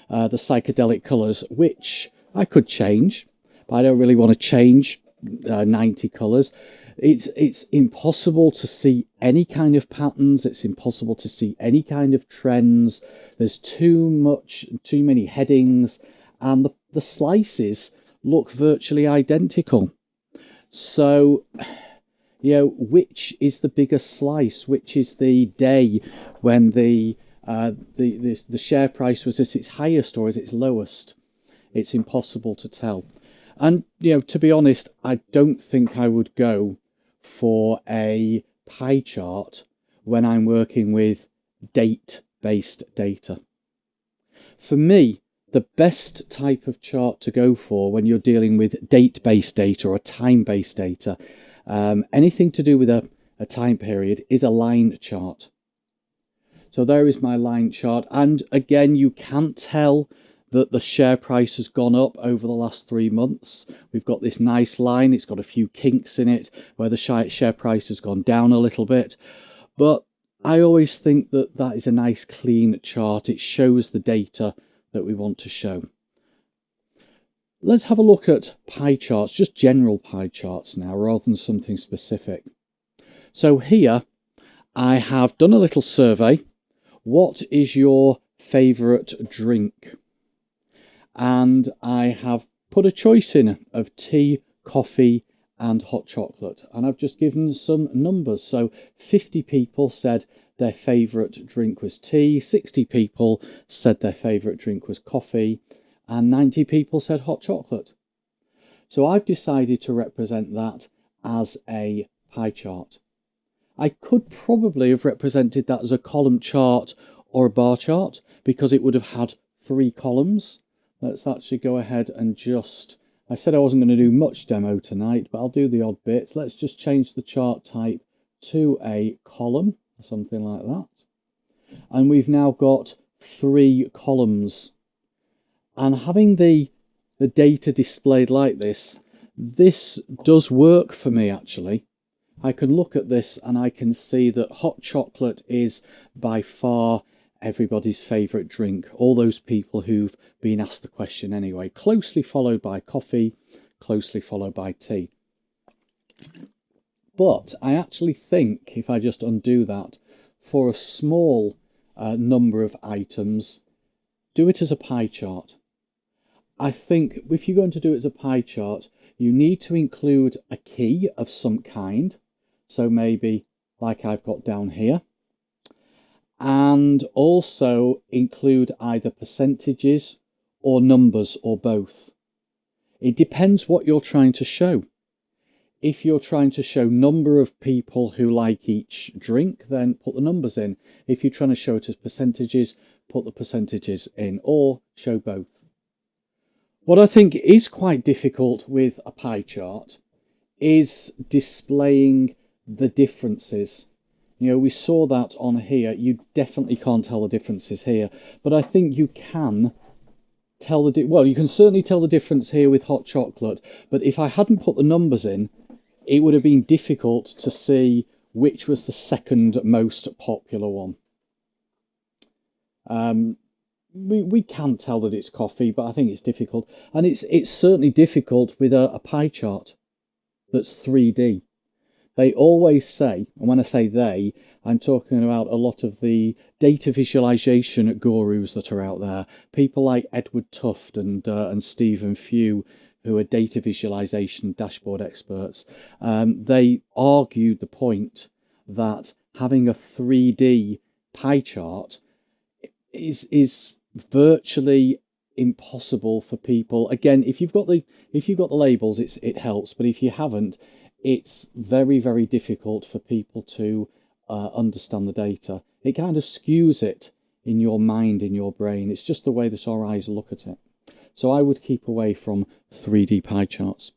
the psychedelic colours, which I could change, but I don't really want to change 90 colours. It's impossible to see any kind of patterns. It's impossible to see any kind of trends. There's too many headings, and the slices look virtually identical. So, which is the bigger slice? Which is the day when the share price was at its highest or at its lowest? It's impossible to tell. And to be honest, I don't think I would go for a pie chart when I'm working with date-based data. For me, the best type of chart to go for when you're dealing with date-based data or time-based data, anything to do with a time period, is a line chart. So there is my line chart, and again, you can't tell that the share price has gone up over the last 3 months. We've got this nice line. It's got a few kinks in it where the share price has gone down a little bit. But I always think that that is a nice clean chart. It shows the data that we want to show. Let's have a look at pie charts, just general pie charts now, rather than something specific. So here I have done a little survey. What is your favourite drink? And I have put a choice in of tea, coffee and hot chocolate. And I've just given some numbers. So 50 people said their favourite drink was tea, 60 people said their favourite drink was coffee, and 90 people said hot chocolate. So I've decided to represent that as a pie chart. I could probably have represented that as a column chart or a bar chart because it would have had 3 columns. Let's actually go ahead and just, I said I wasn't going to do much demo tonight, but I'll do the odd bits. Let's just change the chart type to a column or something like that. And we've now got 3 columns. And having the data displayed like this does work for me actually. I can look at this and I can see that hot chocolate is by far everybody's favourite drink. All those people who've been asked the question anyway. Closely followed by coffee, closely followed by tea. But I actually think if I just undo that, for a small number of items, do it as a pie chart. I think if you're going to do it as a pie chart, you need to include a key of some kind. So maybe like I've got down here. And also include either percentages or numbers or both. It depends what you're trying to show. If you're trying to show number of people who like each drink, then put the numbers in. If you're trying to show it as percentages, put the percentages in, or show both. What I think is quite difficult with a pie chart is displaying the differences. You know, we saw that on here. You definitely can't tell the differences here, but I think you can tell well, you can certainly tell the difference here with hot chocolate, but if I hadn't put the numbers in, it would have been difficult to see which was the second most popular one. We can tell that it's coffee, but I think it's difficult. And it's certainly difficult with a pie chart that's 3D. They always say, and when I say they, I'm talking about a lot of the data visualization gurus that are out there. People like Edward Tufte and Stephen Few, who are data visualization dashboard experts. They argued the point that having a 3D pie chart is virtually impossible for people. Again, if you've got the labels, it helps, but if you haven't, it's very, very difficult for people to understand the data. It kind of skews it in your mind, in your brain. It's just the way that our eyes look at it. So I would keep away from 3D pie charts.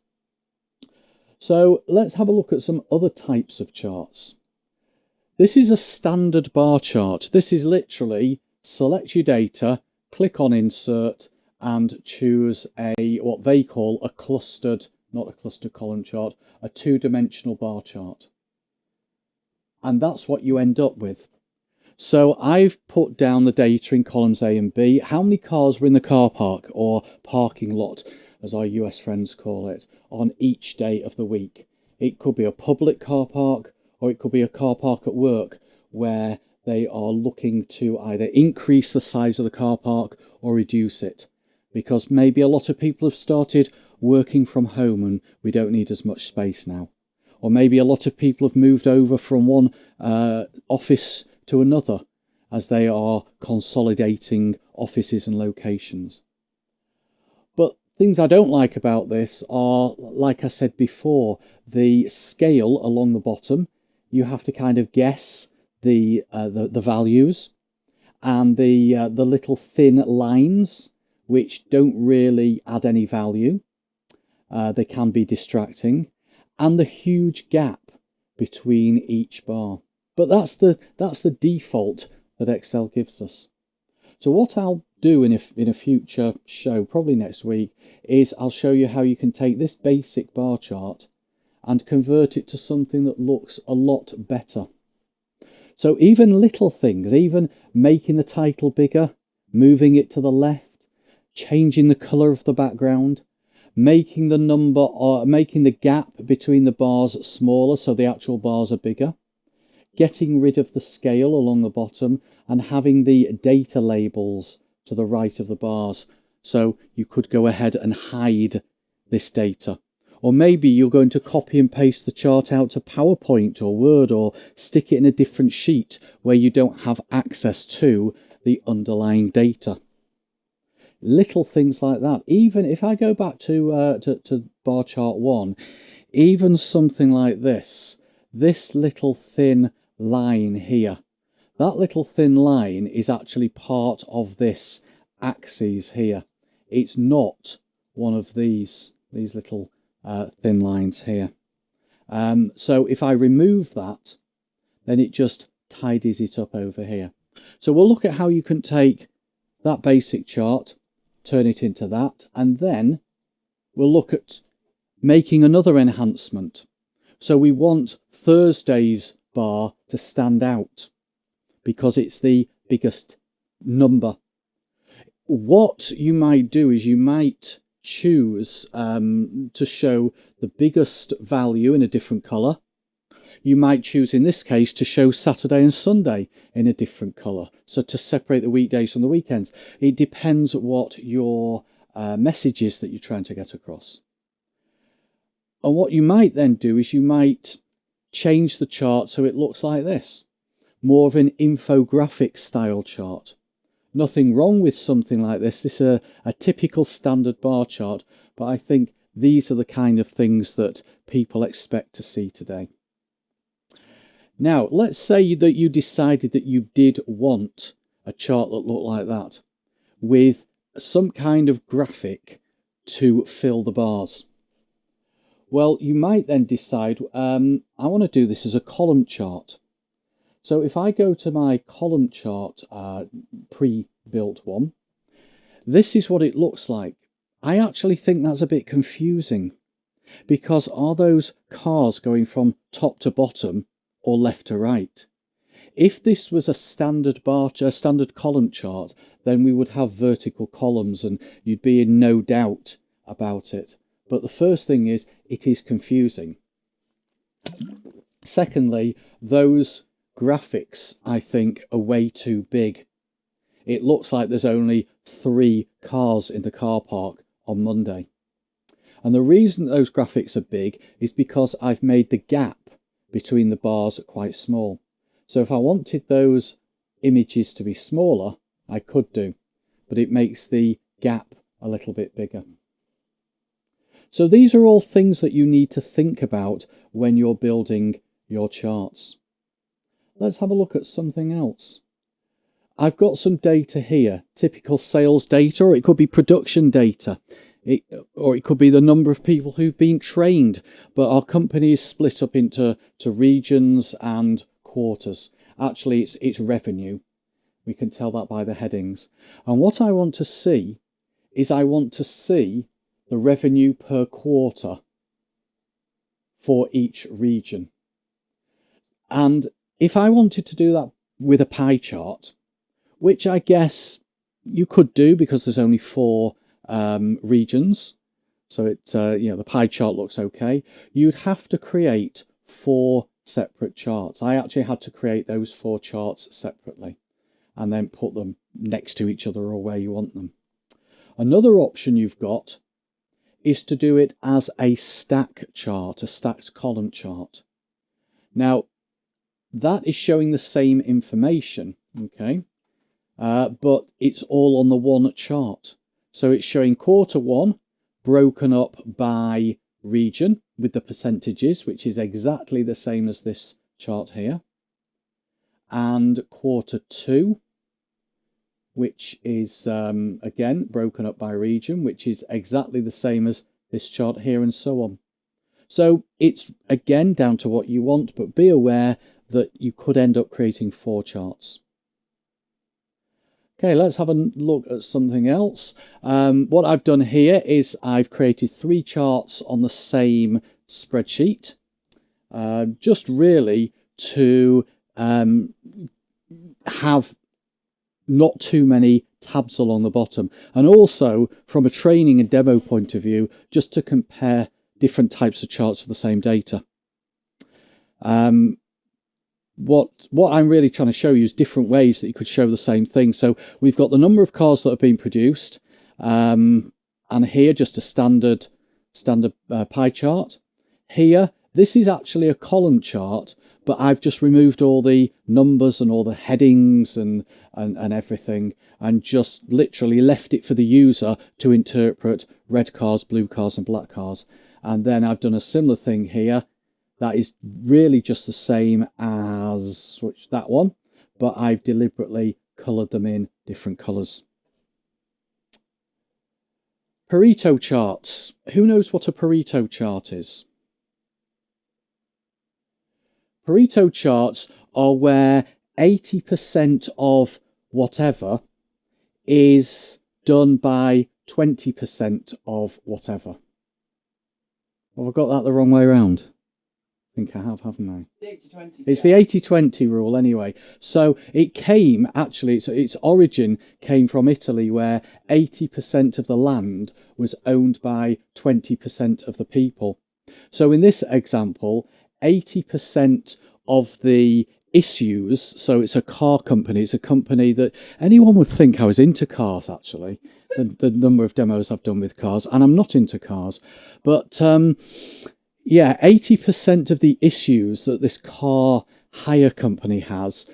So let's have a look at some other types of charts. This is a standard bar chart. This is literally select your data, click on insert and choose what they call a clustered, not a clustered column chart, a 2-dimensional bar chart. And that's what you end up with. So I've put down the data in columns A and B. How many cars were in the car park or parking lot, as our US friends call it, on each day of the week? It could be a public car park, or it could be a car park at work where they are looking to either increase the size of the car park or reduce it. Because maybe a lot of people have started working from home and we don't need as much space now. Or maybe a lot of people have moved over from one office to another as they are consolidating offices and locations. But things I don't like about this are, like I said before, the scale along the bottom. You have to kind of guess the values, and the little thin lines which don't really add any value. They can be distracting, and the huge gap between each bar. But that's the default that Excel gives us. So what I'll do in a future show, probably next week, is I'll show you how you can take this basic bar chart and convert it to something that looks a lot better. So even little things, even making the title bigger, moving it to the left, changing the color of the background, making the number or making the gap between the bars smaller so the actual bars are bigger, getting rid of the scale along the bottom, and having the data labels to the right of the bars. So you could go ahead and hide this data. Or maybe you're going to copy and paste the chart out to PowerPoint or Word, or stick it in a different sheet where you don't have access to the underlying data. Little things like that. Even if I go back to bar chart 1, even something like this little thin line here, that little thin line is actually part of this axis here. It's not one of these little thin lines here. So if I remove that, then it just tidies it up over here. So we'll look at how you can take that basic chart, turn it into that, and then we'll look at making another enhancement. So we want Thursday's bar to stand out because it's the biggest number. What you might do is you might choose to show the biggest value in a different colour. You might choose, in this case, to show Saturday and Sunday in a different colour, so to separate the weekdays from the weekends. It depends what your message is that you're trying to get across. And what you might then do is you might change the chart so it looks like this, more of an infographic style chart. Nothing wrong with something like this. This is a typical standard bar chart, but I think these are the kind of things that people expect to see today. Now, let's say that you decided that you did want a chart that looked like that, with some kind of graphic to fill the bars. Well, you might then decide, I want to do this as a column chart. So if I go to my column chart, pre-built one, this is what it looks like. I actually think that's a bit confusing, because are those cars going from top to bottom or left to right? If this was a standard column chart, then we would have vertical columns and you'd be in no doubt about it. But the first thing is, it is confusing. Secondly, those graphics, I think, are way too big. It looks like there's only 3 cars in the car park on Monday. And the reason those graphics are big is because I've made the gap between the bars quite small. So if I wanted those images to be smaller, I could do, but it makes the gap a little bit bigger. So these are all things that you need to think about when you're building your charts. Let's have a look at something else. I've got some data here, typical sales data, or it could be production data. Or it could be the number of people who've been trained, but our company is split up into regions and quarters. Actually, it's revenue. We can tell that by the headings. And what I want to see is the revenue per quarter for each region. And if I wanted to do that with a pie chart, which I guess you could do because there's only 4 regions, so it's the pie chart looks okay, you'd have to create 4 separate charts. I actually had to create those 4 charts separately and then put them next to each other or where you want them. Another option you've got is to do it as a stack chart, a stacked column chart. Now, that is showing the same information, okay, but it's all on the one chart. So it's showing quarter 1 broken up by region with the percentages, which is exactly the same as this chart here, and quarter 2, which is again broken up by region, which is exactly the same as this chart here, and so on. So it's again down to what you want, but be aware that you could end up creating 4 charts. Okay, let's have a look at something else. What I've done here is I've created 3 charts on the same spreadsheet, just really to have not too many tabs along the bottom, and also from a training and demo point of view, just to compare different types of charts for the same data. What I'm really trying to show you is different ways that you could show the same thing. So we've got the number of cars that have been produced, and here just a standard pie chart. Here, this is actually a column chart, but I've just removed all the numbers and all the headings and everything, and just literally left it for the user to interpret red cars, blue cars, and black cars. And then I've done a similar thing here. That is really just the same as that one, but I've deliberately coloured them in different colours. Pareto charts. Who knows what a Pareto chart is? Pareto charts are where 80% of whatever is done by 20% of whatever. Have I got that the wrong way around? I think I have, haven't I? It's the 80-20 rule anyway. So it came, actually, its origin came from Italy, where 80% of the land was owned by 20% of the people. So in this example, 80% of the issues, so it's a car company, it's a company that anyone would think I was into cars, actually, the number of demos I've done with cars, and I'm not into cars, but yeah, 80% of the issues that this car hire company has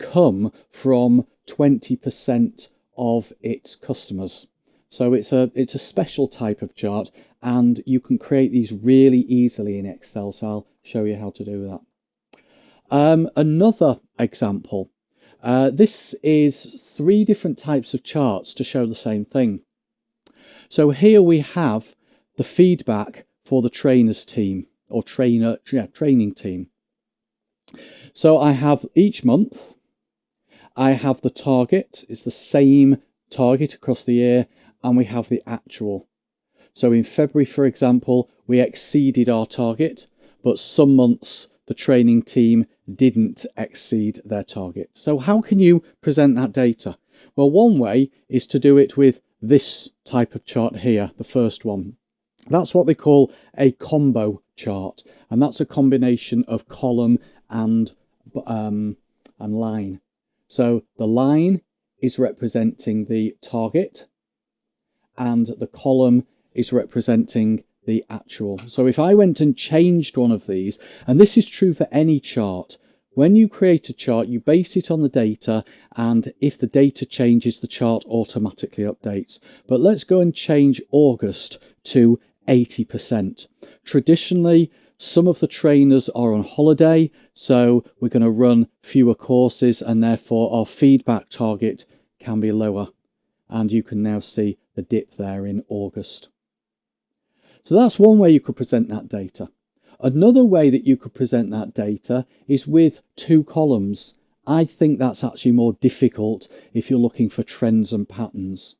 come from 20% of its customers. So it's a special type of chart, and you can create these really easily in Excel. So I'll show you how to do that. Another example. This is 3 different types of charts to show the same thing. So here we have the feedback for the trainers team, or training team. So I have each month, I have the target, it's the same target across the year, and we have the actual. So in February, for example, we exceeded our target, but some months the training team didn't exceed their target. So how can you present that data? Well, one way is to do it with this type of chart here, the first one. That's what they call a combo chart, and that's a combination of column and line. So the line is representing the target, and the column is representing the actual. So if I went and changed one of these, and this is true for any chart, when you create a chart, you base it on the data, and if the data changes, the chart automatically updates. But let's go and change August to 80%. Traditionally, some of the trainers are on holiday, so we're going to run fewer courses, and therefore our feedback target can be lower. And you can now see the dip there in August. So that's one way you could present that data. Another way that you could present that data is with 2 columns. I think that's actually more difficult if you're looking for trends and patterns,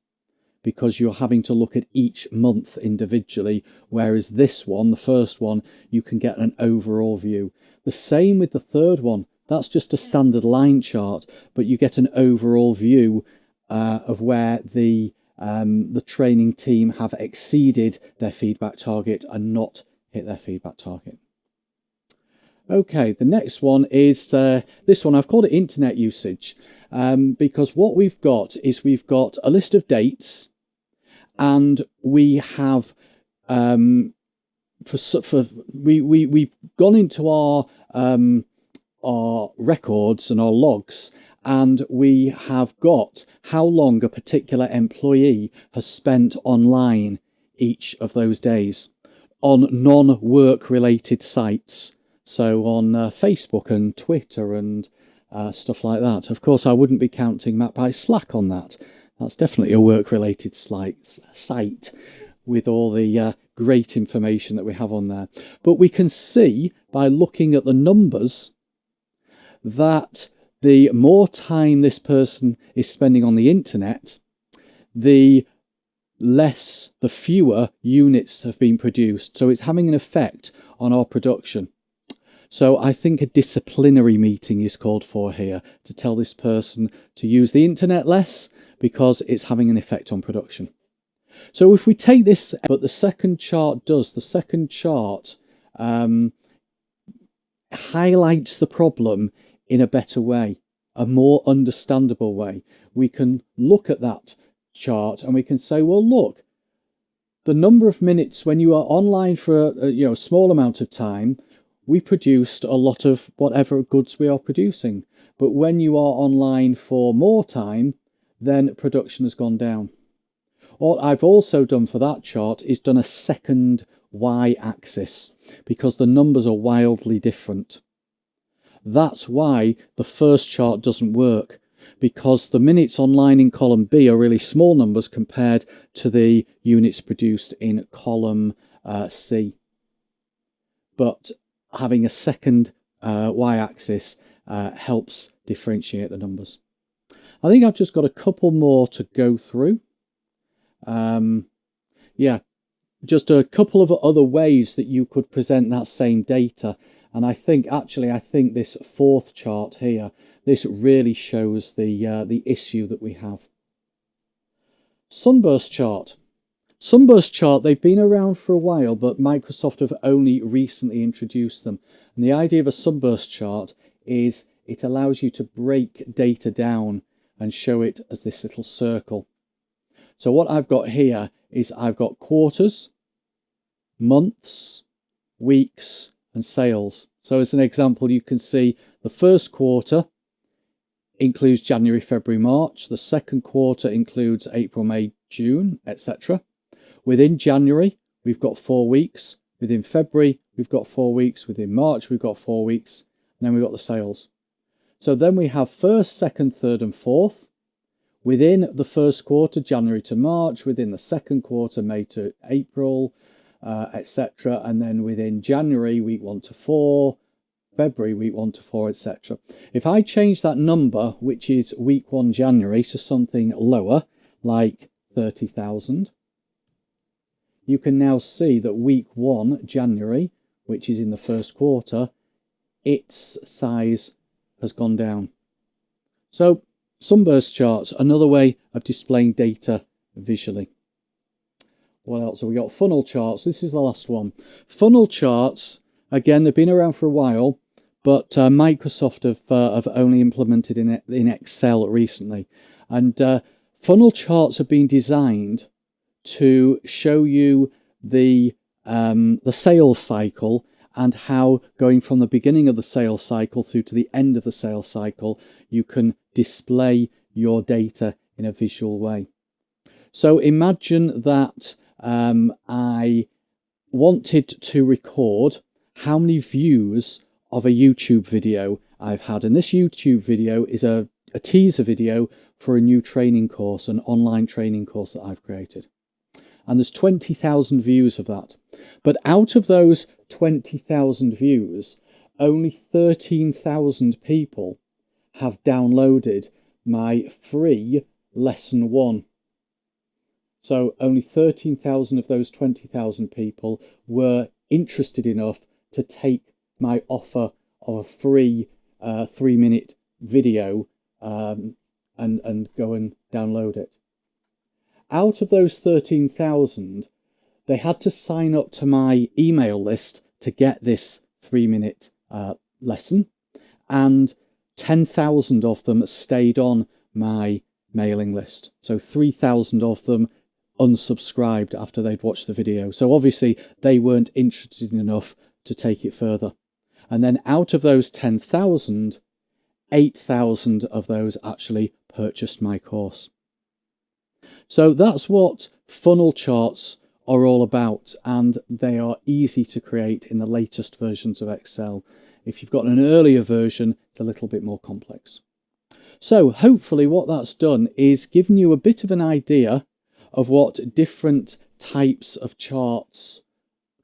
because you're having to look at each month individually, whereas this one, the first one, you can get an overall view. The same with the third one. That's just a standard line chart, but you get an overall view of where the training team have exceeded their feedback target and not hit their feedback target. Okay, the next one is this one. I've called it internet usage, because what we've got is we've got a list of dates, and we have we've gone into our records and our logs, and we have got how long a particular employee has spent online each of those days on non-work related sites. So on Facebook and Twitter and stuff like that. Of course, I wouldn't be counting Map by Slack on that. That's definitely a work-related site with all the great information that we have on there. But we can see by looking at the numbers that the more time this person is spending on the internet, the fewer units have been produced. So it's having an effect on our production. So I think a disciplinary meeting is called for here to tell this person to use the internet less because it's having an effect on production. So if we take this, but the second chart highlights the problem in a better way, a more understandable way. We can look at that chart and we can say, well, look, the number of minutes when you are online for a small amount of time, we produced a lot of whatever goods we are producing. But when you are online for more time, then production has gone down. What I've also done for that chart is done a second y-axis because the numbers are wildly different. That's why the first chart doesn't work, because the minutes online in column B are really small numbers compared to the units produced in column C. But having a second y-axis helps differentiate the numbers. I think I've just got a couple more to go through. Just a couple of other ways that you could present that same data. And I think this fourth chart here, this really shows the issue that we have. Sunburst chart. Sunburst chart, they've been around for a while, but Microsoft have only recently introduced them. And the idea of a sunburst chart is it allows you to break data down and show it as this little circle. So what I've got here is I've got quarters, months, weeks, and sales. So as an example, you can see the first quarter includes January, February, March. The second quarter includes April, May, June, etc. Within January, we've got 4 weeks. Within February, we've got 4 weeks. Within March, we've got 4 weeks. And then we've got the sales. So then we have first, second, third, and fourth. Within the first quarter, January to March. Within the second quarter, May to April, etc. And then within January, week 1 to 4. February, week 1 to 4, etc. If I change that number, which is week 1 January, to something lower, like 30,000, you can now see that week 1 January, which is in the first quarter, its size has gone down. So sunburst charts, another way of displaying data visually. What else have we got? Funnel charts. This is the last one. Funnel charts, again, they've been around for a while, but Microsoft have only implemented in Excel recently. And funnel charts have been designed to show you the sales cycle and how, going from the beginning of the sales cycle through to the end of the sales cycle, you can display your data in a visual way. So imagine that I wanted to record how many views of a YouTube video I've had. And this YouTube video is a teaser video for a new training course, an online training course that I've created. And there's 20,000 views of that. But out of those 20,000 views, only 13,000 people have downloaded my free lesson 1. So only 13,000 of those 20,000 people were interested enough to take my offer of a free 3-minute video and go and download it. Out of those 13,000, they had to sign up to my email list to get this 3-minute lesson, and 10,000 of them stayed on my mailing list. So 3,000 of them unsubscribed after they'd watched the video. So obviously they weren't interested enough to take it further. And then out of those 10,000, 8,000 of those actually purchased my course. So that's what funnel charts are all about, and they are easy to create in the latest versions of Excel. If you've got an earlier version, it's a little bit more complex. So hopefully what that's done is given you a bit of an idea of what different types of charts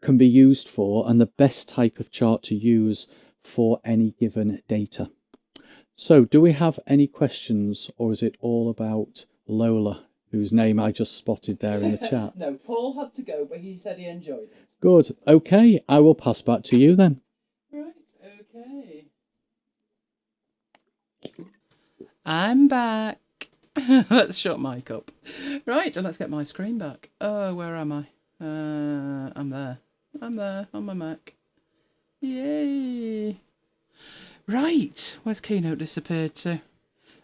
can be used for and the best type of chart to use for any given data. So, do we have any questions, or is it all about Lola, whose name I just spotted there in the chat? No, Paul had to go, but he said he enjoyed it. Good. Okay, I will pass back to you then. Right, okay. I'm back. Let's shut Mike up. Right, and let's get my screen back. Oh, where am I? I'm there. I'm there on my Mac. Yay. Right, where's Keynote disappeared to?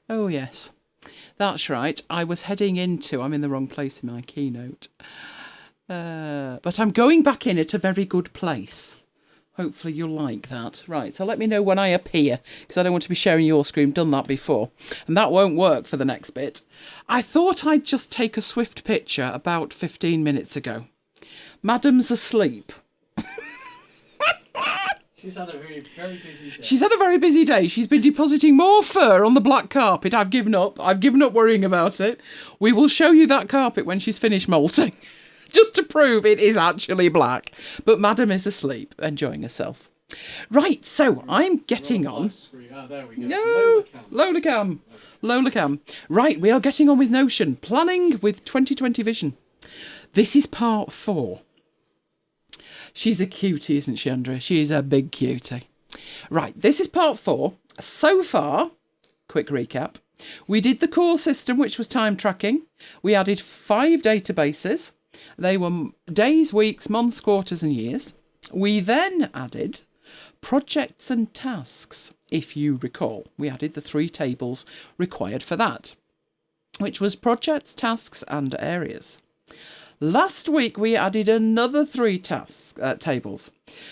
Oh, yes. That's right. I'm in the wrong place in my Keynote. But I'm going back in at a very good place. Hopefully you'll like that. Right, so let me know when I appear, because I don't want to be sharing your screen. Done that before. And that won't work for the next bit. I thought I'd just take a swift picture about 15 minutes ago. Madam's asleep. She's had a very busy day. She's had a very busy day. She's been depositing more fur on the black carpet. I've given up. I've given up worrying about it. We will show you that carpet when she's finished molting. Just to prove it is actually black. But Madam is asleep, enjoying herself. Right, so I'm getting on. Ah, there we go. No, Lola Cam. Lola Cam. Right, we are getting on with Notion. Planning with 2020 Vision. This is part 4. She's a cutie, isn't she, Andrea? She is a big cutie. Right, this is part 4. So far, quick recap. We did the core system, which was time tracking. We added 5 databases. They were days, weeks, months, quarters and years. We then added projects and tasks. If you recall, we added the 3 tables required for that, which was projects, tasks and areas. Last week, we added another 3 tables.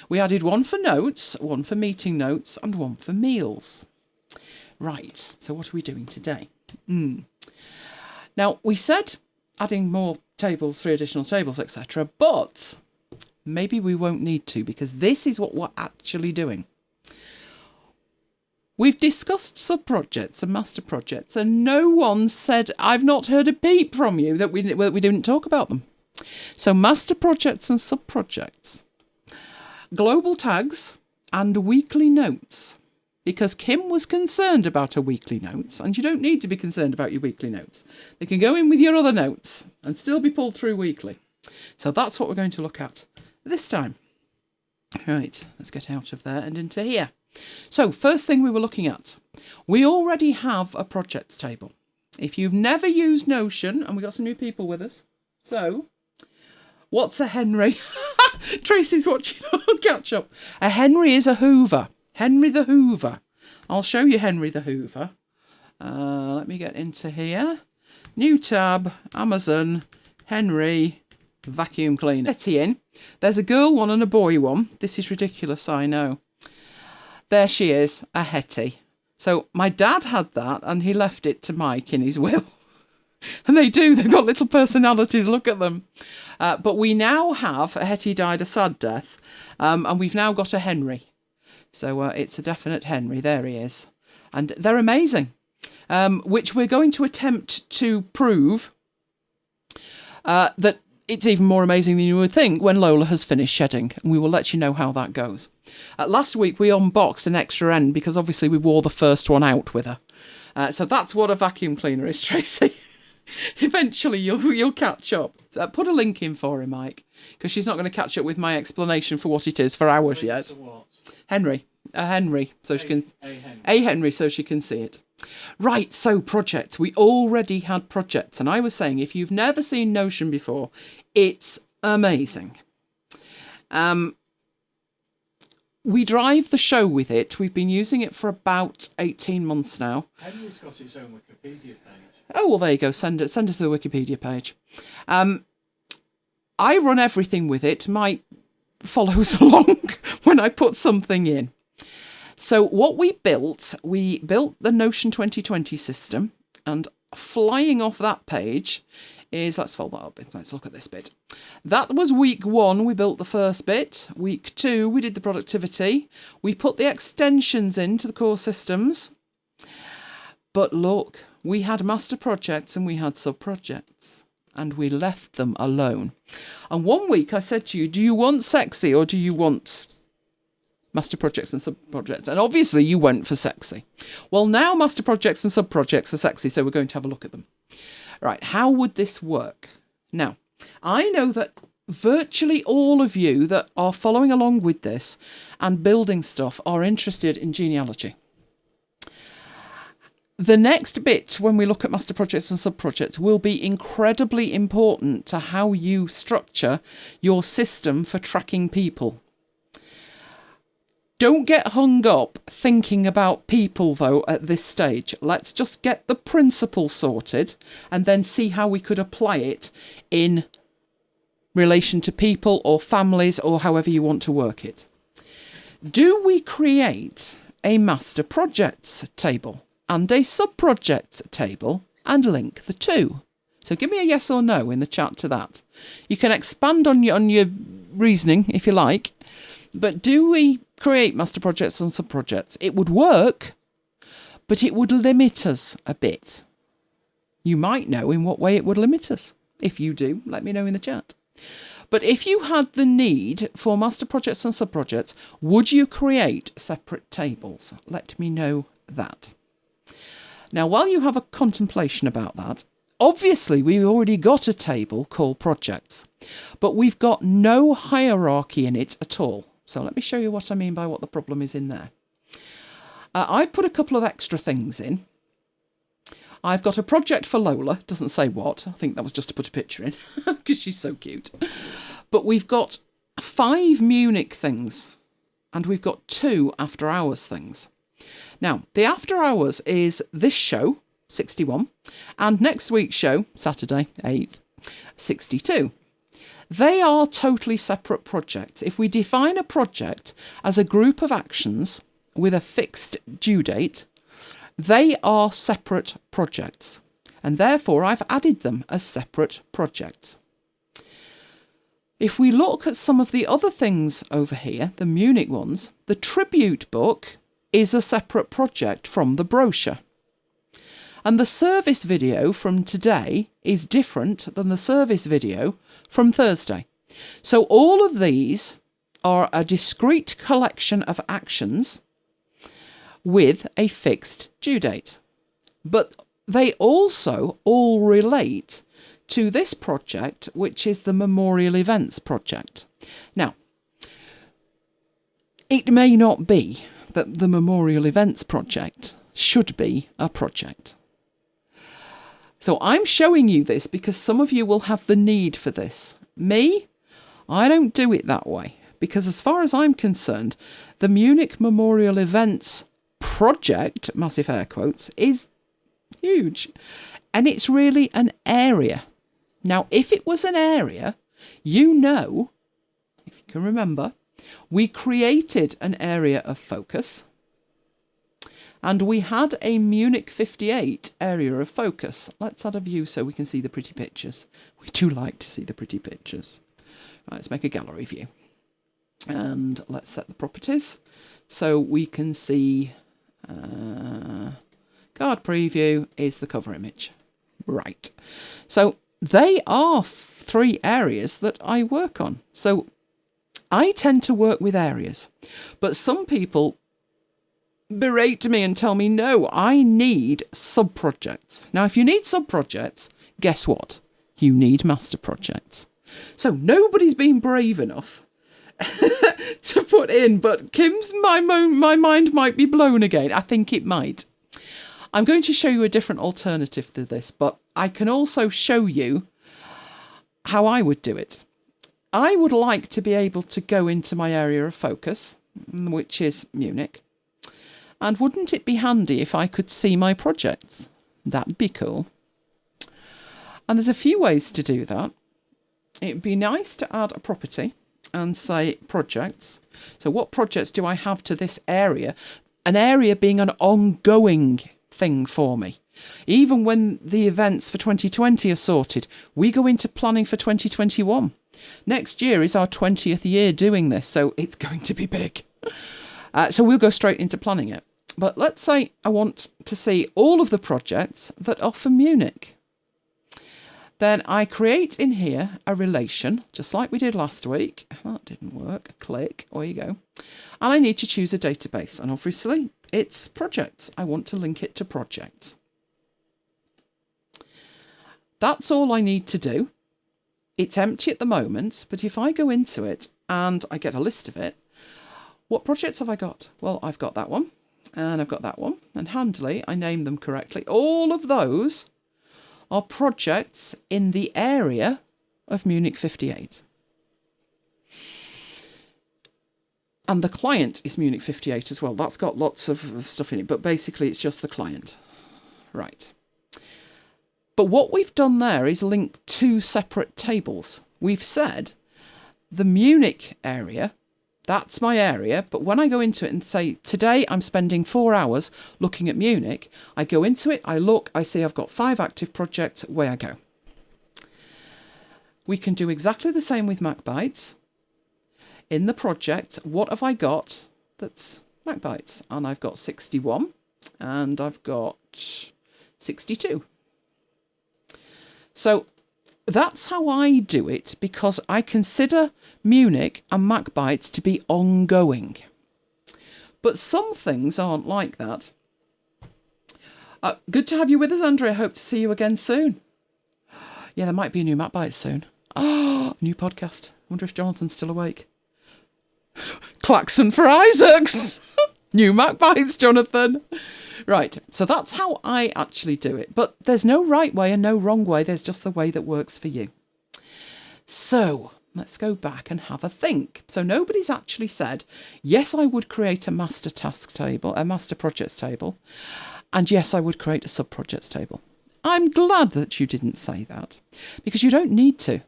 We added one for notes, one for meeting notes, and one for meals. Right, so what are we doing today? Now, we said adding more tables, 3 additional tables, etc., but maybe we won't need to, because this is what we're actually doing. We've discussed sub-projects and master projects, and no one said, I've not heard a peep from you that we didn't talk about them. So master projects and sub-projects, global tags and weekly notes, because Kim was concerned about her weekly notes, and you don't need to be concerned about your weekly notes. They can go in with your other notes and still be pulled through weekly. So that's what we're going to look at this time. Right, let's get out of there and into here. So first thing we were looking at, we already have a projects table. If you've never used Notion, and we've got some new people with us, so what's a Henry? Tracy's watching on catch up. A Henry is a Hoover. Henry the Hoover. I'll show you Henry the Hoover. Let me get into here. New tab, Amazon, Henry, vacuum cleaner. Getting in. There's a girl one and a boy one. This is ridiculous, I know. There she is, a Hetty. So my dad had that and he left it to Mike in his will. And they've got little personalities, look at them. But we now have, a Hetty died a sad death, and we've now got a Henry. So it's a definite Henry, there he is. And they're amazing, which we're going to attempt to prove that it's even more amazing than you would think when Lola has finished shedding. And we will let you know how that goes. Last week we unboxed an extra end because obviously we wore the first one out with her. So that's what a vacuum cleaner is, Tracy. Eventually you'll catch up. So, put a link in for her, Mike, because she's not going to catch up with my explanation for what it is for hours yet. Henry, so she can Henry, so she can see it. Right, so projects. We already had projects, and I was saying if you've never seen Notion before, it's amazing. We drive the show with it. We've been using it for about 18 months now. Henry's got its own Wikipedia page. Oh, well, there you go. Send it to the Wikipedia page. I run everything with it. Mike follows along when I put something in. So what we built the Notion 2020 system, and flying off that page is, let's fold that up. Let's look at this bit. That was week 1. We built the first bit. Week 2, we did the productivity. We put the extensions into the core systems. But look, we had master projects and we had sub-projects, and we left them alone. And one week I said to you, do you want sexy or do you want master projects and sub-projects. And obviously you went for sexy. Well, now master projects and sub-projects are sexy, so we're going to have a look at them. Right, how would this work? Now, I know that virtually all of you that are following along with this and building stuff are interested in genealogy. The next bit, when we look at master projects and sub-projects, will be incredibly important to how you structure your system for tracking people. Don't get hung up thinking about people, though, at this stage. Let's just get the principle sorted and then see how we could apply it in relation to people or families or however you want to work it. Do we create a master projects table and a sub-projects table and link the two? So give me a yes or no in the chat to that. You can expand on your reasoning if you like, but do we create master projects and sub-projects? It would work, but it would limit us a bit. You might know in what way it would limit us. If you do, let me know in the chat. But if you had the need for master projects and sub-projects, would you create separate tables? Let me know that. Now, while you have a contemplation about that, obviously we've already got a table called projects, but we've got no hierarchy in it at all. So let me show you what I mean by what the problem is in there. I've put a couple of extra things in. I've got a project for Lola, doesn't say what. I think that was just to put a picture in because she's so cute. But we've got 5 Munich things and we've got 2 after hours things. Now, the after hours is this show, 61, and next week's show, Saturday, 8th, 62. They are totally separate projects. If we define a project as a group of actions with a fixed due date, they are separate projects, and therefore I've added them as separate projects. If we look at some of the other things over here, the Munich ones, the tribute book is a separate project from the brochure. And the service video from today is different than the service video from Thursday. So all of these are a discrete collection of actions with a fixed due date. But they also all relate to this project, which is the Memorial Events project. Now, it may not be that the Memorial Events project should be a project. So I'm showing you this because some of you will have the need for this. Me, I don't do it that way because as far as I'm concerned, the Munich Memorial Events project, massive air quotes, is huge. And it's really an area. Now, if it was an area, you know, if you can remember, we created an area of focus and we had a Munich 58 area of focus. Let's add a view so we can see the pretty pictures. We do like to see the pretty pictures. Right, let's make a gallery view. And let's set the properties so we can see card preview is the cover image. Right. So they are 3 areas that I work on. So I tend to work with areas, but some people berate me and tell me, no, I need sub-projects. Now, if you need sub-projects, guess what? You need master projects. So nobody's been brave enough to put in, but Kim's, my mind might be blown again. I think it might. I'm going to show you a different alternative to this, but I can also show you how I would do it. I would like to be able to go into my area of focus, which is Munich. And wouldn't it be handy if I could see my projects? That'd be cool. And there's a few ways to do that. It'd be nice to add a property and say projects. So what projects do I have to this area? An area being an ongoing thing for me. Even when the events for 2020 are sorted, we go into planning for 2021. Next year is our 20th year doing this, so it's going to be big. So we'll go straight into planning it. But let's say I want to see all of the projects that are for Munich. Then I create in here a relation, just like we did last week. That didn't work. Click. There you go. And I need to choose a database. And obviously, it's projects. I want to link it to projects. That's all I need to do. It's empty at the moment, but if I go into it and I get a list of it, what projects have I got? Well, I've got that one, and I've got that one, and handily, I name them correctly. All of those are projects in the area of Munich 58. And the client is Munich 58 as well. That's got lots of stuff in it, but basically it's just the client. Right. But what we've done there is link two separate tables. We've said the Munich area, that's my area, but when I go into it and say, today I'm spending 4 hours looking at Munich, I go into it, I look, I see I've got 5 active projects, away I go. We can do exactly the same with MacBytes. In the project, what have I got that's MacBytes? And I've got 61 and I've got 62. So that's how I do it, because I consider Munich and MacBytes to be ongoing. But some things aren't like that. Good to have you with us, Andrea. Hope to see you again soon. Yeah, there might be a new MacBytes soon. New podcast. Wonder if Jonathan's still awake. Klaxon for Isaacs. New MacBytes, Jonathan. Right, so that's how I actually do it. But there's no right way and no wrong way. There's just the way that works for you. So let's go back and have a think. So nobody's actually said, yes, I would create a master task table, a master projects table. And yes, I would create a sub-projects table. I'm glad that you didn't say that, because you don't need to.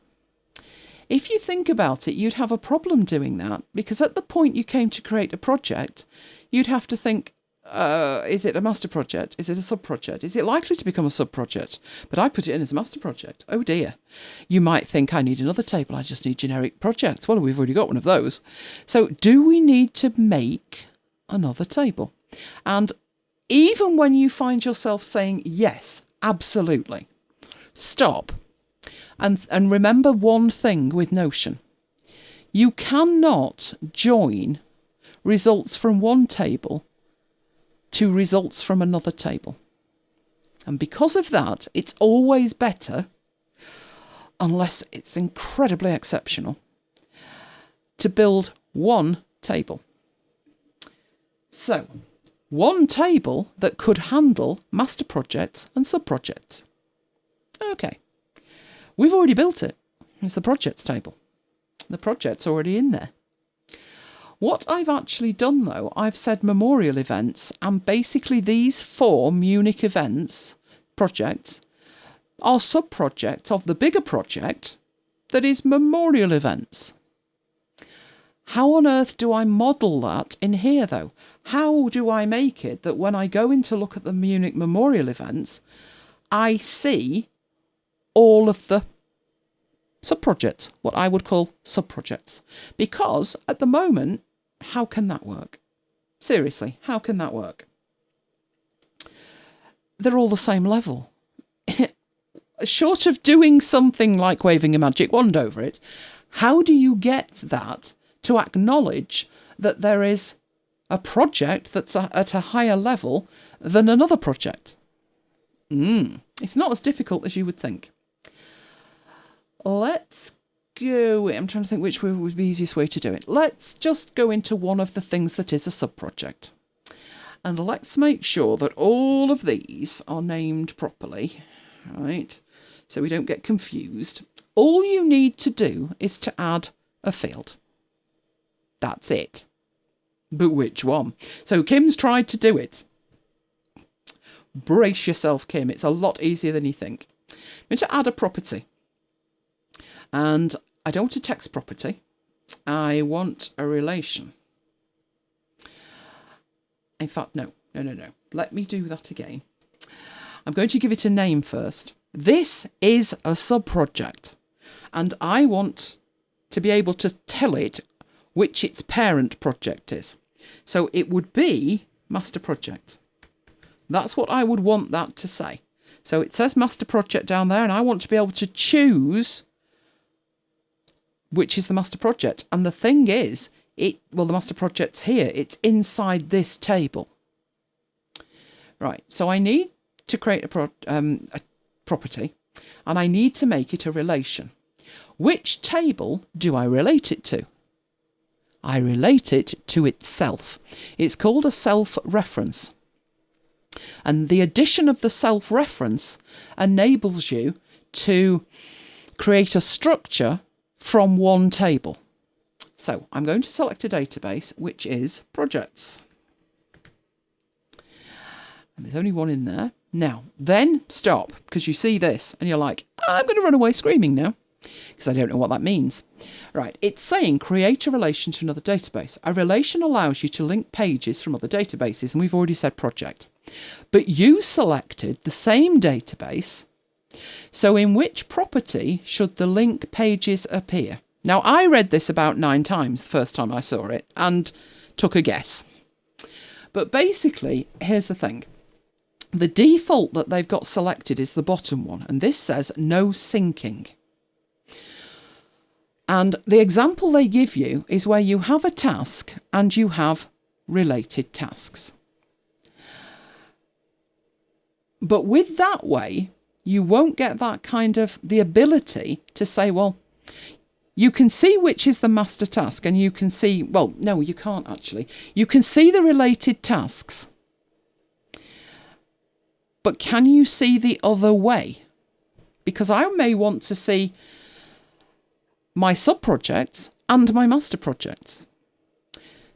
If you think about it, you'd have a problem doing that, because at the point you came to create a project, you'd have to think, is it a master project? Is it a sub-project? Is it likely to become a sub-project? But I put it in as a master project. Oh dear. You might think, I need another table. I just need generic projects. Well, we've already got one of those. So do we need to make another table? And even when you find yourself saying, yes, absolutely, stop. And remember one thing with Notion. You cannot join results from one table to results from another table. And because of that, it's always better, unless it's incredibly exceptional, to build one table. So, one table that could handle master projects and sub-projects. Okay. We've already built it. It's the projects table. The project's already in there. What I've actually done, though, I've said memorial events, and basically these 4 Munich events, projects, are sub-projects of the bigger project that is memorial events. How on earth do I model that in here, though? How do I make it that when I go in to look at the Munich memorial events, I see all of the sub-projects, what I would call sub-projects? Because at the moment, how can that work? Seriously, how can that work? They're all the same level. Short of doing something like waving a magic wand over it, how do you get that to acknowledge that there is a project that's at a higher level than another project? It's not as difficult as you would think. Let's go, I'm trying to think which would be the easiest way to do it. Let's just go into one of the things that is a sub-project. And let's make sure that all of these are named properly, right? So we don't get confused. All you need to do is to add a field. That's it. But which one? So Kim's tried to do it. Brace yourself, Kim. It's a lot easier than you think. I'm going to add a property. And I don't want a text property. I want a relation. In fact, no. Let me do that again. I'm going to give it a name first. This is a sub-project. And I want to be able to tell it which its parent project is. So it would be master project. That's what I would want that to say. So it says master project down there, and I want to be able to choose which is the master project. And the thing is, the master project's here. It's inside this table. Right, so I need to create a property, and I need to make it a relation. Which table do I relate it to? I relate it to itself. It's called a self-reference. And the addition of the self-reference enables you to create a structure from one table. So I'm going to select a database, which is projects. And there's only one in there. Now, then stop, because you see this and you're like, I'm going to run away screaming now, because I don't know what that means. Right, it's saying create a relation to another database. A relation allows you to link pages from other databases, and we've already said project. But you selected the same database, so in which property should the link pages appear? Now, I read this about 9 times the first time I saw it and took a guess. But basically, here's the thing. The default that they've got selected is the bottom one, and this says no syncing. And the example they give you is where you have a task and you have related tasks. But with that way, you won't get that kind of the ability to say, well, you can see which is the master task, and you can see, well, no, you can't actually. You can see the related tasks. But can you see the other way? Because I may want to see my sub-projects and my master projects.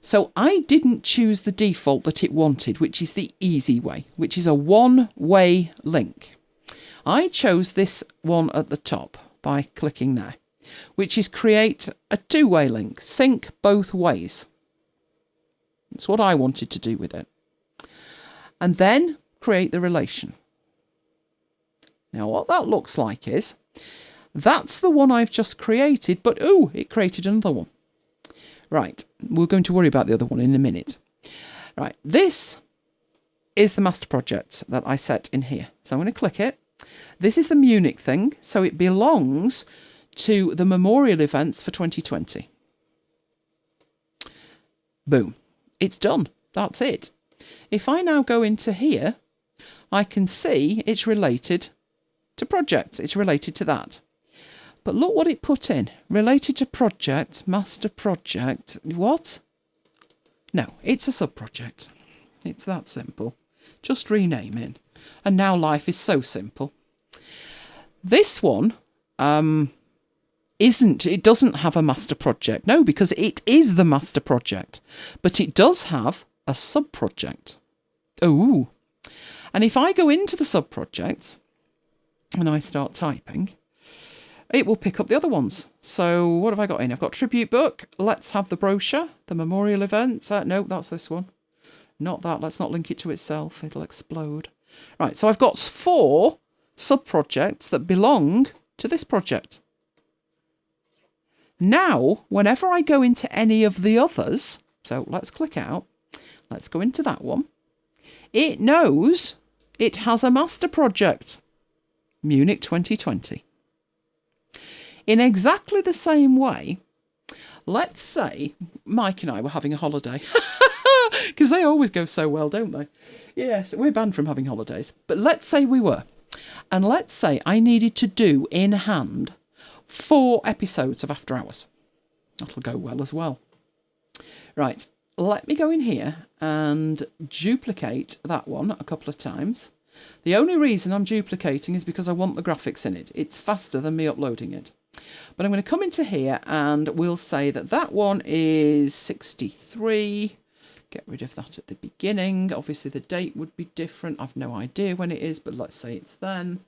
So I didn't choose the default that it wanted, which is the easy way, which is a one-way link. I chose this one at the top by clicking there, which is create a two-way link, sync both ways. That's what I wanted to do with it. And then create the relation. Now what that looks like is, that's the one I've just created, but ooh, it created another one. Right, we're going to worry about the other one in a minute. Right, this is the master project that I set in here. So I'm going to click it. This is the Munich thing, so it belongs to the memorial events for 2020. Boom, it's done. That's it. If I now go into here, I can see it's related to projects. It's related to that. But look what it put in. Related to project, master project. What? No, it's a sub-project. It's that simple. Just rename it. And now life is so simple. This one it doesn't have a master project. No, because it is the master project. But it does have a sub-project. Oh. And if I go into the sub-projects and I start typing, it will pick up the other ones. So what have I got in? I've got tribute book. Let's have the brochure, the memorial event. No, that's this one. Not that. Let's not link it to itself. It'll explode. Right, so I've got 4 sub-projects that belong to this project. Now, whenever I go into any of the others, so let's click out. Let's go into that one. It knows it has a master project, Munich 2020. In exactly the same way, let's say Mike and I were having a holiday. Because they always go so well, don't they? Yes, we're banned from having holidays. But let's say we were. And let's say I needed to do in hand 4 episodes of After Hours. That'll go well as well. Right, let me go in here and duplicate that one a couple of times. The only reason I'm duplicating is because I want the graphics in it. It's faster than me uploading it. But I'm going to come into here and we'll say that that one is 63. Get rid of that at the beginning. Obviously the date would be different. I've no idea when it is, but let's say it's then.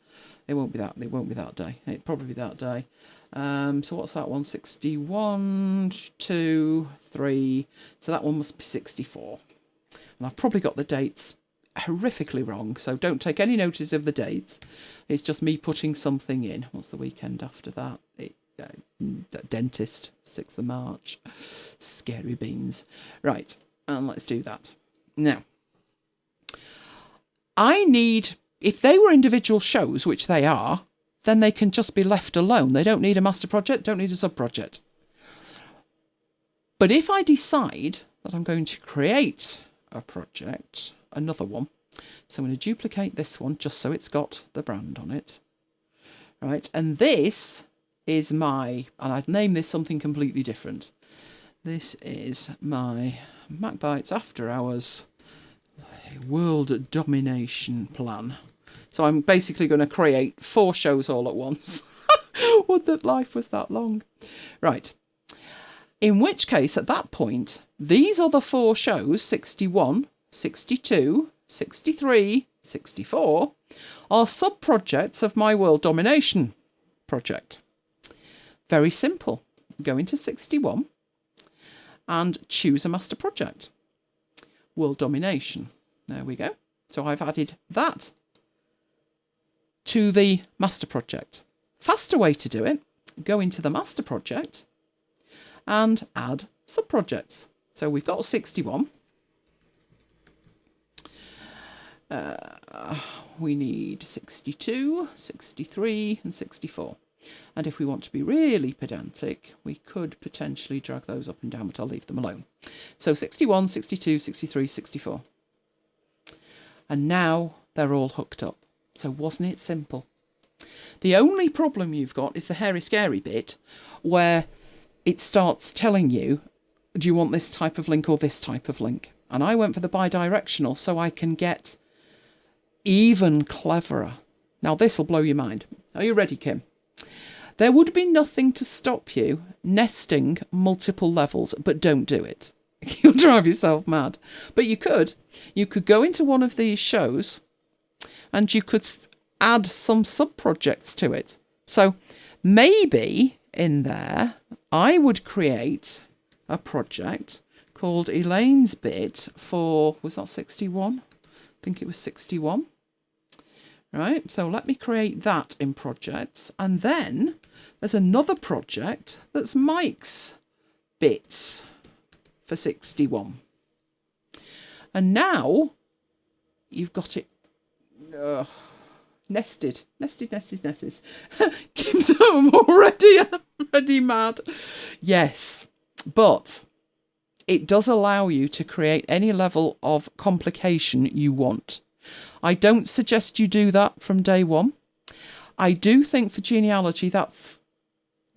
It won't be that day. It'll probably be that day. So what's that one? 61, 2, 3. So that one must be 64. And I've probably got the dates horrifically wrong, so don't take any notice of the dates. It's just me putting something in. What's the weekend after that? Dentist, 6th of March. Scary beans. Right, and let's do that. Now, I need if they were individual shows, which they are, then they can just be left alone. They don't need a master project, don't need a sub-project. But if I decide that I'm going to create a project, another one, so I'm going to duplicate this one just so it's got the brand on it. Right, and this is and I'd name this something completely different. This is my MacBytes After Hours World Domination Plan. So I'm basically going to create 4 shows all at once. Would that life was that long. Right. In which case, at that point, these are the 4 shows, 61, 62, 63, 64, are sub-projects of my world domination project. Very simple. Go into 61 and choose a master project. World domination. There we go. So I've added that to the master project. Faster way to do it, go into the master project and add sub-projects. So we've got 61. We need 62, 63 and 64. And if we want to be really pedantic, we could potentially drag those up and down, but I'll leave them alone. So 61, 62, 63, 64. And now they're all hooked up. So wasn't it simple? The only problem you've got is the hairy scary bit where it starts telling you, do you want this type of link or this type of link? And I went for the bidirectional so I can get even cleverer. Now this will blow your mind. Are you ready, Kim? There would be nothing to stop you nesting multiple levels, but don't do it. You'll drive yourself mad. But you could go into one of these shows and you could add some sub-projects to it. So maybe in there, I would create a project called Elaine's Bit for, was that 61? I think it was 61. Right, so let me create that in projects. And then there's another project that's Mike's Bits for 61. And now you've got it nested. Kim's home already. I'm already mad. Yes, but it does allow you to create any level of complication you want. I don't suggest you do that from day one. I do think for genealogy, that's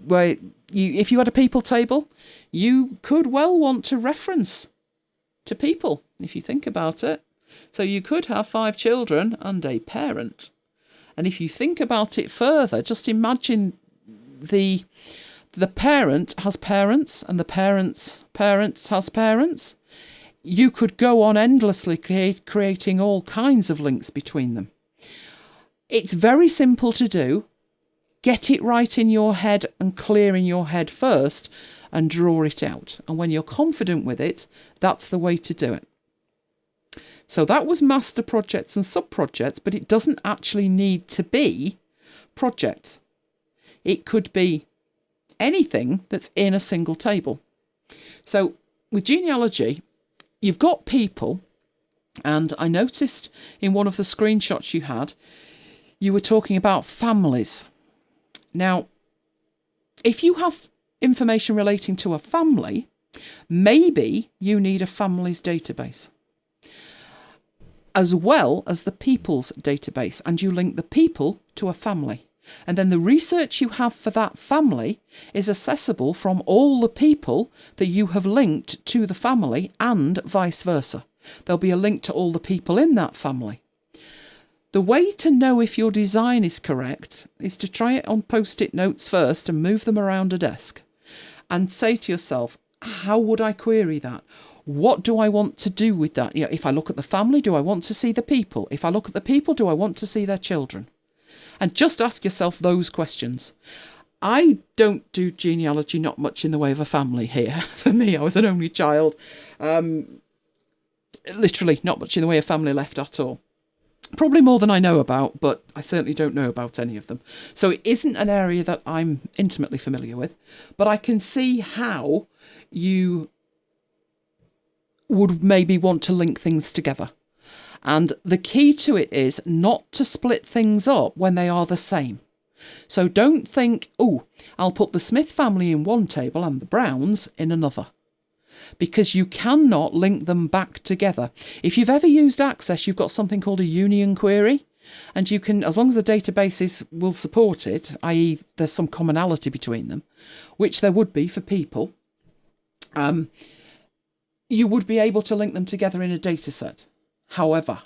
where if you had a people table, you could well want to reference to people, if you think about it. So you could have 5 children and a parent. And if you think about it further, just imagine the parent has parents and the parents' parents has parents. You could go on endlessly creating all kinds of links between them. It's very simple to do. Get it right in your head and clear in your head first and draw it out. And when you're confident with it, that's the way to do it. So that was master projects and sub-projects, but it doesn't actually need to be projects. It could be anything that's in a single table. So with genealogy, you've got people, and I noticed in one of the screenshots you had, you were talking about families. Now, if you have information relating to a family, maybe you need a families database, as well as the people's database, and you link the people to a family. And then the research you have for that family is accessible from all the people that you have linked to the family and vice versa. There'll be a link to all the people in that family. The way to know if your design is correct is to try it on post-it notes first and move them around a desk and say to yourself, how would I query that? What do I want to do with that? You know, if I look at the family, do I want to see the people? If I look at the people, do I want to see their children? And just ask yourself those questions. I don't do genealogy, not much in the way of a family here. For me, I was an only child. Literally not much in the way of family left at all. Probably more than I know about, but I certainly don't know about any of them. So it isn't an area that I'm intimately familiar with, but I can see how you would maybe want to link things together. And the key to it is not to split things up when they are the same. So don't think, oh, I'll put the Smith family in one table and the Browns in another, because you cannot link them back together. If you've ever used Access, you've got something called a union query, and you can, as long as the databases will support it, i.e. there's some commonality between them, which there would be for people, you would be able to link them together in a data set. However,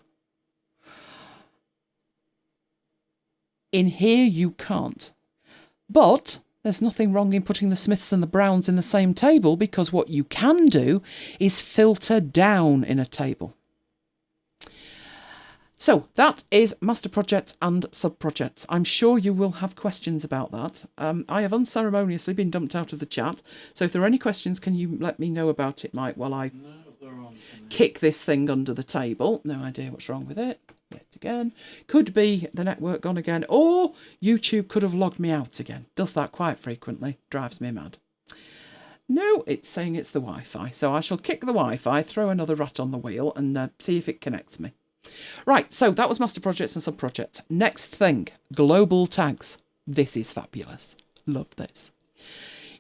in here you can't. But there's nothing wrong in putting the Smiths and the Browns in the same table, because what you can do is filter down in a table. So that is master projects and sub-projects. I'm sure you will have questions about that. I have unceremoniously been dumped out of the chat. So if there are any questions, can you let me know about it, Mike, while I kick this thing under the table? No idea what's wrong with it. Yet again. Could be the network gone again, or YouTube could have logged me out again. Does that quite frequently. Drives me mad. No, it's saying it's the Wi-Fi. So I shall kick the Wi-Fi, throw another rat on the wheel, and see if it connects me. Right, so that was master projects and sub-projects. Next thing, global tags. This is fabulous. Love this.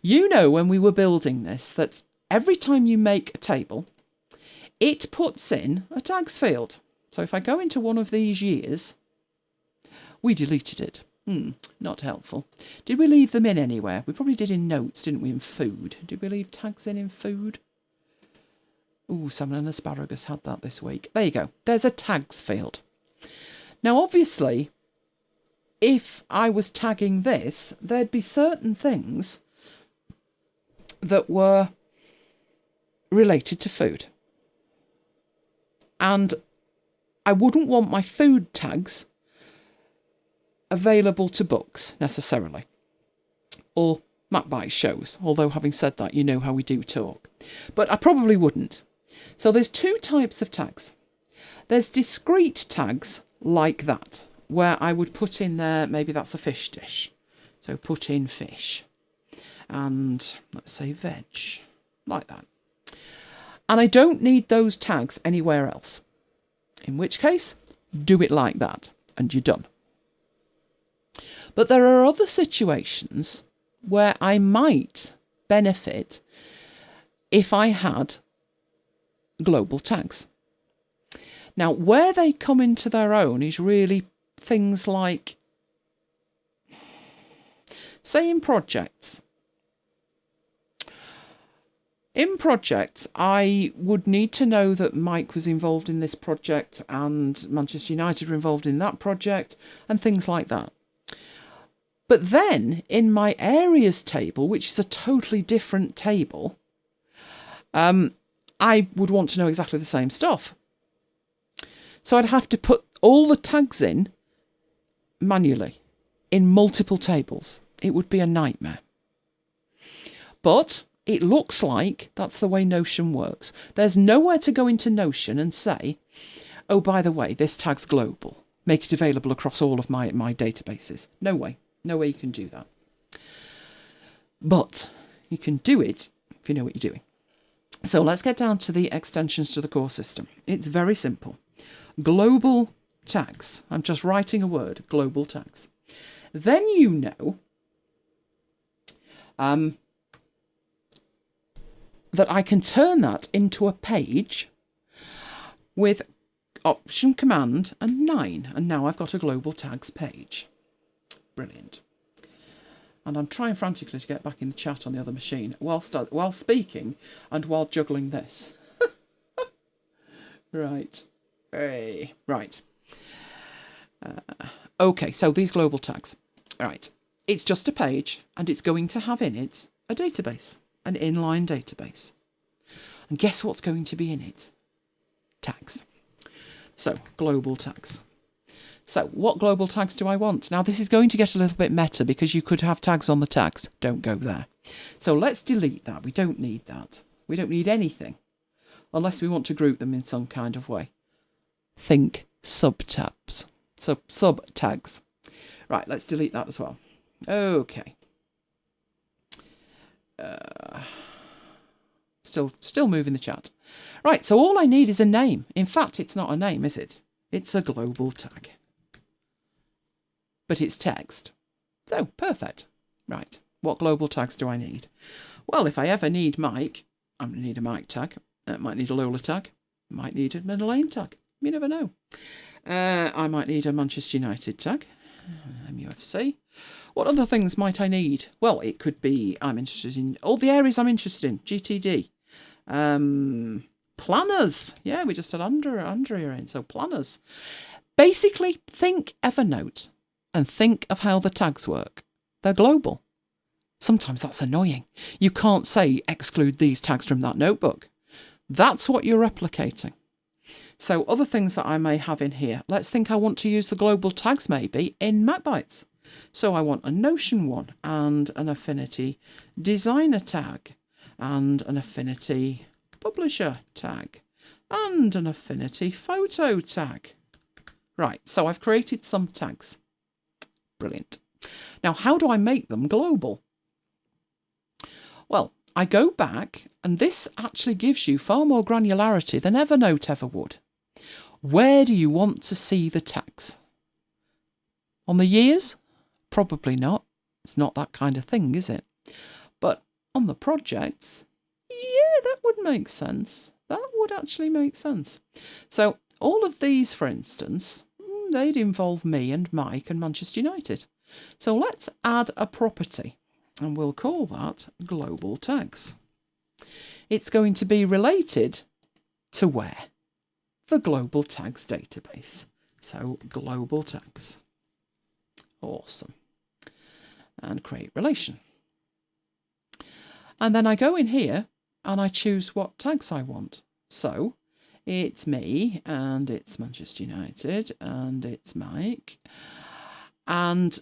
You know, when we were building this, that every time you make a table, it puts in a tags field. So if I go into one of these years, we deleted it. Not helpful. Did we leave them in anywhere? We probably did in notes, didn't we, in food? Did we leave tags in food? Ooh, salmon and asparagus had that this week. There you go. There's a tags field. Now, obviously, if I was tagging this, there'd be certain things that were related to food. And I wouldn't want my food tags available to books, necessarily. Or MacBite shows, although having said that, you know how we do talk. But I probably wouldn't. So there's two types of tags. There's discrete tags like that, where I would put in there, maybe that's a fish dish. So put in fish. And let's say veg, like that. And I don't need those tags anywhere else. In which case, do it like that, and you're done. But there are other situations where I might benefit if I had global tags. Now, where they come into their own is really things like, say in projects. In projects, I would need to know that Mike was involved in this project and Manchester United were involved in that project and things like that. But then in my areas table, which is a totally different table, I would want to know exactly the same stuff. So I'd have to put all the tags in manually in multiple tables. It would be a nightmare. But it looks like that's the way Notion works. There's nowhere to go into Notion and say, oh, by the way, this tag's global. Make it available across all of my databases. No way. No way you can do that. But you can do it if you know what you're doing. So let's get down to the extensions to the core system. It's very simple. Global tags. I'm just writing a word, global tags. Then you know that I can turn that into a page with Option, Command and 9. And now I've got a global tags page. Brilliant. And I'm trying frantically to get back in the chat on the other machine while speaking and while juggling this. Right. Hey. Right. Okay, so these global tags. Right. It's just a page and it's going to have in it a database, an inline database. And guess what's going to be in it? Tags. So, global tags. So, what global tags do I want? Now, this is going to get a little bit meta because you could have tags on the tags. Don't go there. So, let's delete that. We don't need that. We don't need anything unless we want to group them in some kind of way. Think subtabs. Sub tags. Right, let's delete that as well. Okay. Still moving the chat. Right, so all I need is a name. In fact, it's not a name, is it? It's a global tag. But it's text. So, perfect. Right, what global tags do I need? Well, if I ever need Mike, I'm going to need a Mike tag. I might need a Lola tag. I might need an Elaine tag. You never know. I might need a Manchester United tag. MUFC. What other things might I need? Well, it could be I'm interested in all the areas I'm interested in. GTD. Planners. Yeah, we just had Andrea in. So planners. Basically, think Evernote and think of how the tags work. They're global. Sometimes that's annoying. You can't say exclude these tags from that notebook. That's what you're replicating. So other things that I may have in here. Let's think I want to use the global tags maybe in MacBytes. So I want a Notion one and an Affinity Designer tag and an Affinity Publisher tag and an Affinity Photo tag. Right, so I've created some tags. Brilliant. Now, how do I make them global? Well, I go back, and this actually gives you far more granularity than Evernote ever would. Where do you want to see the tags? On the years? Probably not. It's not that kind of thing, is it? But on the projects, yeah, that would make sense. That would actually make sense. So all of these, for instance, they'd involve me and Mike and Manchester United. So let's add a property, and we'll call that global tags. It's going to be related to where? The global tags database. So global tags. Awesome. And create relation. And then I go in here and I choose what tags I want. So it's me and it's Manchester United and it's Mike. And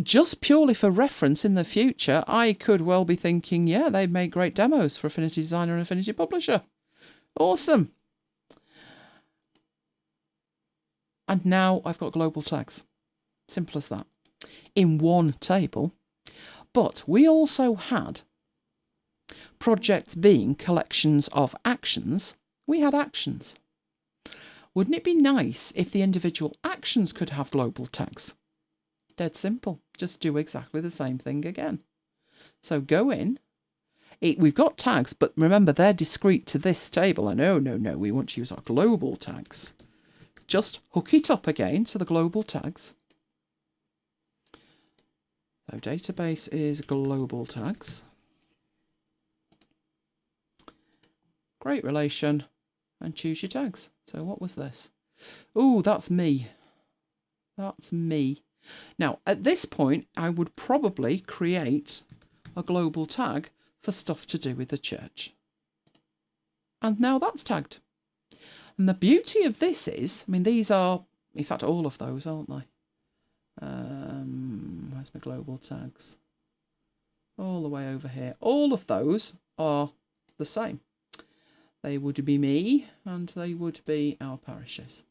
just purely for reference in the future, I could well be thinking, yeah, they make great demos for Affinity Designer and Affinity Publisher. Awesome. And now I've got global tags. Simple as that. In one table. But we also had projects being collections of actions. We had actions. Wouldn't it be nice if the individual actions could have global tags? Dead simple. Just do exactly the same thing again. So go in. We've got tags, but remember they're discrete to this table. And no, we want to use our global tags. Just hook it up again to the global tags. So database is global tags. Great relation. And choose your tags. So what was this? Oh, that's me. That's me. Now, at this point, I would probably create a global tag for stuff to do with the church. And now that's tagged. And the beauty of this is, I mean, these are, in fact, all of those, aren't they? Where's my global tags? All the way over here. All of those are the same. They would be me and they would be our parishes.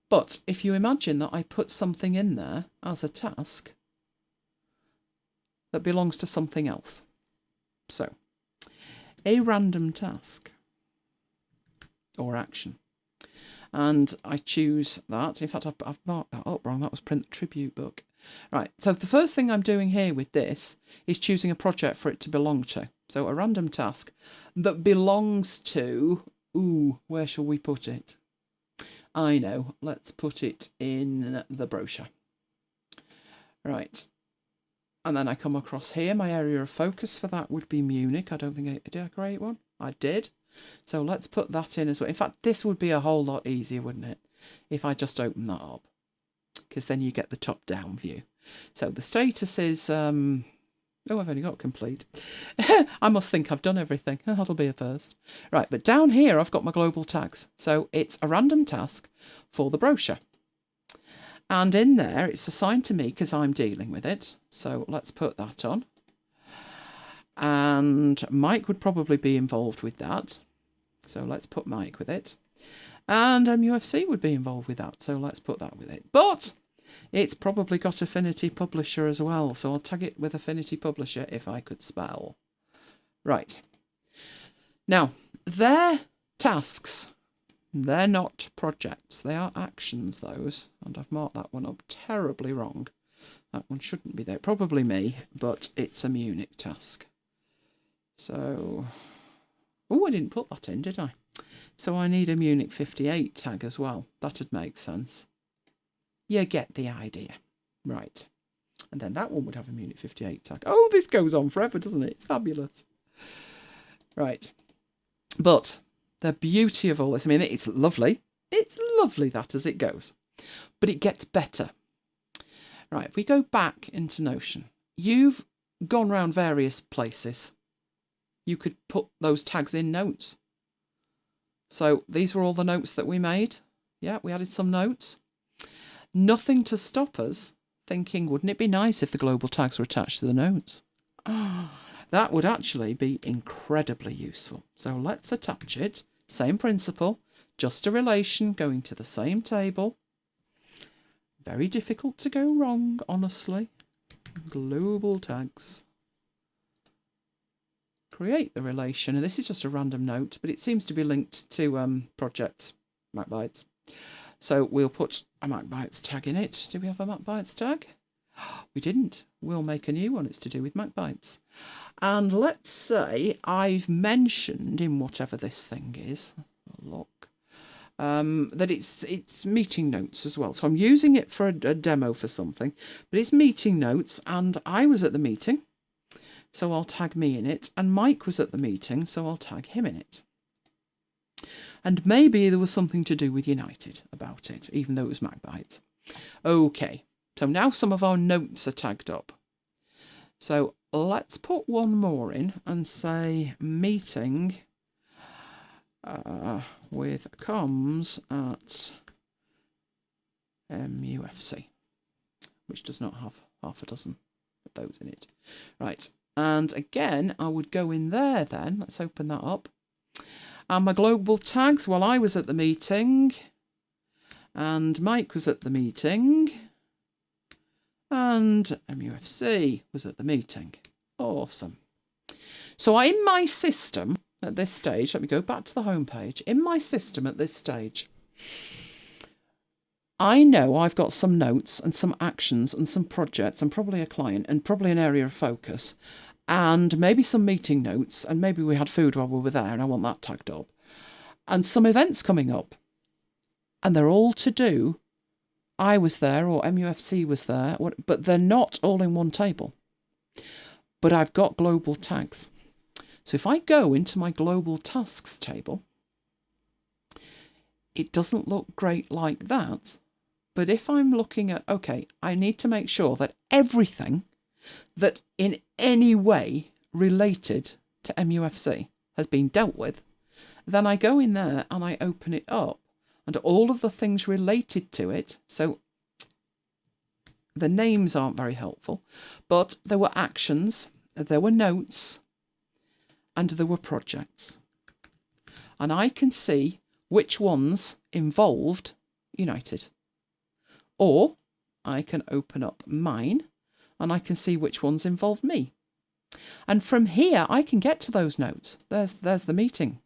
But if you imagine that I put something in there as a task that belongs to something else. So, a random task or action. And I choose that. In fact, I've marked that up wrong. That was print the tribute book. Right, so the first thing I'm doing here with this is choosing a project for it to belong to. So a random task that belongs to, where shall we put it? I know, let's put it in the brochure. Right, and then I come across here. My area of focus for that would be Munich. I don't think did I create one? I did. So let's put that in as well. In fact, this would be a whole lot easier, wouldn't it? If I just open that up. Because then you get the top-down view. So the status is... oh, I've only got complete. I must think I've done everything. That'll be a first. Right, but down here I've got my global tags. So it's a random task for the brochure. And in there it's assigned to me because I'm dealing with it. So let's put that on. And Mike would probably be involved with that. So let's put Mike with it. And MUFC would be involved with that. So let's put that with it. But it's probably got Affinity Publisher as well. So I'll tag it with Affinity Publisher if I could spell. Right. Now, they're tasks. They're not projects. They are actions, those. And I've marked that one up terribly wrong. That one shouldn't be there. Probably me, but it's a Munich task. So, oh, I didn't put that in, did I? So I need a Munich 58 tag as well. That'd make sense. You get the idea. Right. And then that one would have a Munich 58 tag. Oh, this goes on forever, doesn't it? It's fabulous. Right. But the beauty of all this, I mean, it's lovely. It's lovely that as it goes. But it gets better. Right, if we go back into Notion, you've gone around various places. You could put those tags in notes. So these were all the notes that we made. Yeah, we added some notes. Nothing to stop us thinking, wouldn't it be nice if the global tags were attached to the notes? That would actually be incredibly useful. So let's attach it. Same principle, just a relation going to the same table. Very difficult to go wrong, honestly. Global tags. Create the relation, and this is just a random note, but it seems to be linked to projects, MacBytes. So we'll put a MacBytes tag in it. Do we have a MacBytes tag? We didn't. We'll make a new one. It's to do with MacBytes. And let's say I've mentioned in whatever this thing is, look, that it's meeting notes as well. So I'm using it for a demo for something, but it's meeting notes, and I was at the meeting. So I'll tag me in it, and Mike was at the meeting, so I'll tag him in it. And maybe there was something to do with United about it, even though it was MacBytes. Okay, so now some of our notes are tagged up. So let's put one more in and say meeting with comms at MUFC, which does not have half a dozen of those in it. Right. And again, I would go in there then. Let's open that up. And my global tags, well, I was at the meeting. And Mike was at the meeting. And MUFC was at the meeting. Awesome. So in my system at this stage, let me go back to the home page. In my system at this stage, I know I've got some notes and some actions and some projects and probably a client and probably an area of focus and maybe some meeting notes, and maybe we had food while we were there and I want that tagged up, and some events coming up, and they're all to do. I was there or MUFC was there, but they're not all in one table. But I've got global tags. So if I go into my global tasks table, it doesn't look great like that. But if I'm looking at, okay, I need to make sure that everything that in any way related to MUFC has been dealt with, then I go in there and I open it up, and all of the things related to it. So the names aren't very helpful, but there were actions, there were notes, and there were projects. And I can see which ones involved United. Or I can open up mine and I can see which ones involved me. And from here, I can get to those notes. There's the meeting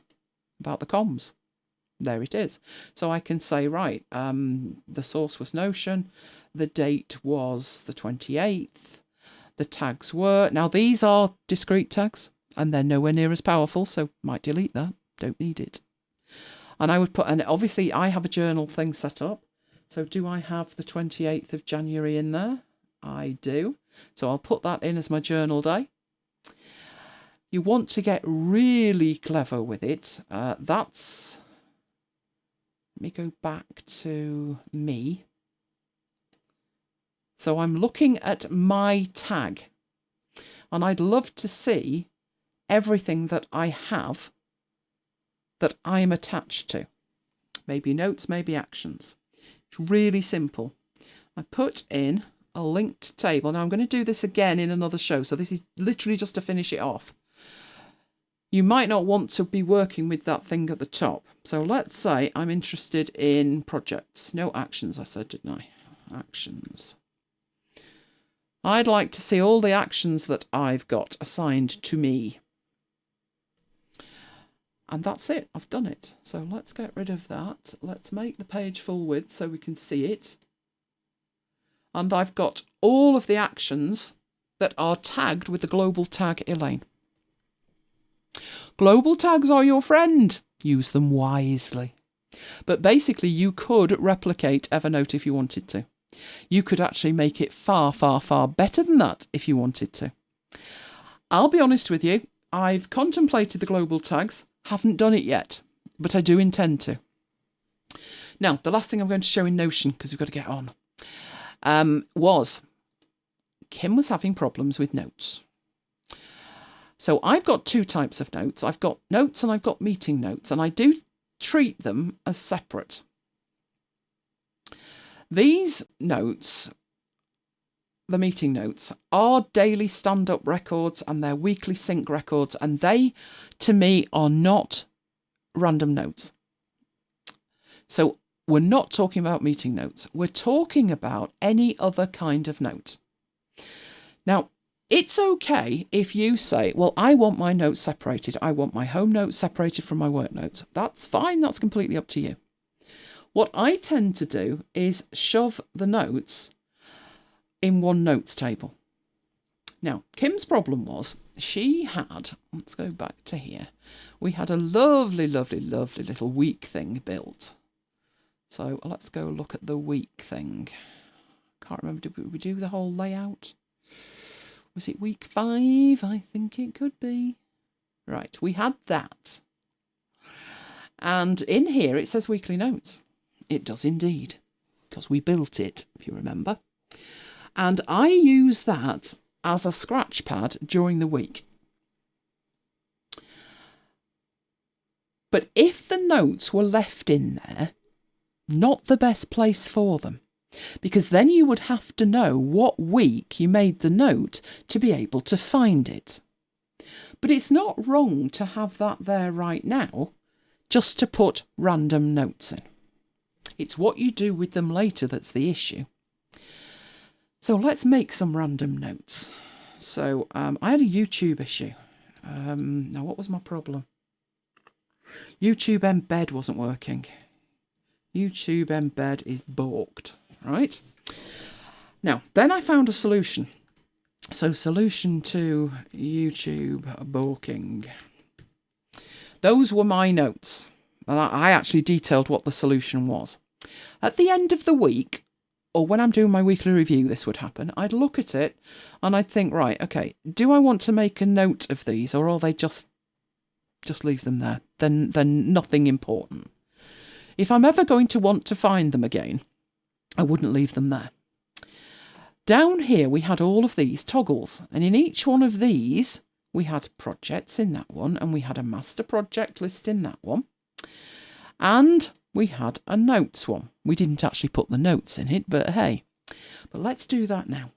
about the comms. There it is. So I can say, right, the source was Notion, the date was the 28th, the tags were... Now, these are discrete tags, and they're nowhere near as powerful, so might delete that. Don't need it. And I would put... And obviously, I have a journal thing set up. So do I have the 28th of January in there? I do. So I'll put that in as my journal day. You want to get really clever with it. That's... Let me go back to me. So I'm looking at my tag. And I'd love to see everything that I have that I'm attached to. Maybe notes, maybe actions. It's really simple. I put in a linked table. Now I'm going to do this again in another show. So this is literally just to finish it off. You might not want to be working with that thing at the top. So let's say I'm interested in projects. No actions, I said, didn't I? Actions. I'd like to see all the actions that I've got assigned to me. And that's it. I've done it. So let's get rid of that. Let's make the page full width so we can see it. And I've got all of the actions that are tagged with the global tag Elaine. Global tags are your friend. Use them wisely. But basically, you could replicate Evernote if you wanted to. You could actually make it far, far, far better than that if you wanted to. I'll be honest with you. I've contemplated the global tags. Haven't done it yet, but I do intend to. Now, the last thing I'm going to show in Notion, because we've got to get on, was Kim was having problems with notes. So I've got two types of notes. I've got notes and I've got meeting notes, and I do treat them as separate. These notes, the meeting notes, are daily stand-up records and they're weekly sync records, and they, to me, are not random notes. So we're not talking about meeting notes. We're talking about any other kind of note. Now, it's okay if you say, well, I want my notes separated. I want my home notes separated from my work notes. That's fine. That's completely up to you. What I tend to do is shove the notes in one notes table. Now, Kim's problem was she had, let's go back to here, we had a lovely, lovely, lovely little week thing built. So let's go look at the week thing. Can't remember, did we do the whole layout? Was it week 5? I think it could be. Right, we had that. And in here it says weekly notes. It does indeed, because we built it, if you remember. And I use that as a scratch pad during the week. But if the notes were left in there, not the best place for them, because then you would have to know what week you made the note to be able to find it. But it's not wrong to have that there right now, just to put random notes in. It's what you do with them later that's the issue. So let's make some random notes. So I had a YouTube issue. Now, what was my problem? YouTube embed wasn't working. YouTube embed is balked, right? Now, then I found a solution. So solution to YouTube balking. Those were my notes. And I actually detailed what the solution was. At the end of the week, or when I'm doing my weekly review, this would happen. I'd look at it and I'd think, right, okay, do I want to make a note of these, or are they just leave them there? Then nothing important. If I'm ever going to want to find them again, I wouldn't leave them there. Down here, we had all of these toggles, and in each one of these, we had projects in that one, and we had a master project list in that one, and we had a notes one. We didn't actually put the notes in it, but hey. But let's do that now.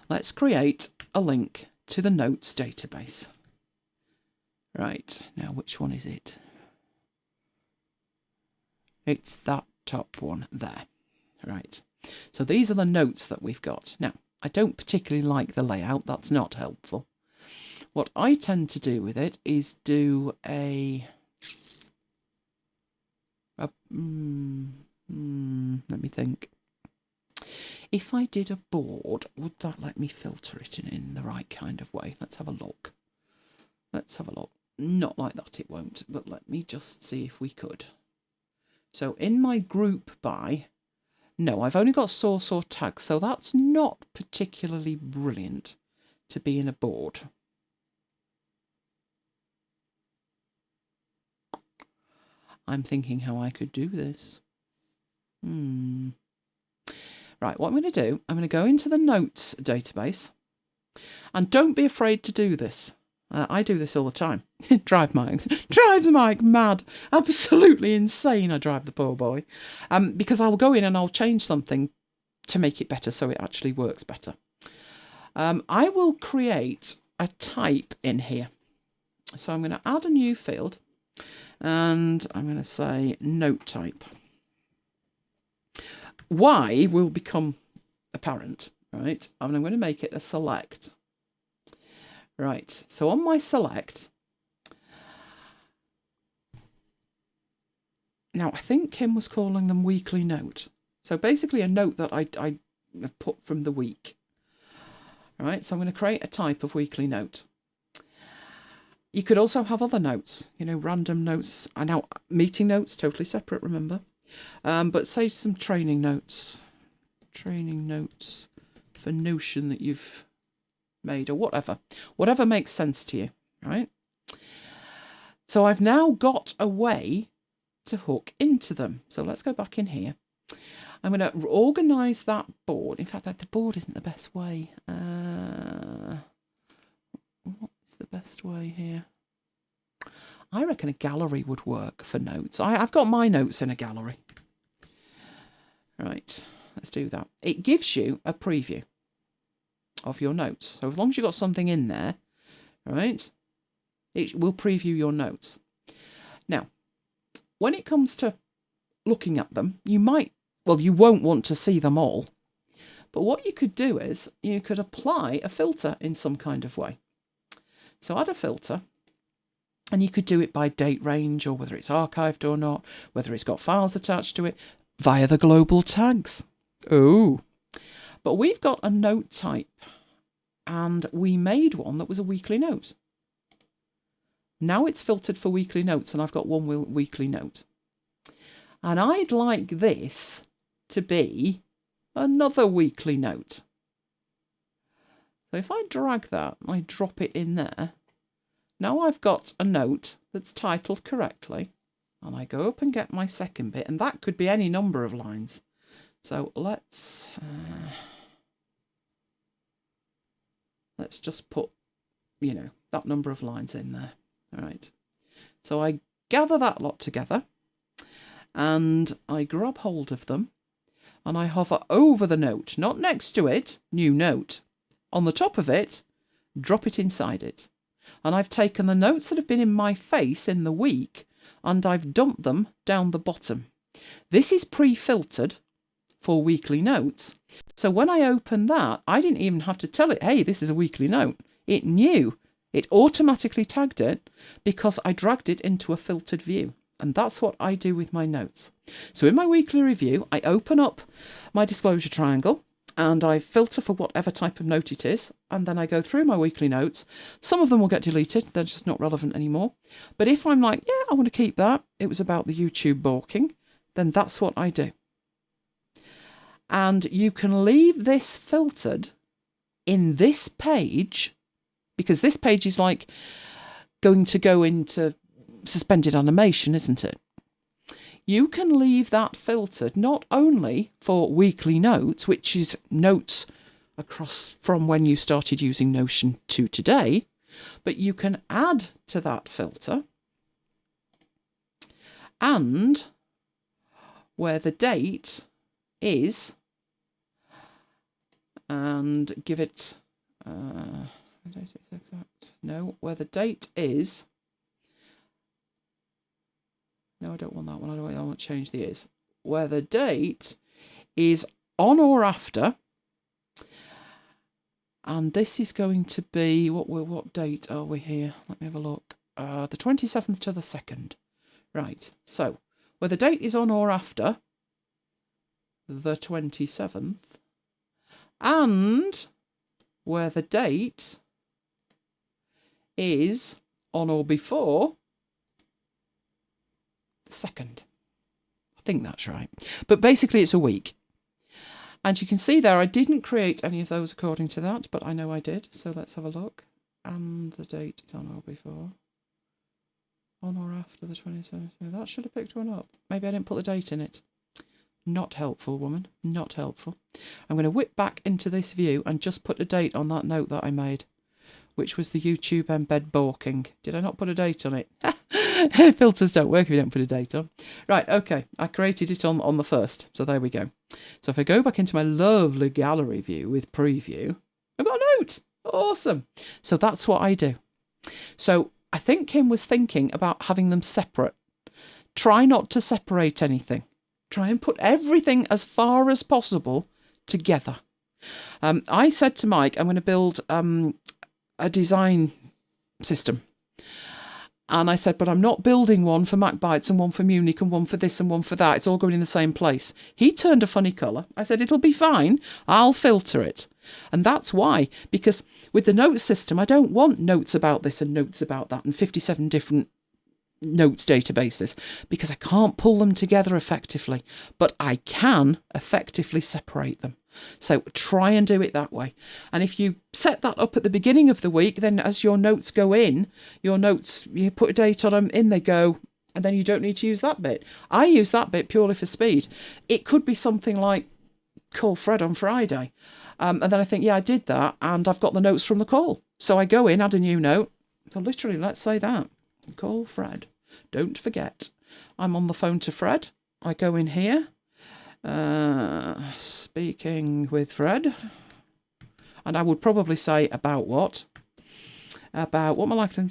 Let's create a link to the notes database. Right, now which one is it? It's that top one there. Right, so these are the notes that we've got. Now, I don't particularly like the layout. That's not helpful. What I tend to do with it is do let me think. If I did a board, would that let me filter it in the right kind of way? Let's have a look. Let's have a look. Not like that, it won't, but let me just see if we could. So in my group by, no, I've only got source or tag, so that's not particularly brilliant to be in a board. I'm thinking how I could do this. Right, what I'm going to do, I'm going to go into the notes database, and don't be afraid to do this. I do this all the time. Drives Mike mad. Absolutely insane, I drive the poor boy. Because I'll go in and I'll change something to make it better so it actually works better. I will create a type in here. So I'm going to add a new field, and I'm going to say note type. Y will become apparent, right? And I'm going to make it a select. Right, so on my select, Now, I think Kim was calling them weekly note. So basically a note that I have put from the week. All right, so I'm going to create a type of weekly note. You could also have other notes, you know, random notes. I know meeting notes, totally separate, remember. But say some training notes for Notion that you've made or whatever makes sense to you, right? So I've now got a way to hook into them. So let's go back in here. I'm going to organise that board. In fact, the board isn't the best way. What's the best way here? I reckon a gallery would work for notes. I've got my notes in a gallery. Right, let's do that. It gives you a preview of your notes. So as long as you've got something in there, right, it will preview your notes. Now, when it comes to looking at them, you won't want to see them all. But what you could do is you could apply a filter in some kind of way. So add a filter, and you could do it by date range, or whether it's archived or not, whether it's got files attached to it, via the global tags. Oh, but we've got a note type, and we made one that was a weekly note. Now it's filtered for weekly notes, and I've got one weekly note. And I'd like this to be another weekly note. So if I drag that, I drop it in there. Now I've got a note that's titled correctly, and I go up and get my second bit, and that could be any number of lines. So let's just put, you know, that number of lines in there. All right. So I gather that lot together, and I grab hold of them, and I hover over the note, not next to it, new note. On the top of it, drop it inside it. And I've taken the notes that have been in my face in the week, and I've dumped them down the bottom. This is pre-filtered for weekly notes. So when I open that, I didn't even have to tell it, hey, this is a weekly note. It knew. It automatically tagged it because I dragged it into a filtered view. And that's what I do with my notes. So in my weekly review, I open up my disclosure triangle, and I filter for whatever type of note it is, and then I go through my weekly notes. Some of them will get deleted, they're just not relevant anymore. But if I'm like, yeah, I want to keep that, it was about the YouTube balking, then that's what I do. And you can leave this filtered in this page, because this page is like going to go into suspended animation, isn't it? You can leave that filtered not only for weekly notes, which is notes across from when you started using Notion to today, but you can add to that filter and where the date is, and give it where the date is. No, I don't want that one. I want to change the is. Where the date is on or after. And this is going to be, what date are we here? Let me have a look. The 27th to the 2nd. Right. So, where the date is on or after the 27th. And where the date is on or before 2nd. I think that's right. But basically it's a week. And you can see there I didn't create any of those according to that, but I know I did. So let's have a look. And the date is on or before. On or after the 27th. That should have picked one up. Maybe I didn't put the date in it. Not helpful, woman. Not helpful. I'm going to whip back into this view and just put a date on that note that I made, which was the YouTube embed balking. Did I not put a date on it? Filters don't work if you don't put a date on. Right, okay. I created it on the 1st. So there we go. So if I go back into my lovely gallery view with preview, I've got a note. Awesome. So that's what I do. So I think Kim was thinking about having them separate. Try not to separate anything. Try and put everything as far as possible together. I said to Mike, I'm going to build a design system. And I said, but I'm not building one for MacBytes and one for Munich and one for this and one for that. It's all going in the same place. He turned a funny colour. I said, it'll be fine. I'll filter it. And that's why, because with the notes system, I don't want notes about this and notes about that and 57 different notes databases, because I can't pull them together effectively, but I can effectively separate them. So try and do it that way. And if you set that up at the beginning of the week, then as your notes go in, your notes, you put a date on them, in they go, and then you don't need to use that bit. I use that bit purely for speed. It could be something like call Fred on Friday. And then I think, yeah, I did that, and I've got the notes from the call. So I go in, add a new note. So literally, let's say that. Call Fred. Don't forget. I'm on the phone to Fred. I go in here. Speaking with Fred, and I would probably say about what my lifetime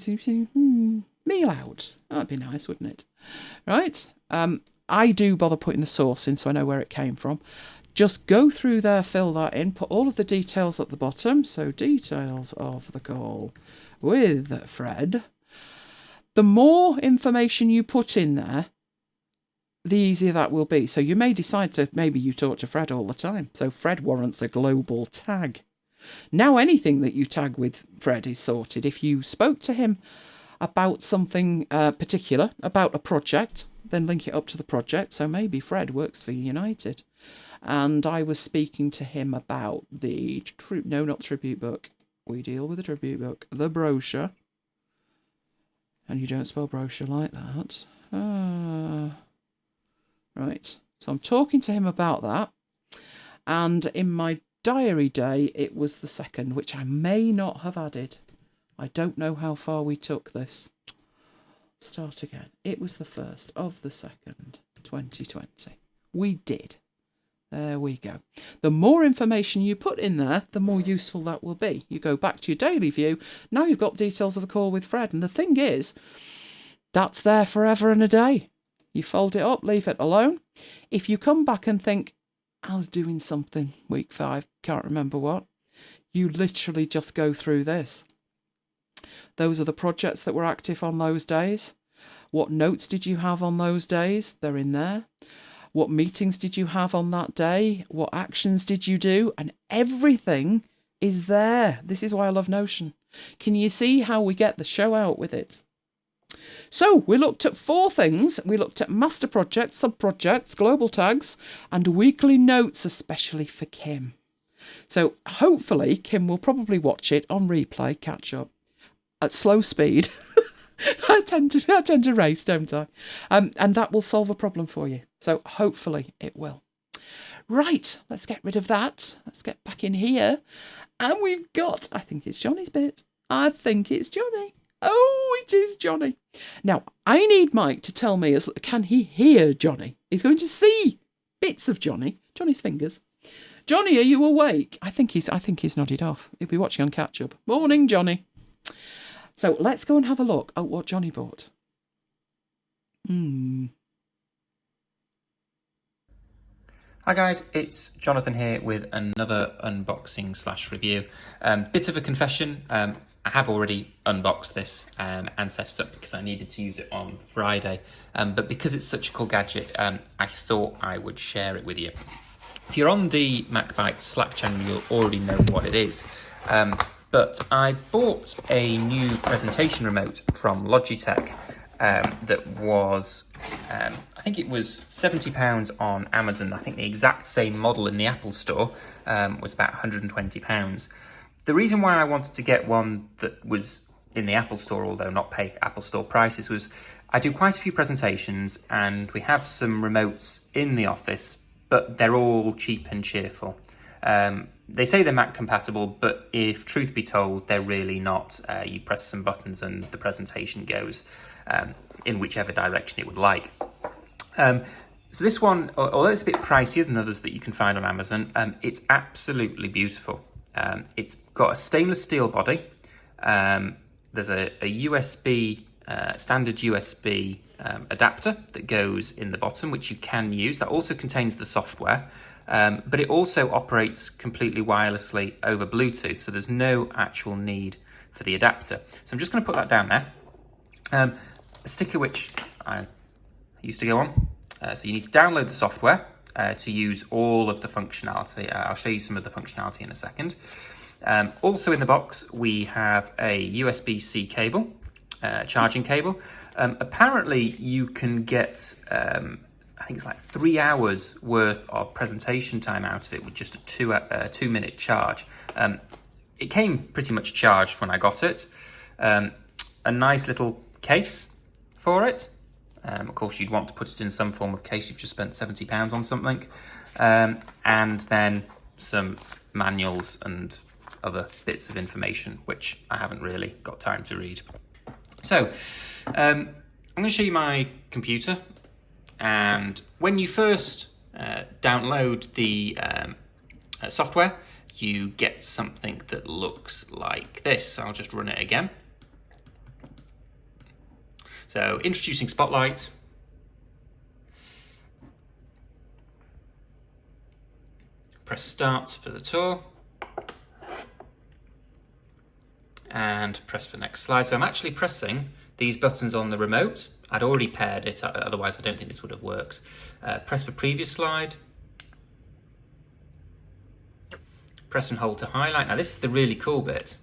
meal out. That'd be nice, wouldn't it? Right. I do bother putting the source in so I know where it came from. Just go through there, fill that in, put all of the details at the bottom. So details of the call with Fred. The more information you put in there, the easier that will be. So you may decide to, maybe you talk to Fred all the time. So Fred warrants a global tag. Now anything that you tag with Fred is sorted. If you spoke to him about something particular, about a project, then link it up to the project. So maybe Fred works for United. And I was speaking to him about the, no, not tribute book. We deal with the tribute book. The brochure. And you don't spell brochure like that. Right, so I'm talking to him about that, and in my diary day it was the 2nd, which I may not have added. I don't know how far we took this. Start again. It was the 1st of the 2nd, 2020. We did. There we go. The more information you put in there, the more useful that will be. You go back to your daily view, now you've got details of the call with Fred, and the thing is, that's there forever and a day. You fold it up, leave it alone. If you come back and think, I was doing something week 5, can't remember what, you literally just go through this. Those are the projects that were active on those days. What notes did you have on those days? They're in there. What meetings did you have on that day? What actions did you do? And everything is there. This is why I love Notion. Can you see how we get the show out with it? So we looked at 4 things. We looked at master projects, sub-projects, global tags, and weekly notes, especially for Kim. So hopefully Kim will probably watch it on replay, catch up at slow speed. I tend to race, don't I? And that will solve a problem for you. So hopefully it will. Right, let's get rid of that. Let's get back in here. And we've got, I think it's Johnny's bit. I think it's Johnny. Oh, it is Johnny. Now, I need Mike to tell me, can he hear Johnny? He's going to see bits of Johnny. Johnny's fingers. Johnny, are you awake? I think he's nodded off. He'll be watching on catch up. Morning, Johnny. So let's go and have a look at what Johnny bought. Hi guys, it's Jonathan here with another unboxing / review. Bit of a confession, I have already unboxed this and set it up because I needed to use it on Friday. But because it's such a cool gadget, I thought I would share it with you. If you're on the MacBytes Slack channel, you'll already know what it is. But I bought a new presentation remote from Logitech that was, I think it was £70 on Amazon. I think the exact same model in the Apple Store was about £120. The reason why I wanted to get one that was in the Apple Store, although not pay Apple Store prices, was I do quite a few presentations and we have some remotes in the office, but they're all cheap and cheerful. They say they're Mac compatible, but if truth be told, they're really not. You press some buttons and the presentation goes in whichever direction it would like. So this one, although it's a bit pricier than others that you can find on Amazon, it's absolutely beautiful. It's got a stainless steel body. There's a USB, standard USB adapter that goes in the bottom, which you can use. That also contains the software. But it also operates completely wirelessly over Bluetooth, so there's no actual need for the adapter. So I'm just going to put that down there. A sticker which I used to go on. So you need to download the software to use all of the functionality. I'll show you some of the functionality in a second. Also in the box, we have a USB-C cable, charging cable. Apparently you can get, I think it's like 3 hours worth of presentation time out of it with just a 2-minute charge. It came pretty much charged when I got it. A nice little case for it. Of course, you'd want to put it in some form of case. You've just spent £70 on something. And then some manuals and other bits of information, which I haven't really got time to read. So, I'm going to show you my computer. And when you first download the software, you get something that looks like this. I'll just run it again. So, introducing Spotlight. Press start for the tour. And press for next slide. So I'm actually pressing these buttons on the remote. I'd already paired it, otherwise I don't think this would have worked. Press for previous slide. Press and hold to highlight. Now this is the really cool bit.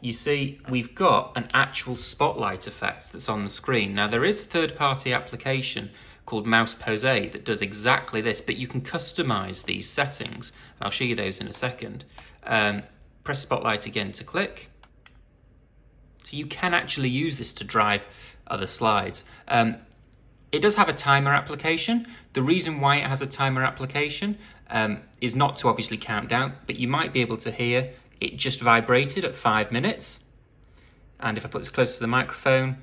You see, we've got an actual spotlight effect that's on the screen. Now there is a third-party application called Mouse Pose that does exactly this, but you can customize these settings. And I'll show you those in a second. Press Spotlight again to click. So you can actually use this to drive other slides. It does have a timer application. The reason why it has a timer application is not to obviously count down, but you might be able to hear it just vibrated at 5 minutes. And if I put this close to the microphone,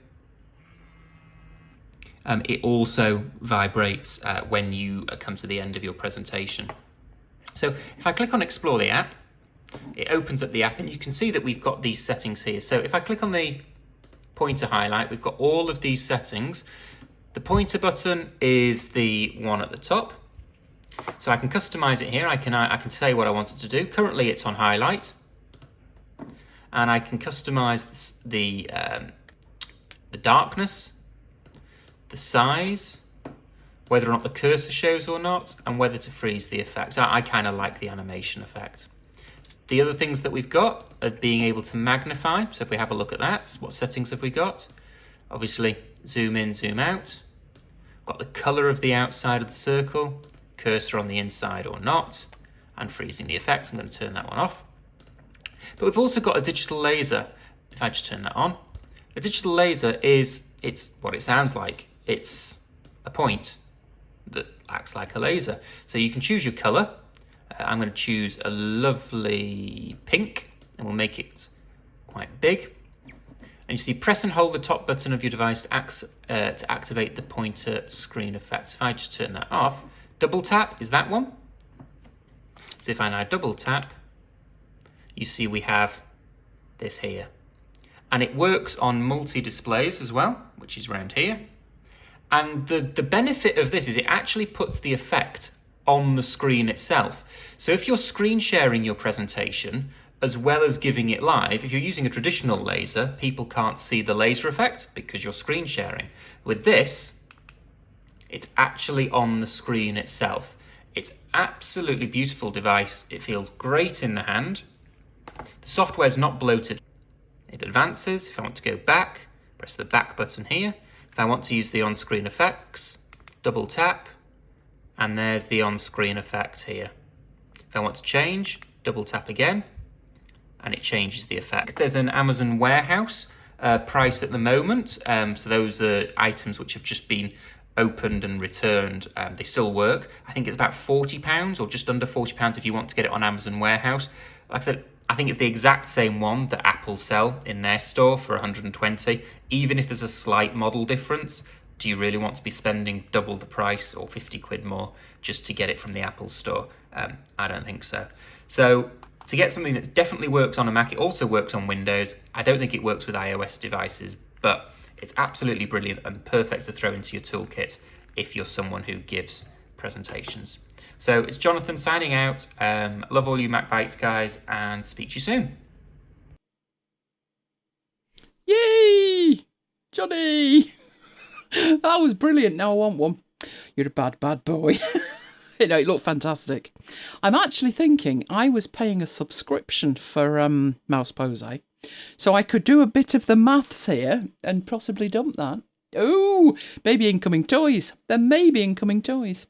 it also vibrates when you come to the end of your presentation. So if I click on Explore the app, it opens up the app and you can see that we've got these settings here. So if I click on the pointer highlight, we've got all of these settings. The pointer button is the one at the top. So I can customize it here. I can say what I want it to do. Currently it's on highlight. And I can customize the darkness, the size, whether or not the cursor shows or not, and whether to freeze the effect. I kind of like the animation effect. The other things that we've got are being able to magnify. So if we have a look at that, what settings have we got? Obviously, zoom in, zoom out. Got the color of the outside of the circle, cursor on the inside or not, and freezing the effect. I'm going to turn that one off. But we've also got a digital laser. If I just turn that on, a digital laser it's what it sounds like. It's a point that acts like a laser. So you can choose your color. I'm going to choose a lovely pink and we'll make it quite big. And you see, press and hold the top button of your device to activate the pointer screen effect. If I just turn that off, double tap is that one. So if I now double tap, you see we have this here. And it works on multi-displays as well, which is around here. And the benefit of this is it actually puts the effect on the screen itself. So if you're screen sharing your presentation, as well as giving it live, if you're using a traditional laser, people can't see the laser effect because you're screen sharing. With this, it's actually on the screen itself. It's absolutely beautiful device. It feels great in the hand. The software's not bloated. It advances. If I want to go back, press the back button here. If I want to use the on-screen effects, double tap, and there's the on-screen effect here. If I want to change, double tap again, and it changes the effect. There's an Amazon warehouse price at the moment. So those are items which have just been opened and returned. They still work. I think it's about £40 or just under £40 if you want to get it on Amazon warehouse. Like I said, I think it's the exact same one that Apple sell in their store for 120. Even if there's a slight model difference, do you really want to be spending double the price or 50 quid more just to get it from the Apple store? I don't think so. So to get something that definitely works on a Mac, it also works on Windows. I don't think it works with iOS devices, but it's absolutely brilliant and perfect to throw into your toolkit if you're someone who gives presentations. So it's Jonathan signing out. Love all you Mac Bytes guys, and speak to you soon. Yay! Johnny! That was brilliant. Now I want one. You're a bad, bad boy. You know, it looked fantastic. I'm actually thinking I was paying a subscription for Mouse Pose, so I could do a bit of the maths here and possibly dump that. Oh, maybe incoming toys. There may be incoming toys.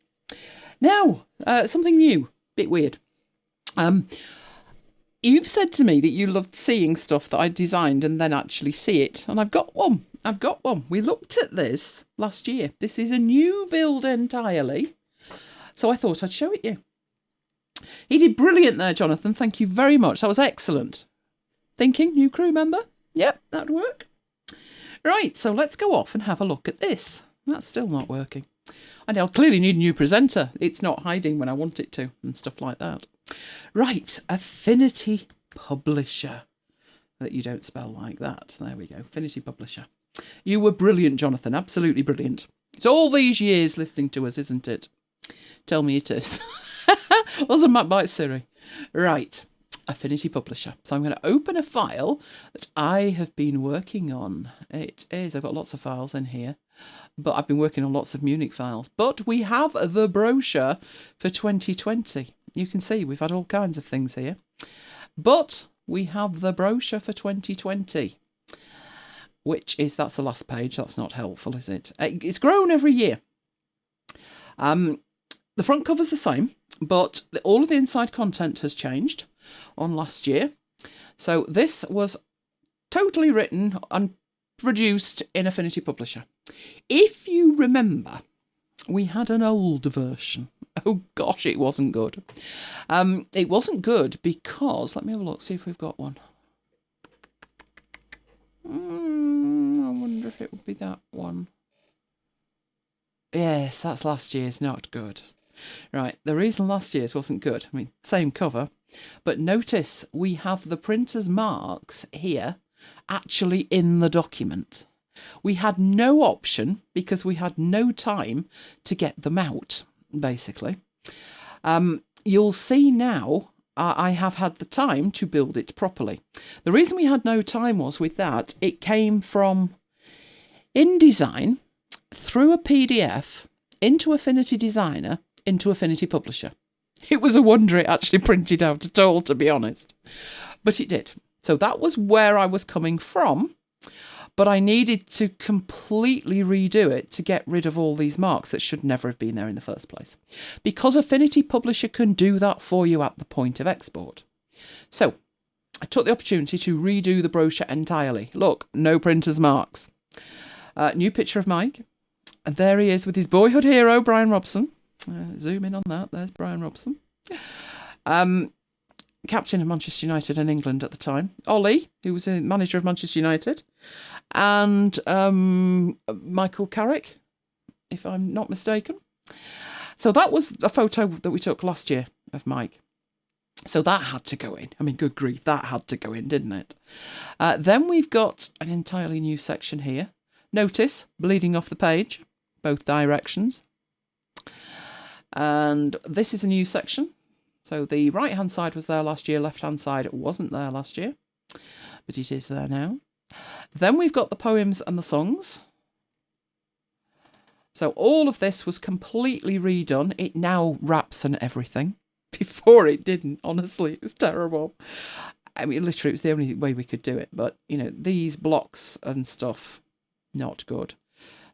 Now, something new. Bit weird. You've said to me that you loved seeing stuff that I designed and then actually see it. And I've got one. We looked at this last year. This is a new build entirely. So I thought I'd show it you. He did brilliant there, Jonathan. Thank you very much. That was excellent. Thinking, new crew member? Yep, that'd work. Right, so let's go off and have a look at this. That's still not working. And I'll clearly need a new presenter. It's not hiding when I want it to and stuff like that. Right, Affinity Publisher. That you don't spell like that. There we go, Affinity Publisher. You were brilliant, Jonathan, absolutely brilliant. It's all these years listening to us, isn't it? Tell me it is. Wasn't Matt Bite Siri? Right, Affinity Publisher. So I'm going to open a file that I have been working on. It is, I've got lots of files in here, but I've been working on lots of Munich files. But we have the brochure for 2020. You can see we've had all kinds of things here. But we have the brochure for 2020, which is, that's the last page. That's not helpful, is it? It's grown every year. The front cover's the same, but all of the inside content has changed on last year. So this was totally written and produced in Affinity Publisher. If you remember, we had an old version. Oh gosh, it wasn't good. It wasn't good because, let me have a look, see if we've got one. I wonder if it would be that one. Yes, that's last year's, not good. Right, the reason last year's wasn't good, I mean, same cover, but notice we have the printer's marks here actually in the document. We had no option because we had no time to get them out, basically. You'll see now I have had the time to build it properly. The reason we had no time was with that, it came from InDesign through a PDF into Affinity Designer into Affinity Publisher. It was a wonder it actually printed out at all, to be honest. But it did. So that was where I was coming from. But I needed to completely redo it to get rid of all these marks that should never have been there in the first place. Because Affinity Publisher can do that for you at the point of export. So I took the opportunity to redo the brochure entirely. Look, no printer's marks. New picture of Mike. And there he is with his boyhood hero, Brian Robson. Zoom in on that. There's Brian Robson. Captain of Manchester United and England at the time. Ollie, who was a manager of Manchester United. And Michael Carrick, if I'm not mistaken. So that was a photo that we took last year of Mike. So that had to go in. I mean, good grief, that had to go in, didn't it? Then we've got an entirely new section here. Notice, bleeding off the page, both directions. And this is a new section. So the right-hand side was there last year, left-hand side wasn't there last year, but it is there now. Then we've got the poems and the songs. So all of this was completely redone. It now wraps and everything. Before it didn't, honestly, it was terrible. I mean, literally, it was the only way we could do it. But, you know, these blocks and stuff, not good.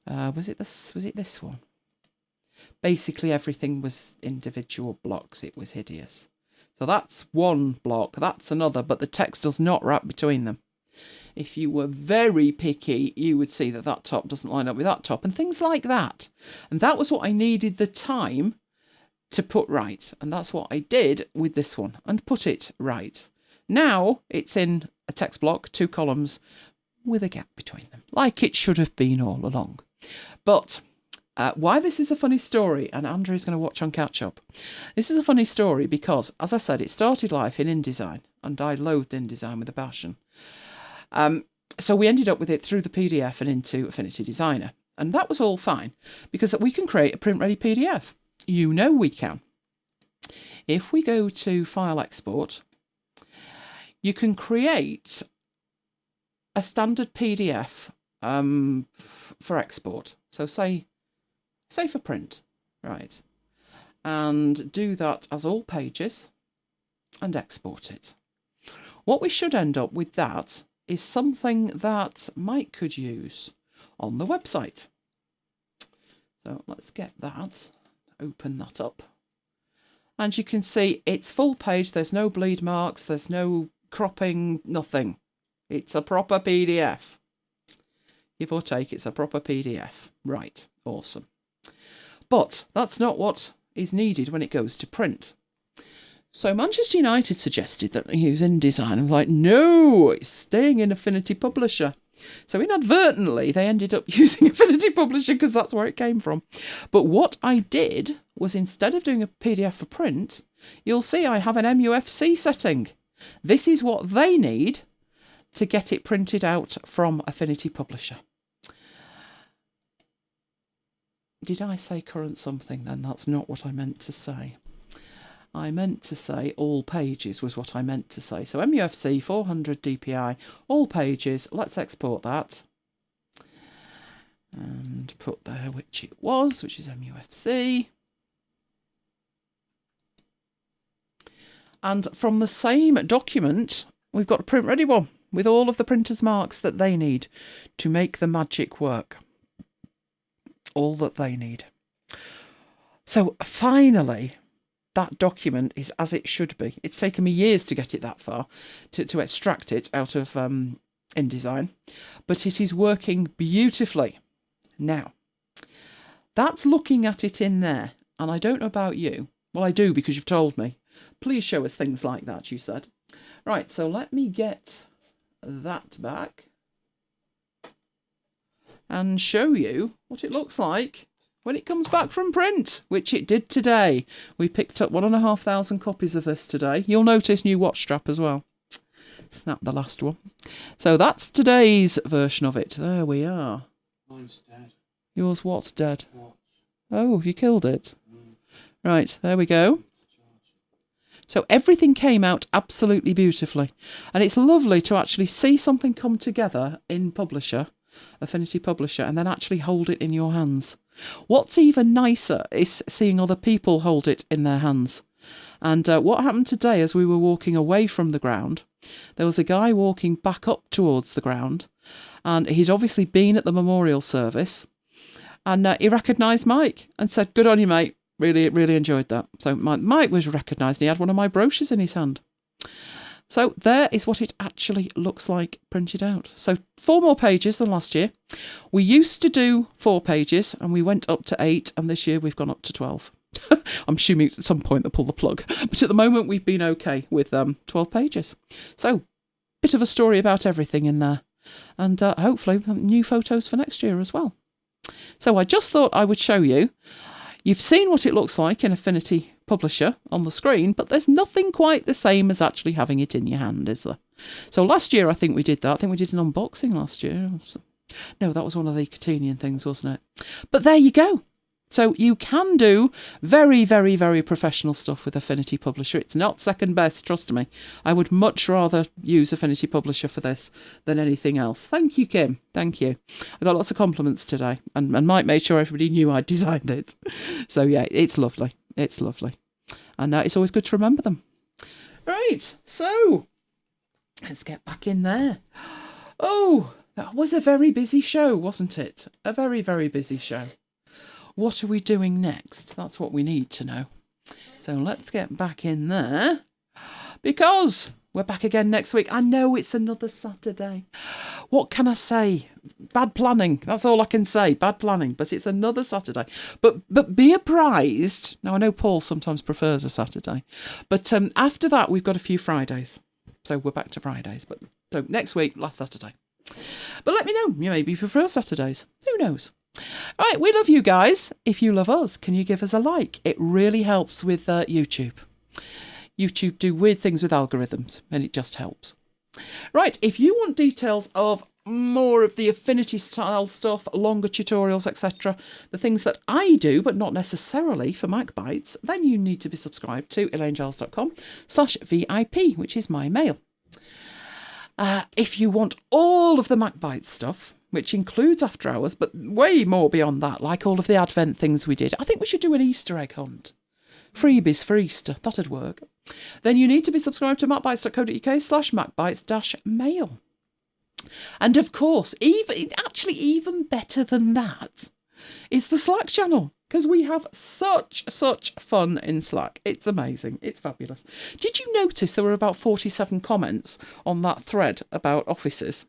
Was it this one? Basically, everything was individual blocks. It was hideous. So that's one block. That's another, but the text does not wrap between them. If you were very picky, you would see that that top doesn't line up with that top and things like that. And that was what I needed the time to put right. And that's what I did with this one and put it right. Now it's in a text block, 2 columns with a gap between them, like it should have been all along. But why this is a funny story, and Andrew's going to watch on catch up. This is a funny story because, as I said, it started life in InDesign, and I loathed InDesign with a passion. So we ended up with it through the PDF and into Affinity Designer. And that was all fine, because we can create a print-ready PDF. You know we can. If we go to File Export, you can create a standard PDF for export. So say for print, right? And do that as all pages and export it. What we should end up with that is something that Mike could use on the website. So let's get that, open that up. And you can see it's full page, there's no bleed marks, there's no cropping, nothing. It's a proper PDF. Give or take, it's a proper PDF. Right, awesome. But that's not what is needed when it goes to print. So Manchester United suggested that they use InDesign. I was like, no, it's staying in Affinity Publisher. So inadvertently, they ended up using Affinity Publisher because that's where it came from. But what I did was, instead of doing a PDF for print, you'll see I have an MUFC setting. This is what they need to get it printed out from Affinity Publisher. Did I say current something then? That's not what I meant to say. I meant to say all pages was what I meant to say. So MUFC 400 DPI, all pages. Let's export that. And put there which it was, which is MUFC. And from the same document, we've got a print ready one with all of the printer's marks that they need to make the magic work. All that they need. So finally, that document is as it should be. It's taken me years to get it that far, to extract it out of InDesign, but it is working beautifully. Now, that's looking at it in there, and I don't know about you. Well, I do, because you've told me. Please show us things like that, you said. Right, so let me get that back and show you what it looks like when it comes back from print, which it did today. We picked up 1,500 copies of this today. You'll notice new watch strap as well. Snap the last one. So that's today's version of it. There we are. Mine's dead. Yours what's dead? What? Oh, you killed it. Right, there we go. So everything came out absolutely beautifully. And it's lovely to actually see something come together in Publisher, Affinity Publisher, and then actually hold it in your hands. What's even nicer is seeing other people hold it in their hands. And what happened today, as we were walking away from the ground, there was a guy walking back up towards the ground, and he'd obviously been at the memorial service, and he recognised Mike and said, "Good on you, mate. Really, really enjoyed that." So Mike was recognised, and he had one of my brochures in his hand. So there is what it actually looks like printed out. So 4 more pages than last year. We used to do 4 pages and we went up to 8, and this year we've gone up to 12. I'm assuming at some point they'll pull the plug. But at the moment we've been okay with 12 pages. So bit of a story about everything in there. And hopefully new photos for next year as well. So I just thought I would show you. You've seen what it looks like in Affinity Publisher on the screen, but there's nothing quite the same as actually having it in your hand, is there? So last year I think we did that. I think we did an unboxing last year. No, that was one of the Catenian things, wasn't it? But there you go. So you can do very, very, very professional stuff with Affinity Publisher. It's not second best, trust me. I would much rather use Affinity Publisher for this than anything else. Thank you, Kim. Thank you. I got lots of compliments today, and Mike made sure everybody knew I designed it. So yeah, it's lovely. It's lovely. And it's always good to remember them. Right, so let's get back in there. Oh, that was a very busy show, wasn't it? A very, very busy show. What are we doing next? That's what we need to know. So let's get back in there, because we're back again next week. I know it's another Saturday. What can I say? Bad planning. That's all I can say. Bad planning. But it's another Saturday. But be apprised. Now, I know Paul sometimes prefers a Saturday. But after that, we've got a few Fridays. So we're back to Fridays. But so next week, last Saturday. But let me know. You maybe prefer Saturdays. Who knows? All right, we love you guys. If you love us, can you give us a like? It really helps with YouTube. YouTube do weird things with algorithms, and it just helps. Right, if you want details of more of the Affinity style stuff, longer tutorials, etc., the things that I do, but not necessarily for MacBites, then you need to be subscribed to elainegiles.com/VIP, which is my mail. If you want all of the MacBites stuff, which includes after hours, but way more beyond that, like all of the Advent things we did. I think we should do an Easter egg hunt. Freebies for Easter. That'd work. Then you need to be subscribed to macbites.co.uk/macbitesmail. And of course, even better than that is the Slack channel, because we have such fun in Slack. It's amazing. It's fabulous. Did you notice there were about 47 comments on that thread about offices?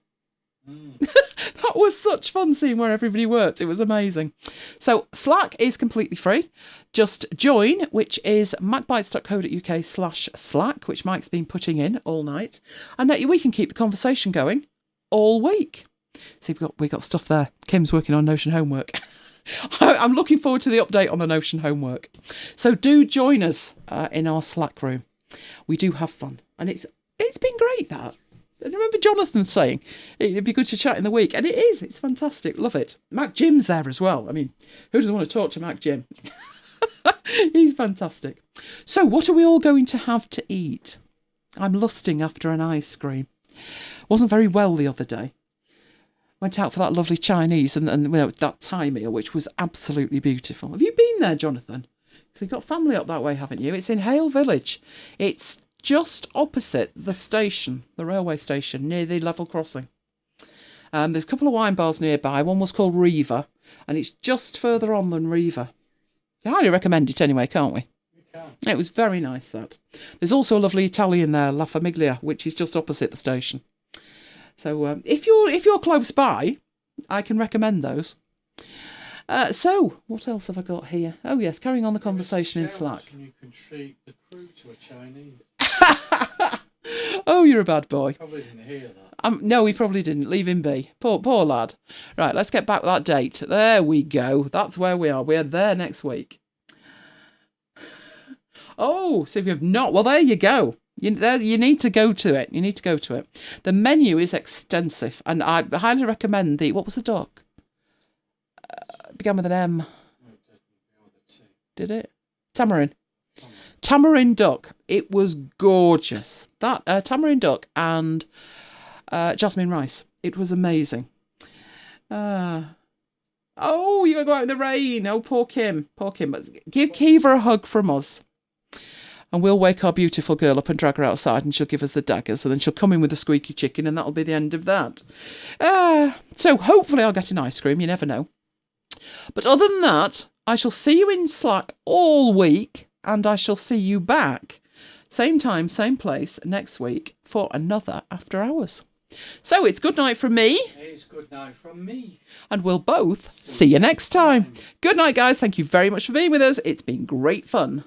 That was such fun seeing where everybody worked. It was amazing. So Slack is completely free. Just join, which is macbites.co.uk/Slack, which Mike's been putting in all night. And we can keep the conversation going all week. See, we got stuff there. Kim's working on Notion homework. I'm looking forward to the update on the Notion homework. So do join us in our Slack room. We do have fun. And it's been great, that. I remember Jonathan saying it'd be good to chat in the week. And it is. It's fantastic. Love it. Mac Jim's there as well. I mean, who doesn't want to talk to Mac Jim? He's fantastic. So what are we all going to have to eat? I'm lusting after an ice cream. Wasn't very well the other day. Went out for that lovely Chinese and that Thai meal, which was absolutely beautiful. Have you been there, Jonathan? Because you've got family up that way, haven't you? It's in Hale Village. It's just opposite the station, the railway station, near the level crossing. There's a couple of wine bars nearby. One was called Riva, and it's just further on than Riva. I highly recommend it anyway, can't we? It was very nice, that. There's also a lovely Italian there, La Famiglia, which is just opposite the station. So if you're close by, I can recommend those. So what else have I got here? Oh yes, carrying on the conversation in Slack. You can treat the crew to a Chinese. Oh, you're a bad boy. Probably didn't hear that. No, he probably didn't. Leave him be. Poor lad. Right, let's get back that date. There we go. That's where we are. We're there next week. Oh, so if you have not, well, there you go. You need to go to it. You need to go to it. The menu is extensive, and I highly recommend what was the duck? It began with an M. Did it? Tamarind. Tamarind duck. It was gorgeous. That tamarind duck and jasmine rice. It was amazing. Oh, you're going to go out in the rain. Oh, poor Kim. Poor Kim. But give Kiva a hug from us. And we'll wake our beautiful girl up and drag her outside, and she'll give us the daggers, and then she'll come in with the squeaky chicken, and that'll be the end of that. So hopefully I'll get an ice cream. You never know. But other than that, I shall see you in Slack all week, and I shall see you back same time, same place next week for another After Hours. So it's good night from me. It's good night from me. And we'll both see you next time. Good night, guys. Thank you very much for being with us. It's been great fun.